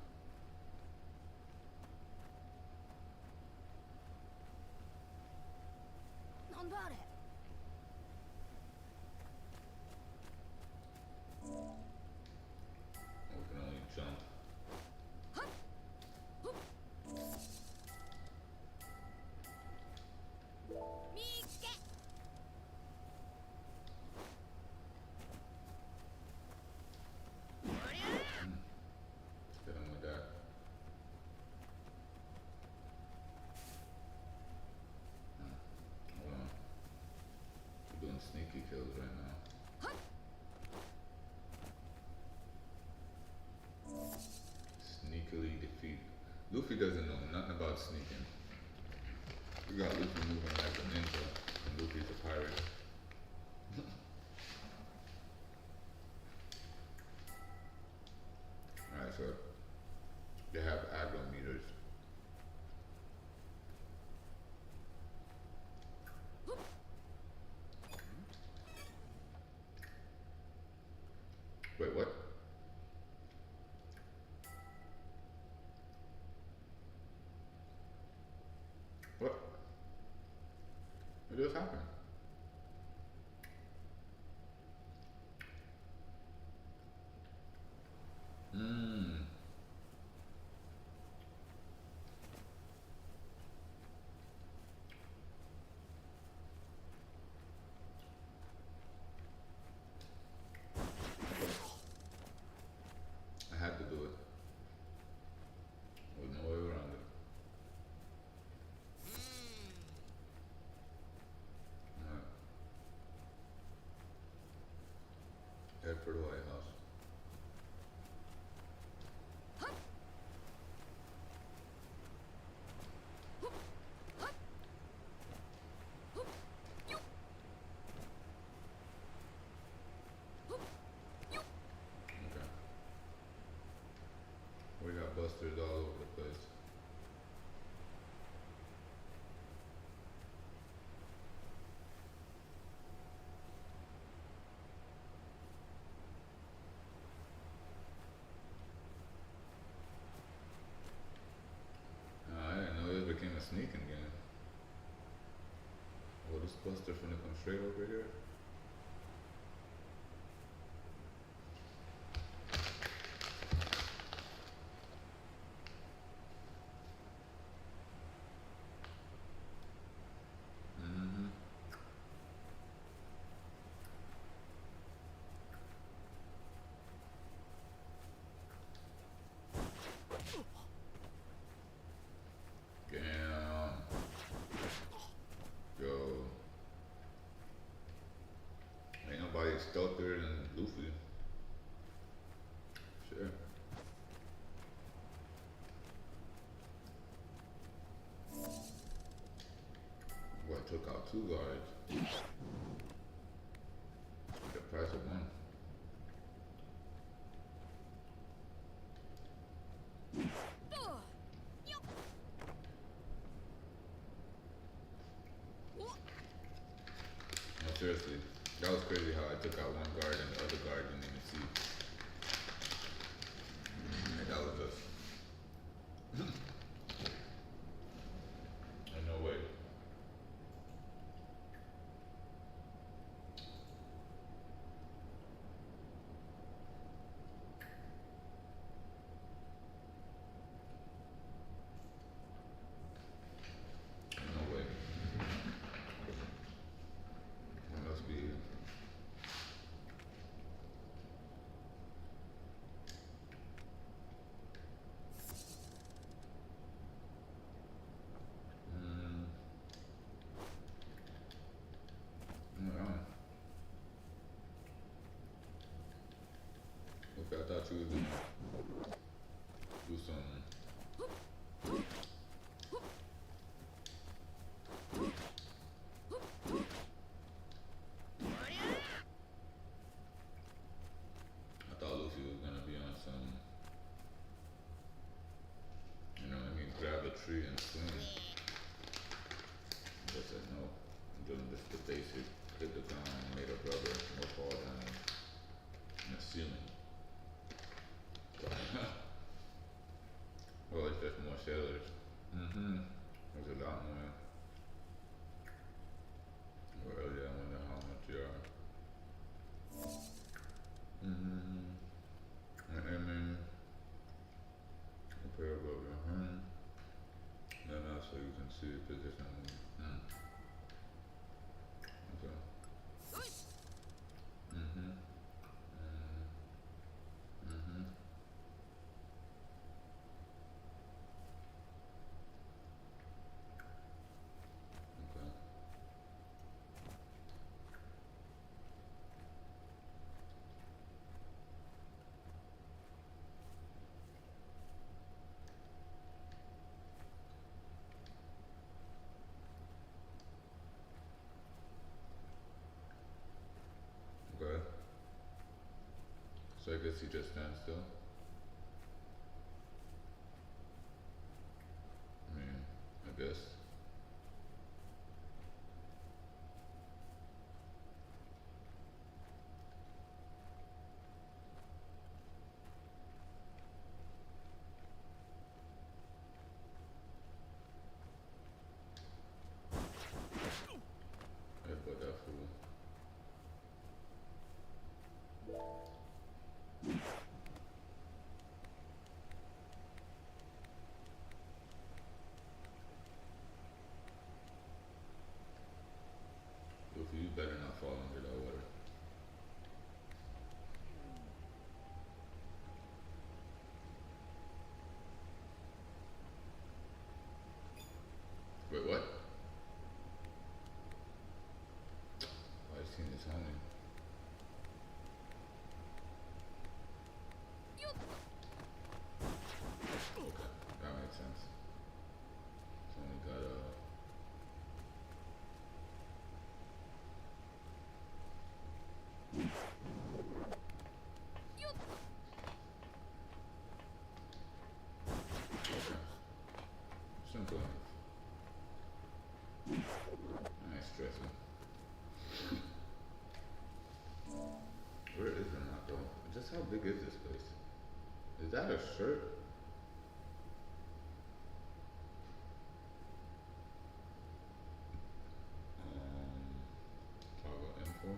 We can only jump. Hit him with that. Hold on. We're doing sneaky kills right now. Sneakily defeat. Luffy doesn't know nothing about sneaking. We got Luffy moving like a ninja, and Luffy's a pirate. Alright, so they have aggro meters. Wait, what? What? What just happened? Mmm. I had to do it. There's no way around it. Alright. Head for the White House. Okay. We got busters all over the place. I didn't know this became a sneaking game. Oh, this buster's gonna come straight over here. Mm-hmm. Damn. Yo. Ain't nobody stealthier than Luffy. Sure. What, took out 2 guards? The price of 1. No, seriously, that was crazy how I took out 1 guard and the other guard didn't even see. And that was just... Ain't no way. and swing. Just said no. I'm doing just the basic hit the ground, made of rubber, no fall damage, and a ceiling. Well, it's just more sailors. There's a lot more. Well, yeah, I wonder how much you are. And aiming, a pair of rubber. Then also you can see the position. Okay. Okay. Okay. So I guess he just stands still. I mean, I guess. But that fool. Luffy, you better not fall under that water. Wait, what? Oh, he's seen his homie. Okay, that makes sense. He's only got simple enough. Nice stressing. Where is the knot though? Just how big is this place? Is that a shirt? Toggle info.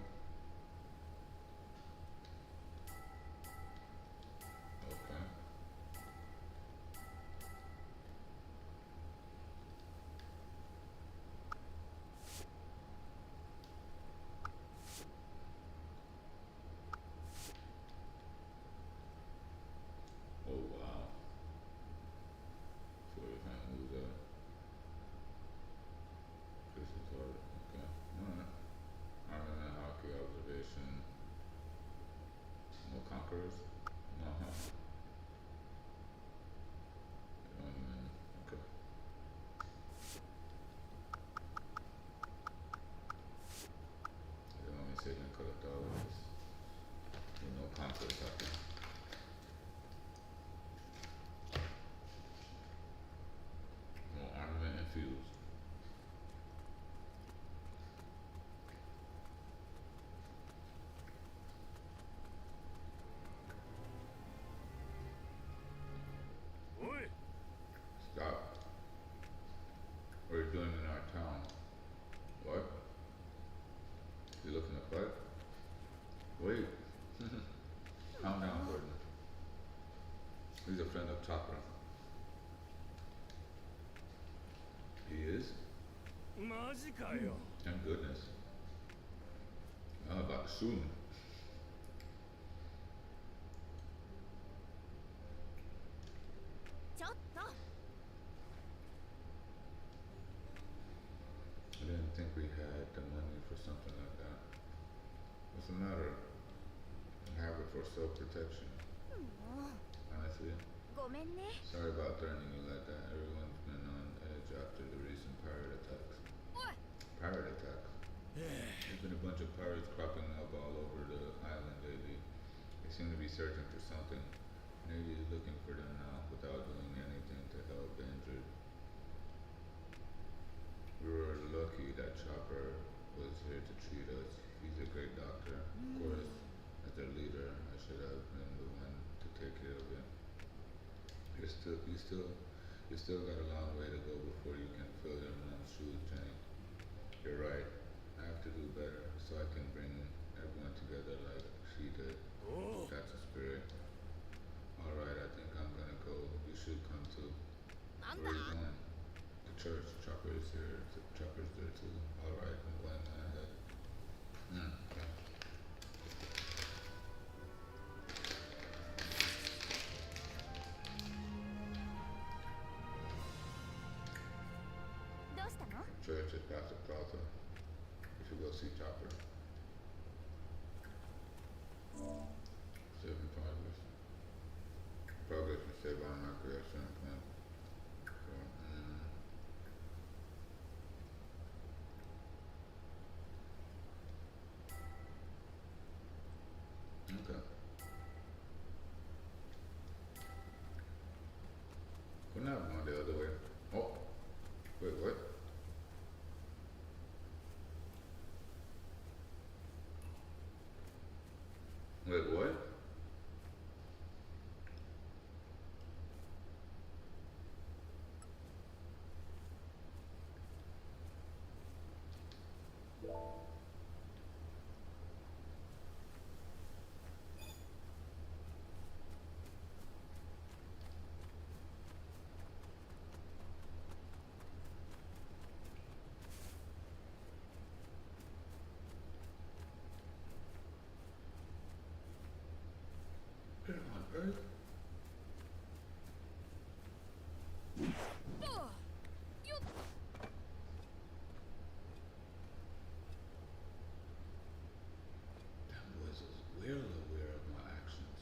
Okay. Oh wow. So we can't move that. This is hard. Okay. Alright. Armament, hockey, observation. No conquerors? Uh-huh. Okay. They only say they collect all of this. No conquerors hockey. No armament infused. Oi! Stop. What are you doing in our town? What? You looking to fight? Wait. Calm down, Gordon. He's a friend of Chopper. He is? マジかよ。 Thank goodness. I was about to sue him. I didn't think we had the money for something like that. What's the matter? I have it for self-protection. Honestly. ごめんね。 Sorry about threatening you like that. Everyone's been on edge after the recent pirate attacks. Pirate attacks? There's been a bunch of pirates cropping up all over the island lately. They seem to be searching for something. Navy is looking for them now without doing anything to help the injured. Chopper was here to treat us. He's a great doctor. Of course, as their leader, I should have been the one to take care of it. You still got a long way to go before you can fill your mom's shoes, Jenny. You're right. I have to do better so I can bring everyone together like she did. That's a spirit. Alright, I think I'm gonna go. You should come too. Where are you going? The church. Chopper is here. Chopper's there too. Alright, I'm going on ahead. Okay. どうしたの？ Church is past the plaza. We should go see Chopper. Saving progress. Progress is saved on my creation point. So, okay. We're not going the other way. Oh, wait, what? Wait, what? Where on earth? That boys was well aware of my actions.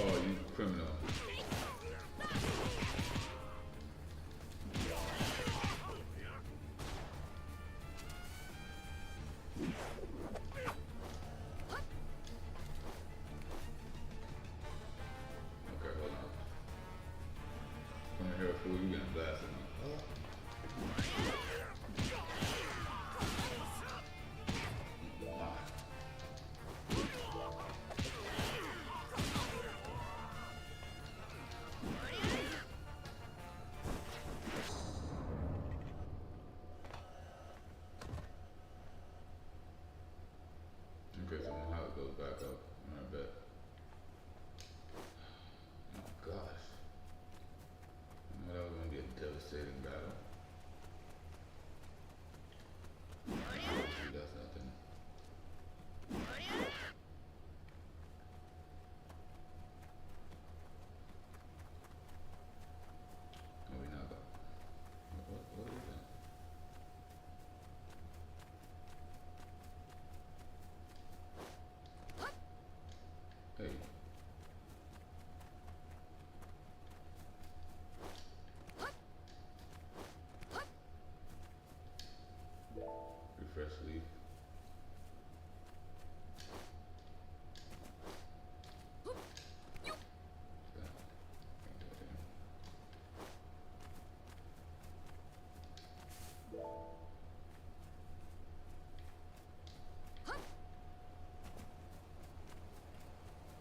Oh, you criminal. Okay, hold on. Come here, fool, you getting blasted. Okay, so my house goes back up, and I bet. Oh gosh. I know that was gonna be a devastating battle. Hopefully that's nothing. Oh, we now got. What is that? Hey. Refresh leaf.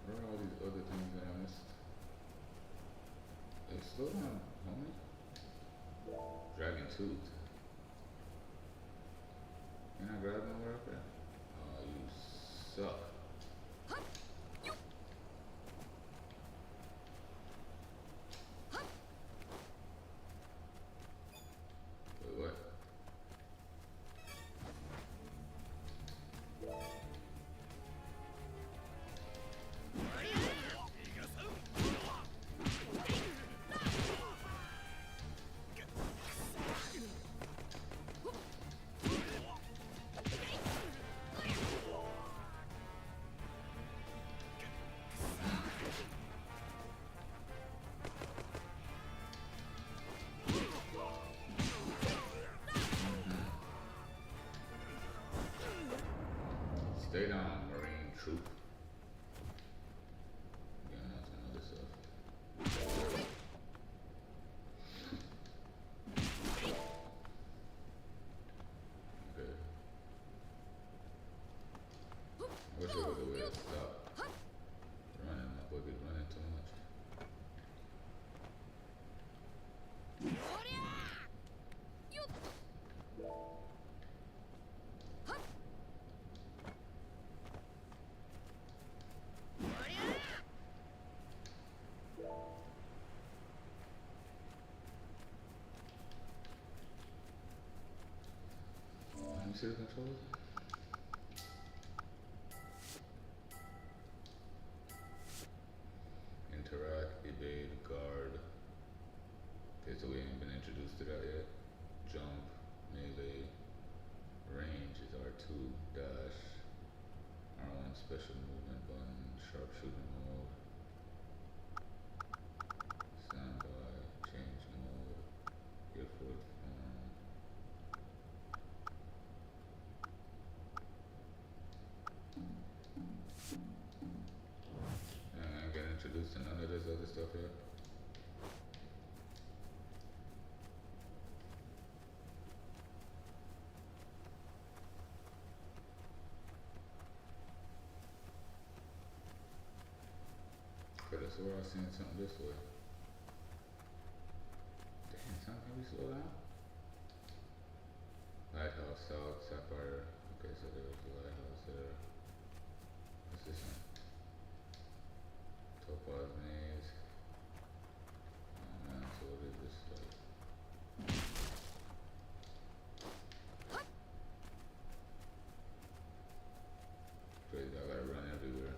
What are all these other things that I missed? Hey, slow down, homie. Dragon tooth. Can I grab nowhere up there? Oh, you suck. Wait, what? see the controls? Interact, evade, guard. Okay, so we ain't been introduced to that yet. Jump, melee, range is R2, dash, R1 special movement button, sharpshooter mode, standby, change mode, gear forward form. And I ain't getting introduced to none of this other stuff yet. Could have swore I seen something this way. Damn, son, can we slow down? Lighthouse South, Sapphire. Okay, so there was a lighthouse there. What's this one? Topaz Maze. Oh man, so what is this like? Crazy, I gotta run everywhere.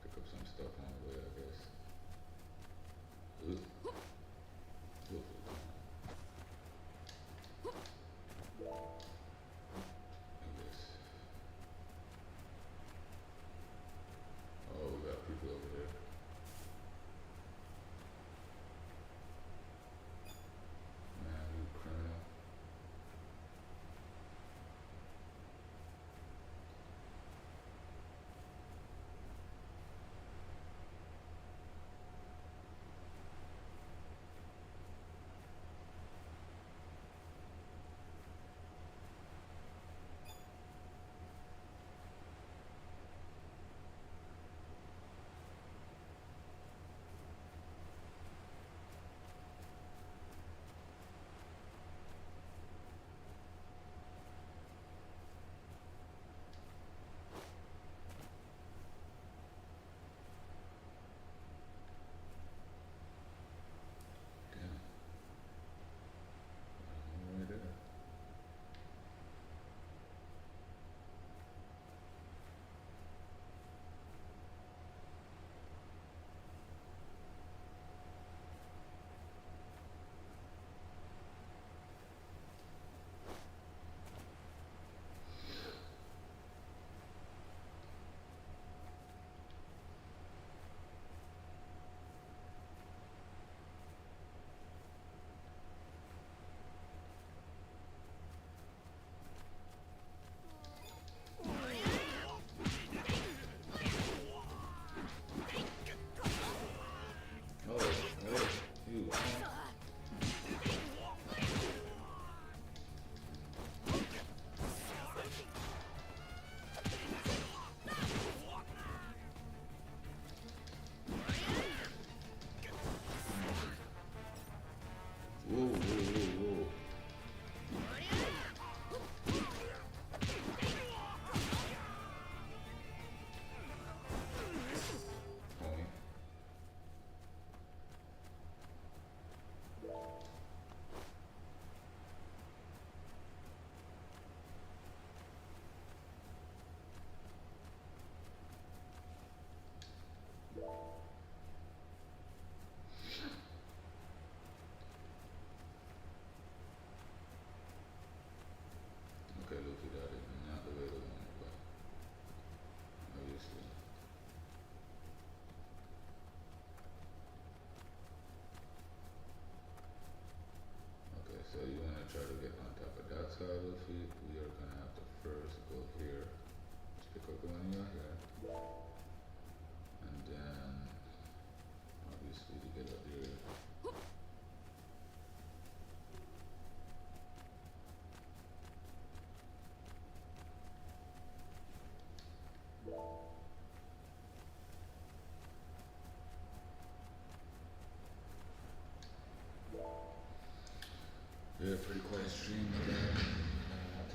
Pick up some stuff on the way, I guess. Ooh. Ooh. I guess. Oh, we got people over there. Man, you criminal. Damn. Right there. Oh, hey, you. Whoa, whoa, whoa, whoa. Homie. Okay, Luffy, that is not the way to want it, but obviously. Okay, so you wanna try to get on top of that side, Luffy? We are gonna have to first go here. Let's pick up the one you got here. And then obviously to get up here. Yeah, pretty quiet stream today.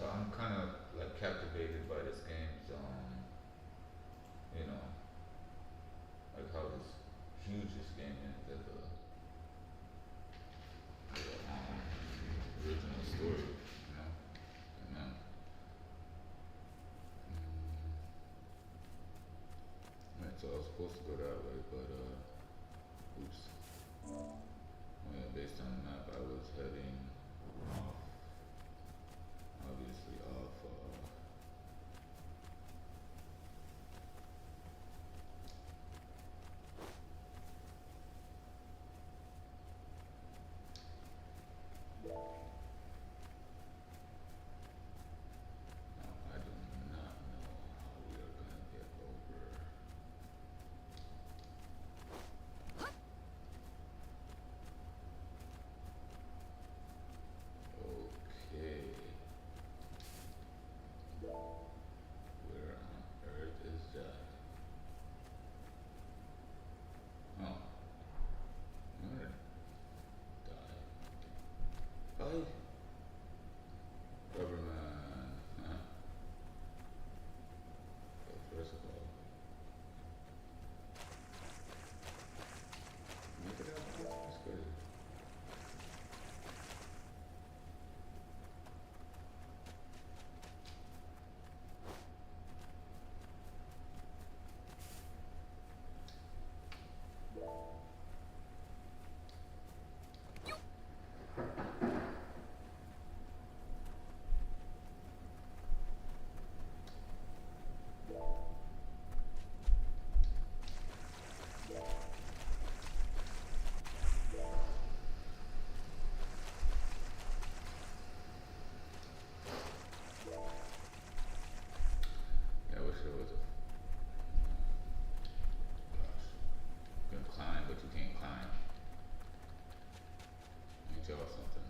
I'm kind of like captivated by this game's, you know, like how this huge this game is as a original story. supposed to go that way, but oops. Oh yeah, based on the map, I was heading off, obviously off. I do not know how we are gonna get over. Okay. Where on earth is that? Oh, I'm gonna die. Bye. Rubberman. Huh? Okay, first of all, make it out. That's good. Yeah, I wish there was a. Gosh. You can climb, but you can't climb. Ain't y'all something?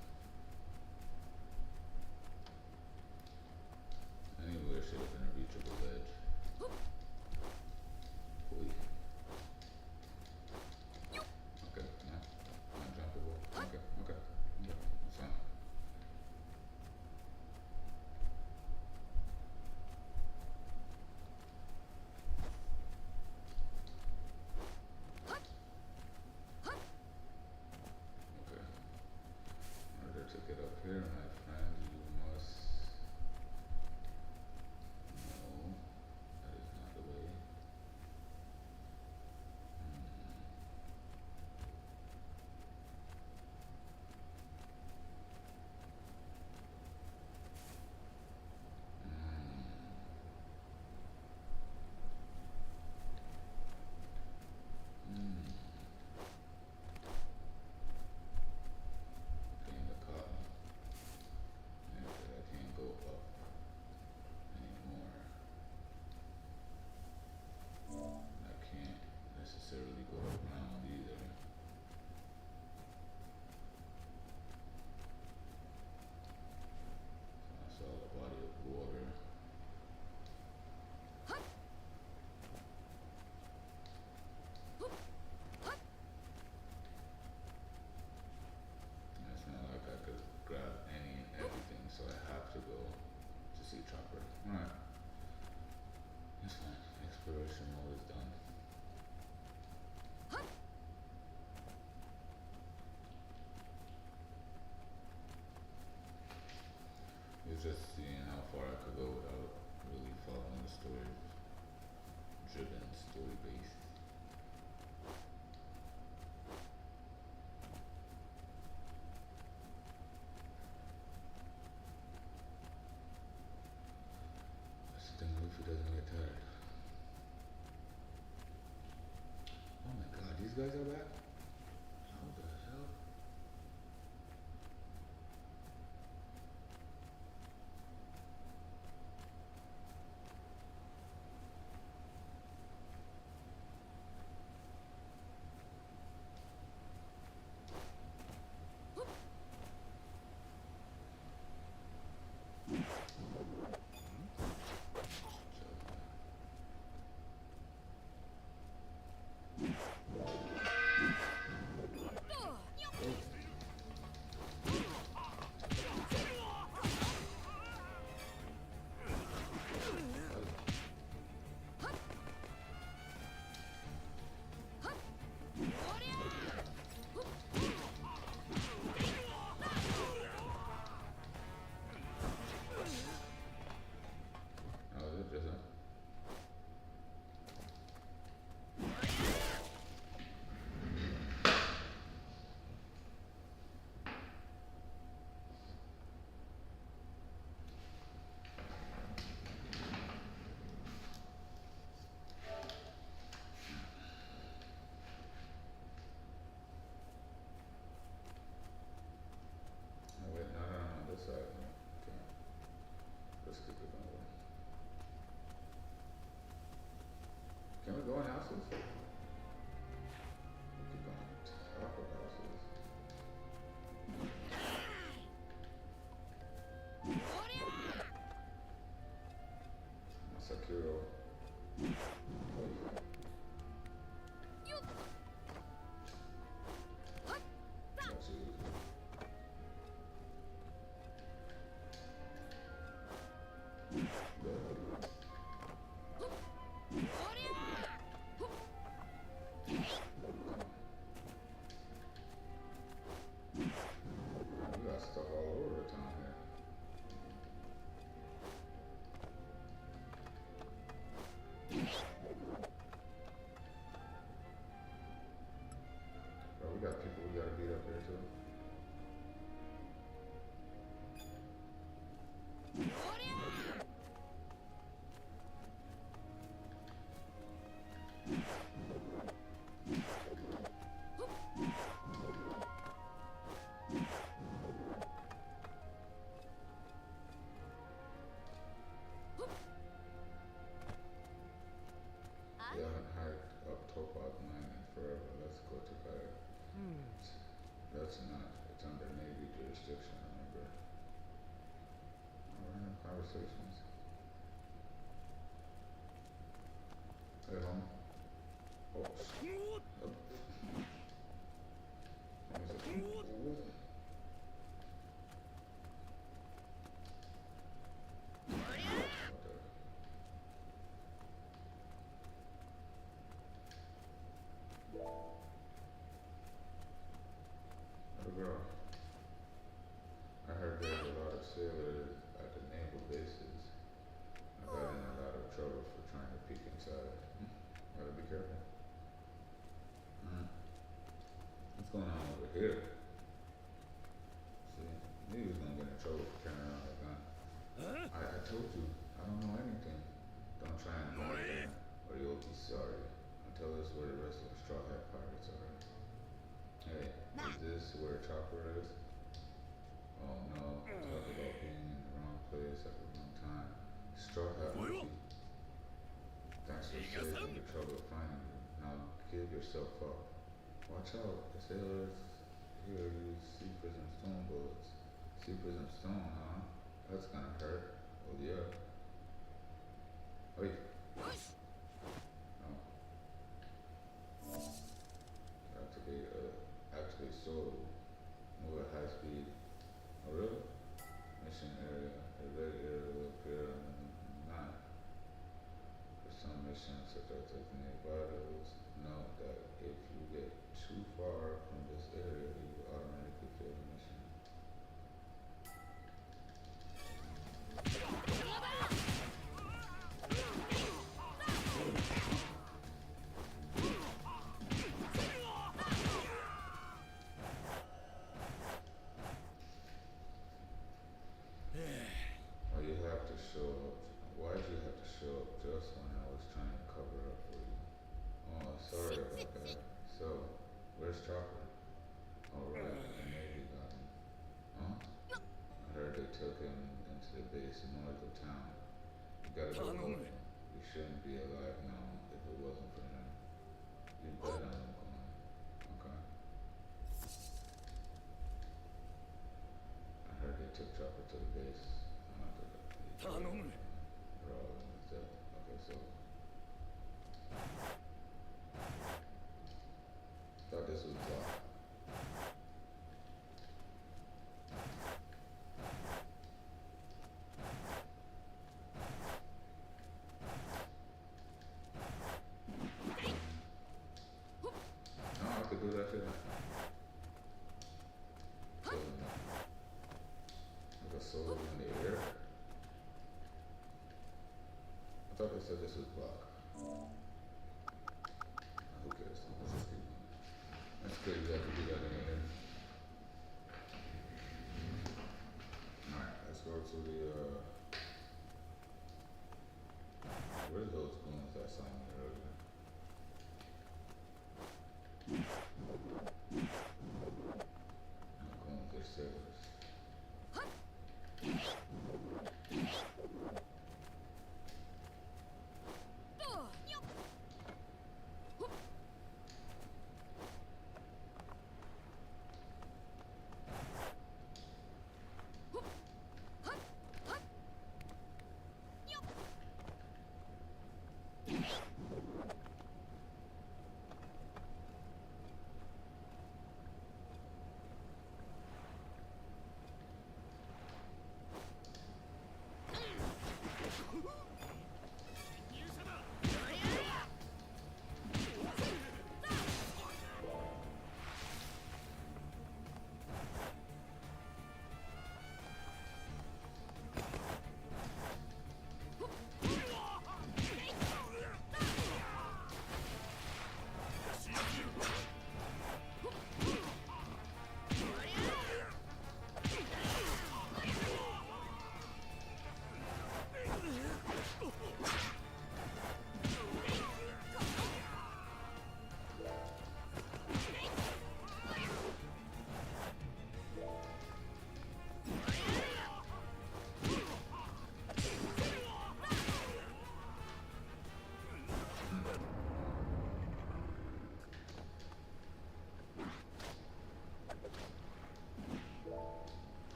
Anywhere should have been a reachable ledge. Oy. Okay, no, not jumpable. Okay, okay, yeah, that's fine. Okay, in order to get up here, my friend, you must. No, that is not the way. Kinda caught me. Yeah, 'cause I can't go up anymore. I can't necessarily go around either. I saw the body of water. And it's not like I could grab any and everything, so I have to go to see Chopper. Alright. It's fine. Exploration mode is done. It's just seeing how far I could go without really following the story driven, story based. That's the thing, Luffy doesn't get tired. Oh my god, these guys are back? How the hell? So, going houses? We could go on top of houses. Masakiro. Stuff all over the town here. Bro, we got people we gotta beat up here too. We haven't hiked up Topaz Mine in forever. Let's go to Kaya. That's not, it's under Navy jurisdiction, remember? Random conversations. Hey, home. Oh, shit. Oh. Little girl. I heard there's a lot of sailors at the naval bases. I got in a lot of trouble for trying to peek inside. Gotta be careful. What's going on over here? See, knew he was gonna get in trouble for carrying around a gun. I told you, I don't know anything. Don't try and hide that, or you'll be sorry. And tell us where the rest of the Straw Hat Pirates are. Hey, is this where Chopper is? Oh no, talk about being in the wrong place at the wrong time. Straw Hat Monkey. Thanks for saving the trouble of finding you. Now give yourself up. Watch out, the sailors here use sea prism stone bullets. Sea prism stone, huh? That's gonna hurt. Oh yeah. Wait. Activate solo. Move at high speed. Oh really? Mission area. A red area will appear on the map. For some missions such as designated vitals, note that if you get too far from this area, you will automatically fail the mission. Why'd you have to show up just when I was trying to cover up for you? Oh, sorry about that. So, where's Chopper? Alright, the Navy got him. Huh? I heard they took him into the base north of town. You gotta go home. We shouldn't be alive now if it wasn't for him. You bet on him going. Okay? I heard they took Chopper to the base. Okay, so thought this was blocked. Oh, I could do that shit. So, like a solo in the air. I thought they said this was blocked. Who cares? Let's just keep going. That's good, you have to do that anyway. Alright, let's go to the, where's those goons that saw me earlier? Goons, they're sailors.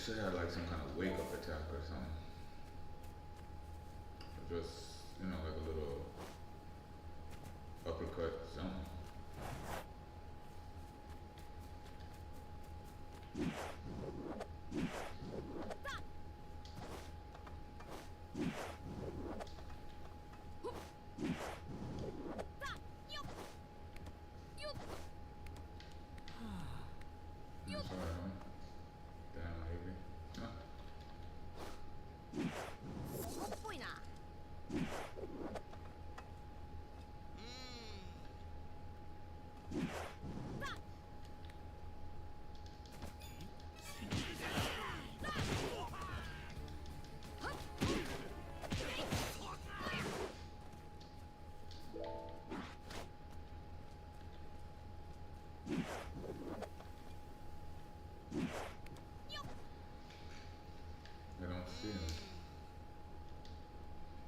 should have like some kind of wake up attack or something. Or just, you know, like a little uppercut something. I'm sorry, huh? Damn, maybe. Huh. そうっぽいな。I don't see him.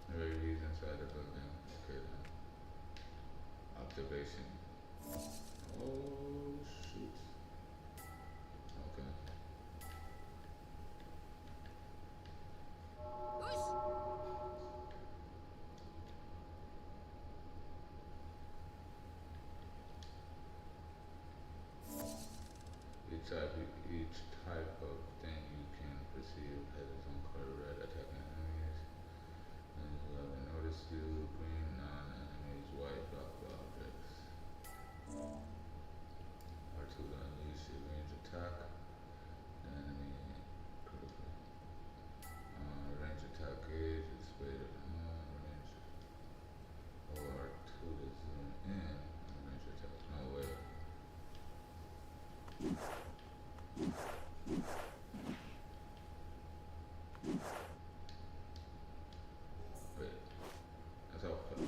Maybe he's inside the building. Okay then. Observation. Oh shoot. Okay. よし。 Each type of thing you can perceive has its own color. Red attacking enemies. And who haven't noticed you. Green non-enemies. White blockable objects. R2 to unleash a range attack. Enemy critical. Range attack gauge. Display range. Or R2 to zoom in. Range attack. No way. Wait, that's how it felt.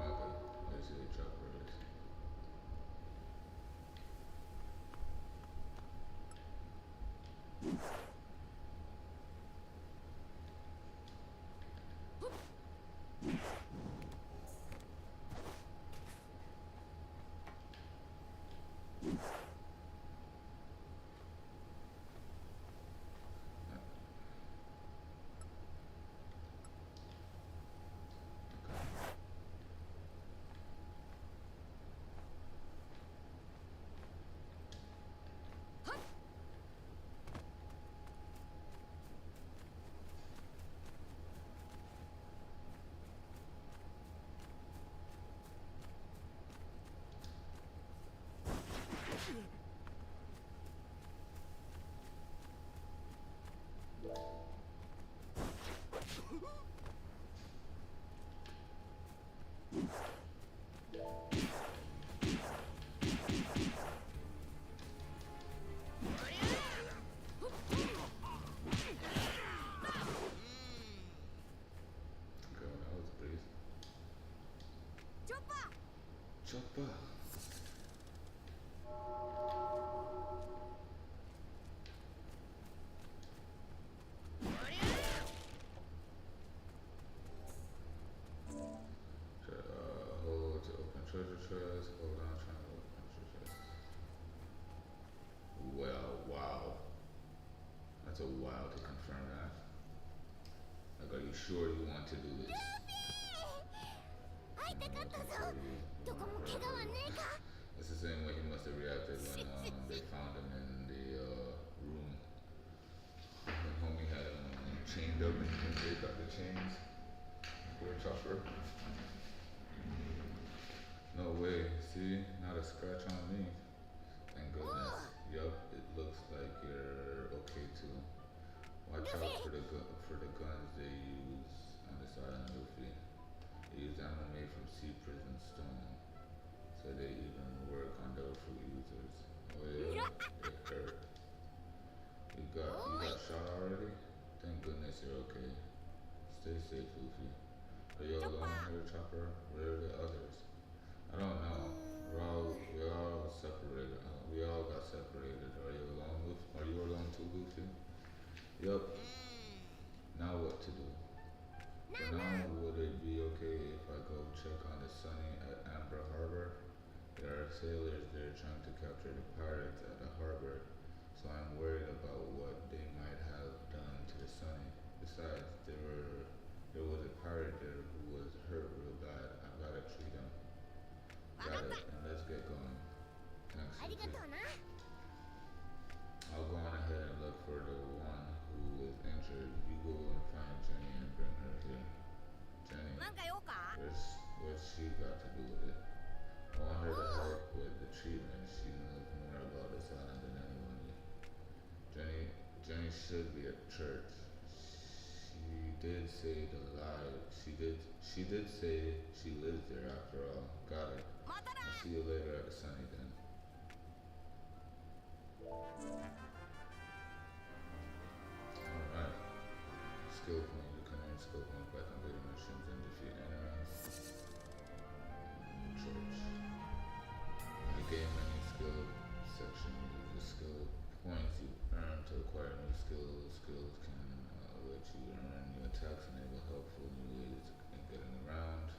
Okay, let's see the truck release. Okay, well, that was a breeze. チョッパー。 Chopper. Hold to open treasure chest. Hold on, trying to open treasure chest. Well, wow. That's a while to confirm that. Like, are you sure you want to do this? 会いたかったぞ。どこも怪我はねえか。 It's the same way he must have reacted when they found him in the room. When homie had him chained up and they got the chains. Poor Chopper. No way. See? Not a scratch on me. Thank goodness. Yup, it looks like you're okay too. Watch out for the guns they use on the side of Luffy. They use ammo made from sea prison stone. So they even work on those fruit users. Oh yeah, it hurt. You got shot already? Thank goodness you're okay. Stay safe, Luffy. Are you alone here, Chopper? Where are the others? I don't know. We're all separated. We all got separated. Are you alone, Luffy? Are you alone too, Luffy? Yup. Now what to do? For now, would it be okay if I go check on the Sunny at Amber Harbor? are sailors there trying to capture the pirates at the harbor, so I'm worried about what they might have done to the Sunny. Besides, there was a pirate there who was hurt real bad. I gotta treat him. Got it, and let's get going. Thanks, ありが Luffy. とうな I'll go on ahead and look for the one who is injured. You go and find Jenny and bring her here. Jenny, なんか用か what's she got to do with it? I want her to help with the treatment. She knows more about this island than anyone. Jenny should be at church. She did say the lie. She did say she lives there after all. Got it. またな I'll see you later at the Sunny then. Alright. Skill point. You can earn skill points by completing missions and defeat enemies. Church. In the game menu skill section, use the skill points you earn to acquire new skills. Skills can let you earn new attacks, enable helpful new ways in getting around.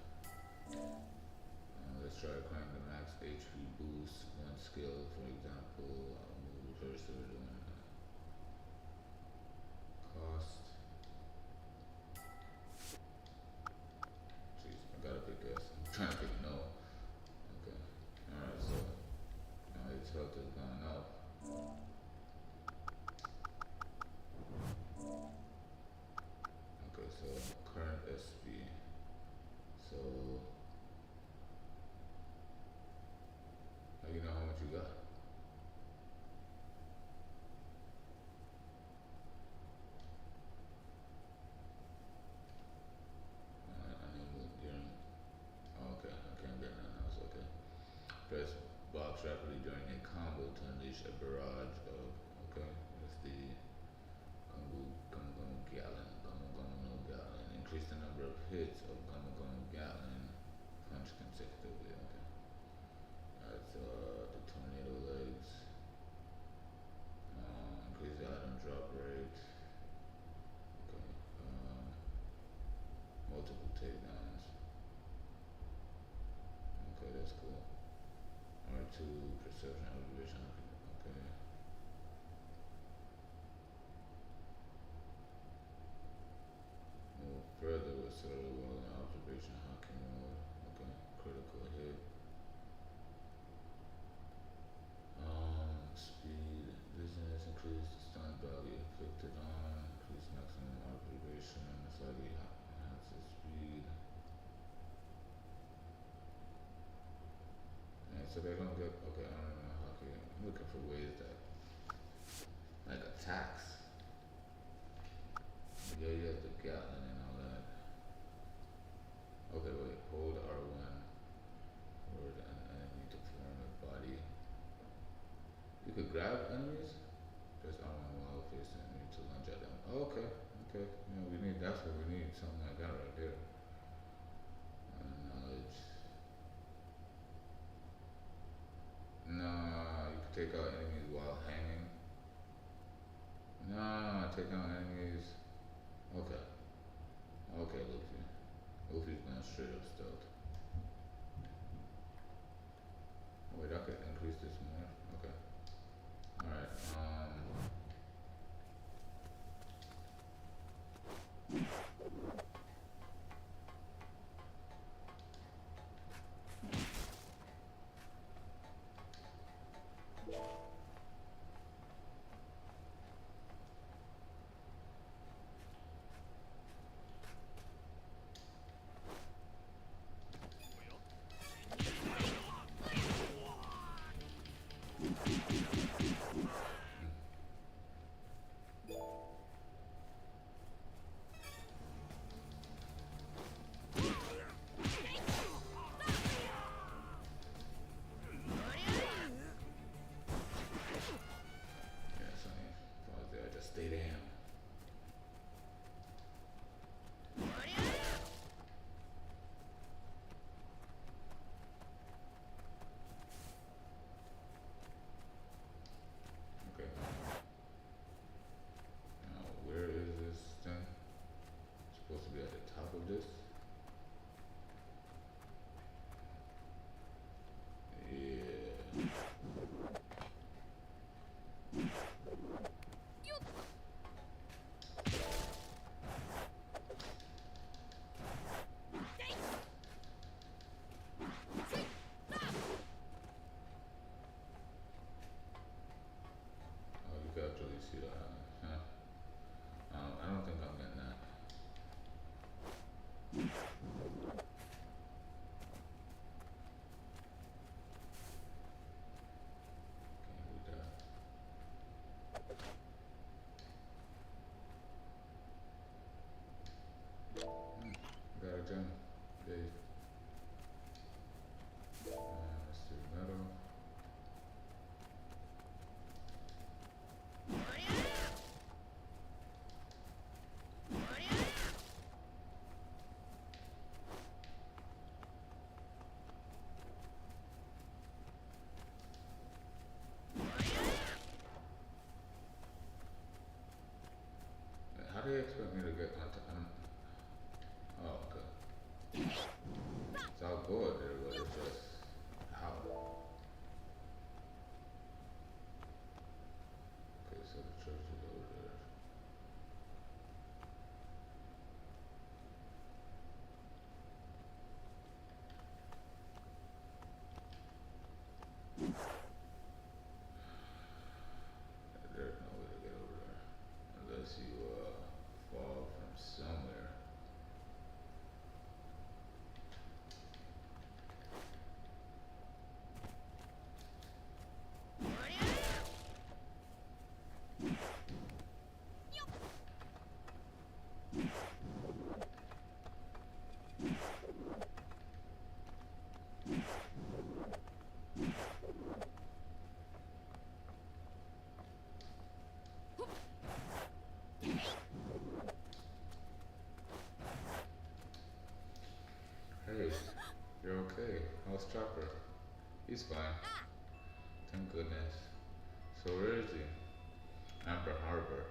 Let's try acquiring the max HP boost. One skill, for example, move cursor doing cost. Jeez, I gotta pick yes. I'm trying to pick no. Okay. Alright, so now its health has gone up. Okay, so current SP. So how you know how much you got? I need move during. Oh, okay, I can't get none else. Okay. Press box rapidly during a combo to unleash a barrage of. Okay, that's the Gumu Gallon. Gumu Gumu no Gallon. Increase the number of hits of Gumu Gumu Gallon. Punch consecutively. Okay. That's the tornado legs. Increase the item drop rate. Okay. Multiple takedowns. Okay, that's cool. R2 perception observation. Okay. Move further with sort of well in observation hockey mode. Okay. Critical hit. Speed, dizziness, increase the stun value inflicted on, increase maximum observation, slightly enhances speed. And so they're gonna get, okay, I don't know how can, I'm looking for ways that, like attacks. Yeah, you have the Gatling and all that. Okay, wait, hold R1 for an enemy to form a body. You could grab enemies. Press R1 while facing enemy to lunge at them. Oh, okay, okay. You know, we need, that's what we need, something like that right there. Knowledge. Nah, you can take out enemies while hanging. Nah, take out enemies. Okay. Okay, Luffy. Luffy's going straight up stealth. Oh, wait, I could increase this more. Okay. Alright, He's fine. Thank goodness. So where is he? Amber Harbor.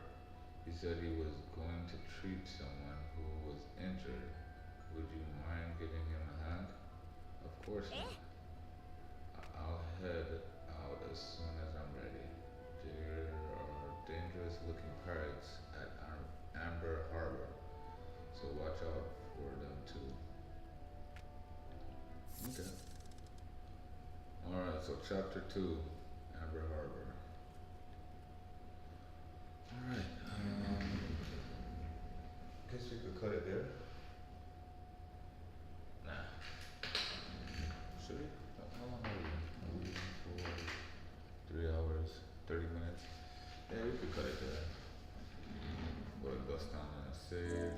He said he was going to treat someone who was injured. Would you mind giving him a hand? Of course not. I'll head out as soon as I'm ready. There are dangerous looking pirates at Amber Harbor, so watch out for them too. Okay. Alright, so chapter 2, Amber Harbor. Alright, guess we could cut it there. Nah. Should we? How long are we? Are we for 3 hours, 30 minutes? Yeah, we could cut it there. Go to bust down and save.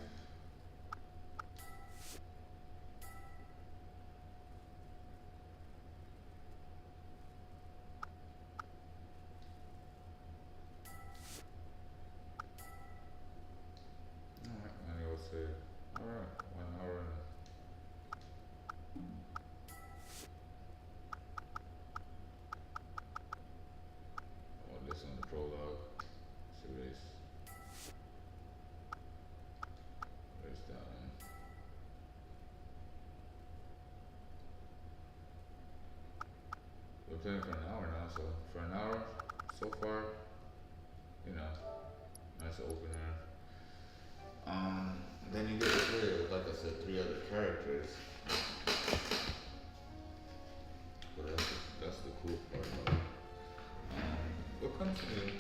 Alright, manual save. Alright, 1 hour and this on the prologue. Let's erase that one. We're playing for an hour now, so for an hour so far, you know, nice opener. Then you get to play, like I said, 3 other characters. But that's the cool part about it. We'll continue.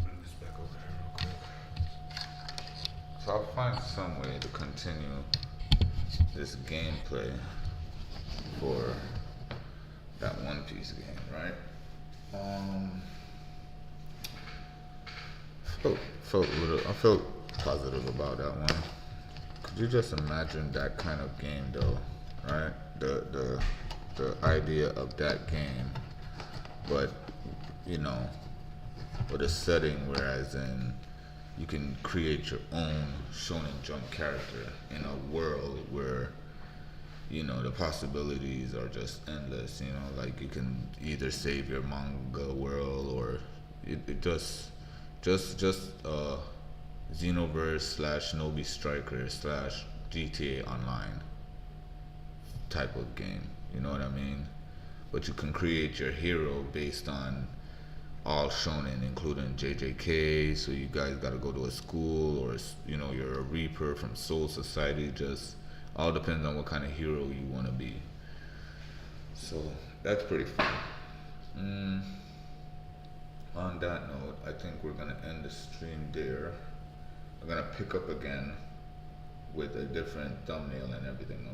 Bring this back over here real quick. So I'll find some way to continue this gameplay for that One Piece game, right? I felt positive about that one. Could you just imagine that kind of game though, right? The idea of that game, but you know, with a setting whereas in you can create your own Shonen Jump character in a world where, you know, the possibilities are just endless, you know, like you can either save your manga world or it just Xenoverse slash Nobi Striker slash GTA Online type of game, you know what I mean? But you can create your hero based on all shonen, including JJK. So you guys got to go to a school, or you know, you're a Reaper from Soul Society. Just all depends on what kind of hero you want to be. So that's pretty fun. On that note, I think we're gonna end the stream there. I'm gonna pick up again with a different thumbnail and everything. Okay.